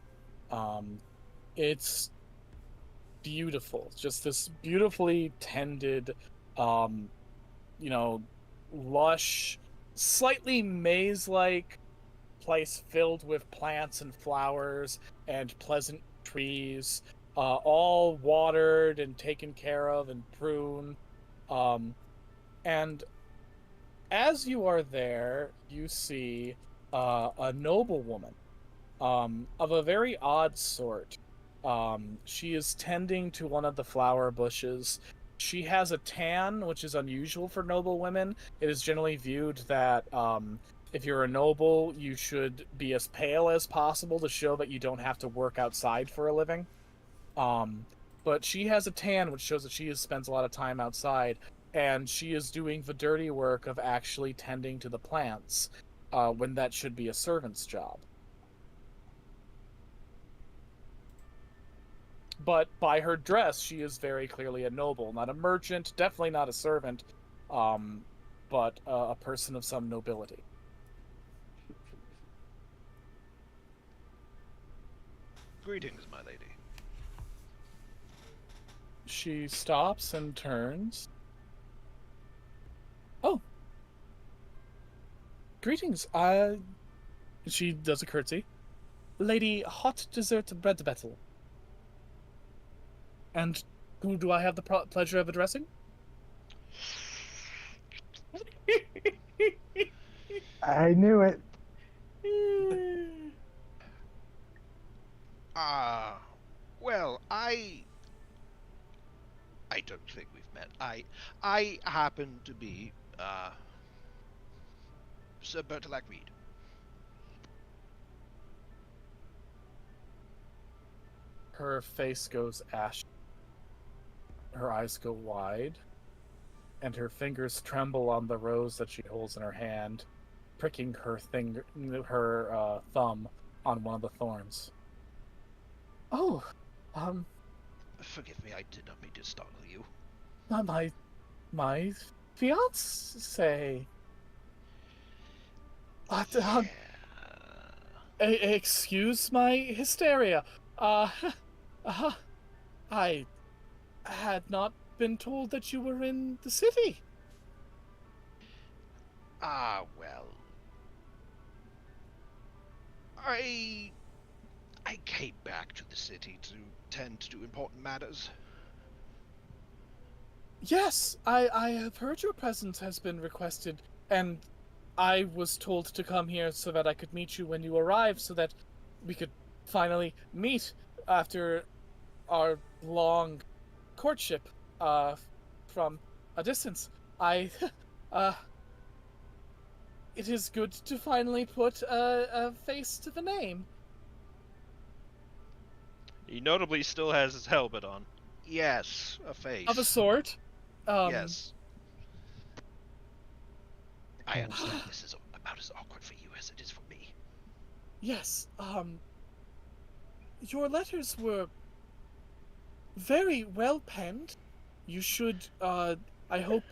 It's beautiful. It's just this beautifully tended, lush, slightly maze-like place filled with plants and flowers and pleasant trees, all watered and taken care of and pruned. And as you are there, you see a noblewoman of a very odd sort. She is tending to one of the flower bushes. She has a tan, which is unusual for noble women. It is generally viewed that if you're a noble, you should be as pale as possible to show that you don't have to work outside for a living. But she has a tan, which shows that she spends a lot of time outside, and she is doing the dirty work of actually tending to the plants, when that should be a servant's job. But by her dress, she is very clearly a noble, not a merchant, definitely not a servant, but a person of some nobility. Greetings, my lady. She stops and turns. Oh. Greetings. She does a curtsy. Lady Hot Dessert Bread Battle. And who do I have the pleasure of addressing? I knew it. Well, I don't think we've met. I happen to be, Sir Bertolac Reed. Her face goes ashy. Her eyes go wide, and her fingers tremble on the rose that she holds in her hand, pricking her thumb on one of the thorns. Oh, Forgive me, I did not mean to startle you. my fiancé. Excuse my hysteria. I had not been told that you were in the city. Well, I came back to the city to tend to important matters. Yes, I have heard your presence has been requested, and I was told to come here so that I could meet you when you arrive, so that we could finally meet after our long courtship from a distance. it is good to finally put a face to the name. He notably still has his helmet on. Yes, a face. Of a sort. Yes. I understand this is about as awkward for you as it is for me. Yes, your letters were very well penned. You should, I hope,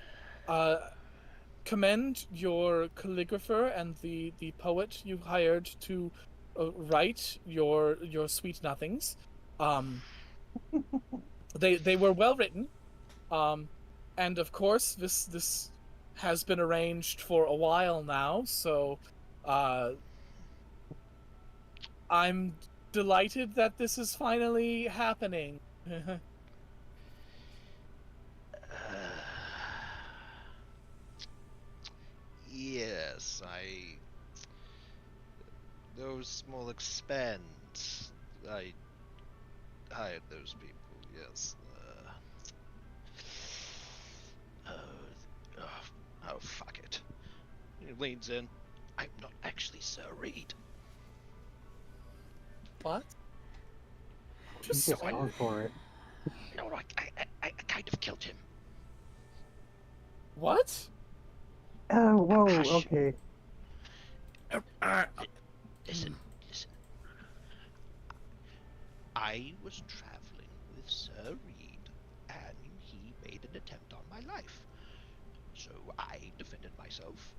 commend your calligrapher and the poet you hired to write your sweet nothings. They were well written. And of course, this has been arranged for a while now, so I'm delighted that this is finally happening. Yes, those small expense. I hired those people, yes. Oh, fuck it. He leans in. I'm not actually Sir Reed. What? He's just going for it. No, I kind of killed him. What? Oh, whoa, Hush. okay. Listen. I was traveling with Sir Reed, and he made an attempt on my life. So I defended myself.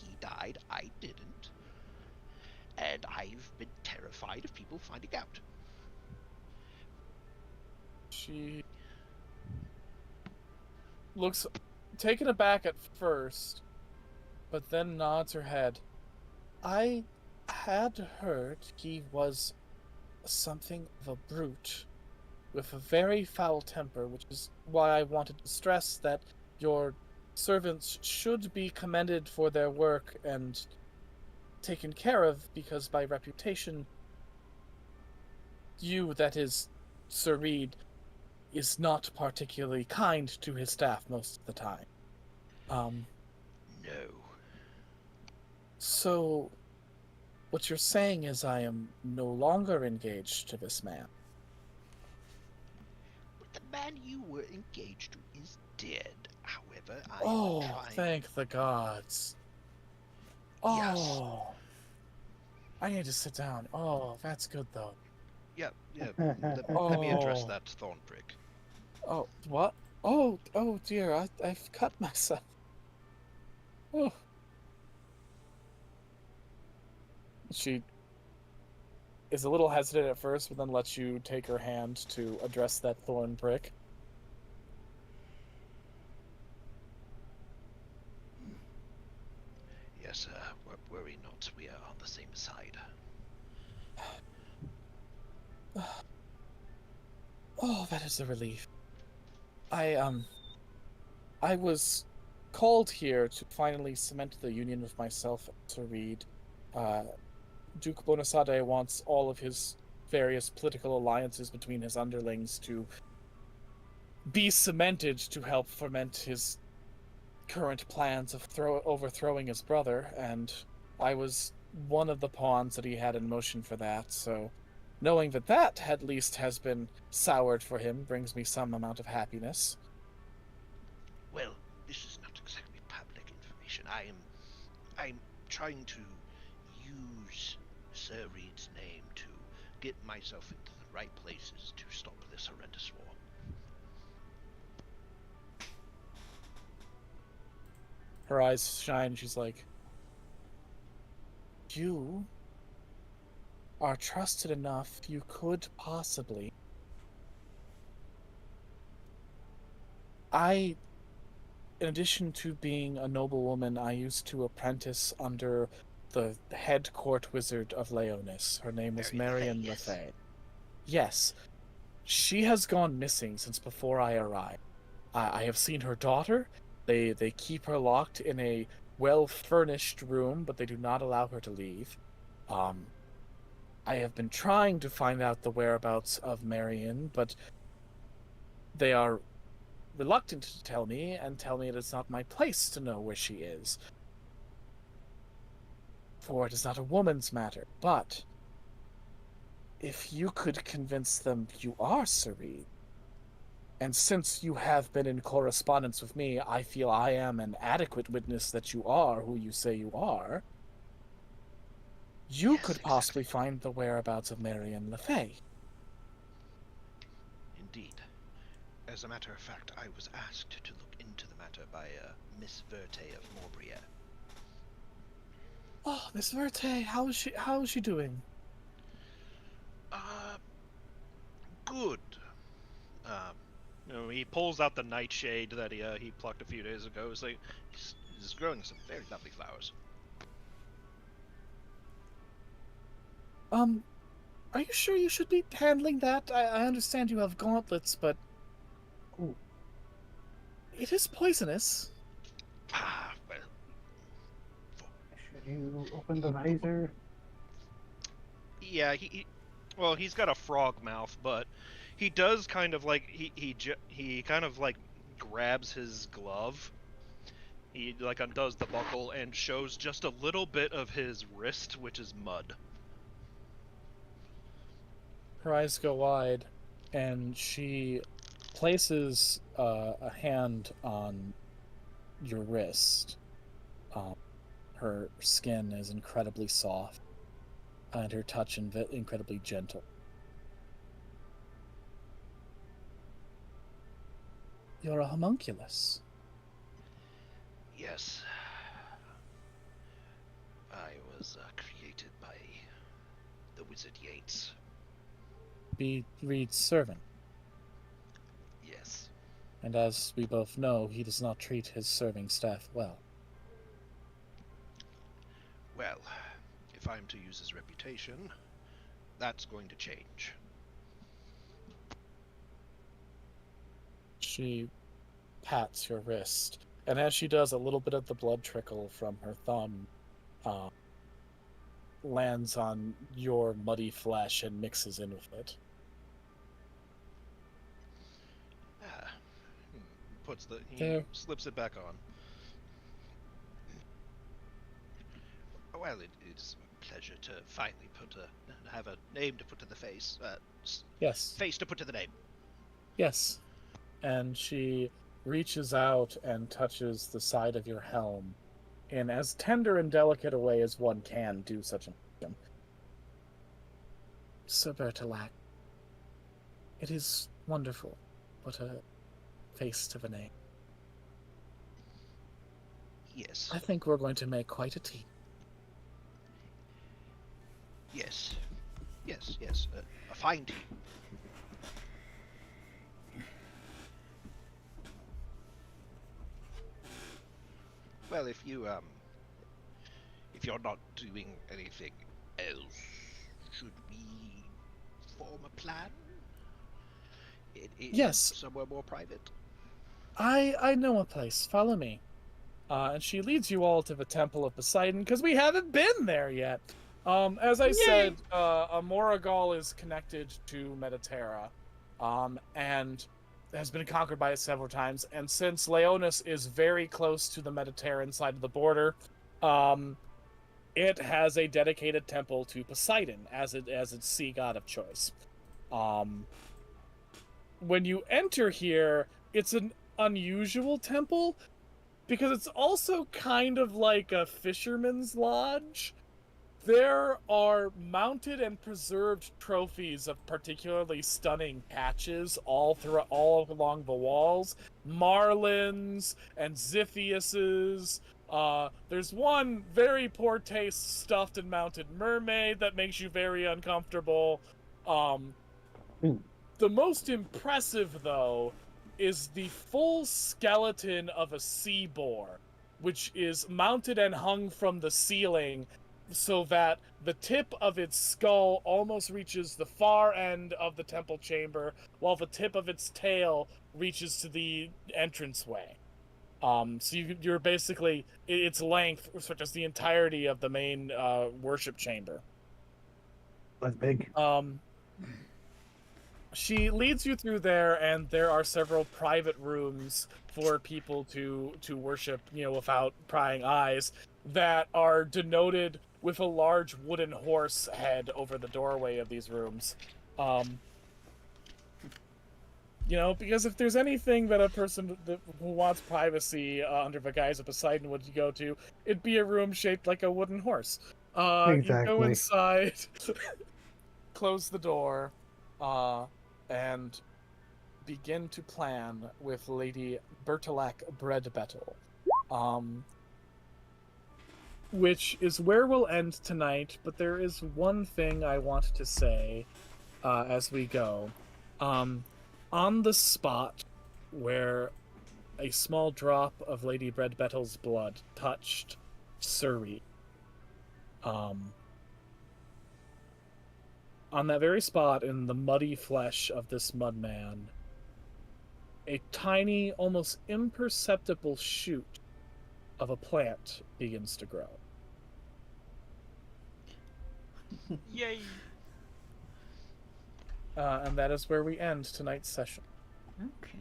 He died, I didn't. And I've been terrified of people finding out. She looks taken aback at first, but then nods her head. I had heard he was something of a brute, with a very foul temper, which is why I wanted to stress that your servants should be commended for their work and taken care of, because by reputation, you, that is, Sir Reed, is not particularly kind to his staff most of the time. No. So, what you're saying is I am no longer engaged to this man. But the man you were engaged to is dead. However, I Oh, am trying... thank the gods. Yes. Oh. I need to sit down. Oh, that's good though. Yeah. Let me address that thorn prick. Oh, what? Oh dear, I've cut myself. Oh. She is a little hesitant at first, but then lets you take her hand to address that thorn prick. Yes, worry not. We are on the same side. Oh, that is a relief. I was called here to finally cement the union with myself and Sir Reed. Duke Bonasade wants all of his various political alliances between his underlings to be cemented to help ferment his current plans of overthrowing his brother, and I was one of the pawns that he had in motion for that, so knowing that that at least has been soured for him brings me some amount of happiness. Well, this is not exactly public information. I'm trying to use Sir Reed's name to get myself into the right places to stop this horrendous war. Her eyes shine, she's like, you are trusted enough, you could possibly. In addition to being a noblewoman, I used to apprentice under the head court wizard of Leonis. Her name was Marion Lefay. Yes, she has gone missing since before I arrived. I have seen her daughter. They keep her locked in a well-furnished room, but they do not allow her to leave. I have been trying to find out the whereabouts of Marion, but they are reluctant to tell me, and tell me it is not my place to know where she is. for it is not a woman's matter, but if you could convince them you are Serene, and since you have been in correspondence with me, I feel I am an adequate witness that you are who you say you are, you Yes, could possibly find the whereabouts of Marion Le Fay. Indeed. As a matter of fact, I was asked to look into the matter by Miss Verte of Morbriere. Oh, Miss Verte, how is she doing? Good. He pulls out the nightshade that he plucked a few days ago. It's like he's growing some very lovely flowers. Are you sure you should be handling that? I understand you have gauntlets, but it is poisonous. Ah, well. Should you open the visor? Yeah, well, he's got a frog mouth, but he does kind of like he kind of like grabs his glove. He like undoes the buckle and shows just a little bit of his wrist, which is mud. Her eyes go wide, and she places a hand on your wrist. Her skin is incredibly soft, and her touch incredibly gentle. You're a homunculus. Yes. I was created by the wizard Yates. Be Reed's servant, Yes. and as we both know, he does not treat his serving staff well. Well, if I'm to use his reputation, that's going to change. She pats your wrist, and as she does, a little bit of the blood trickle from her thumb lands on your muddy flesh and mixes in with it. He slips it back on. Well, it's a pleasure to finally have a name to put to the face. Yes. Face to put to the name. Yes. And she reaches out and touches the side of your helm in as tender and delicate a way as one can do such an action. Sir Bertilac, it is wonderful. What a face to the name. Yes. I think we're going to make quite a team. Yes. Yes. A fine team. Well, if you're not doing anything else, should we form a plan? Yes. Somewhere more private? I know a place. Follow me. And she leads you all to the Temple of Poseidon, because we haven't been there yet. As I said, Moragal is connected to Mediterra, and has been conquered by it several times. And since Leonis is very close to the Mediterranean side of the border, it has a dedicated temple to Poseidon as its sea god of choice. When you enter here, it's an unusual temple because it's also kind of like a fisherman's lodge. There are mounted and preserved trophies of particularly stunning catches all along the walls. Marlins and Ziphiuses. There's one very poor taste stuffed and mounted mermaid that makes you very uncomfortable. The most impressive, though, is the full skeleton of a sea boar, which is mounted and hung from the ceiling so that the tip of its skull almost reaches the far end of the temple chamber, while the tip of its tail reaches to the entranceway. So you're basically, its length stretches the entirety of the main worship chamber. That's big. She leads you through there, and there are several private rooms for people to worship, without prying eyes, that are denoted with a large wooden horse head over the doorway of these rooms. Because if there's anything that a person who wants privacy under the guise of Poseidon would go to, it'd be a room shaped like a wooden horse. You go Exactly. inside, close the door, and begin to plan with Lady Bertilac Breadbettel. Which is where we'll end tonight, but there is one thing I want to say as we go. On the spot where a small drop of Lady Breadbettel's blood touched Suri, on that very spot in the muddy flesh of this mudman, a tiny, almost imperceptible shoot of a plant begins to grow. Yay! And that is where we end tonight's session. Okay.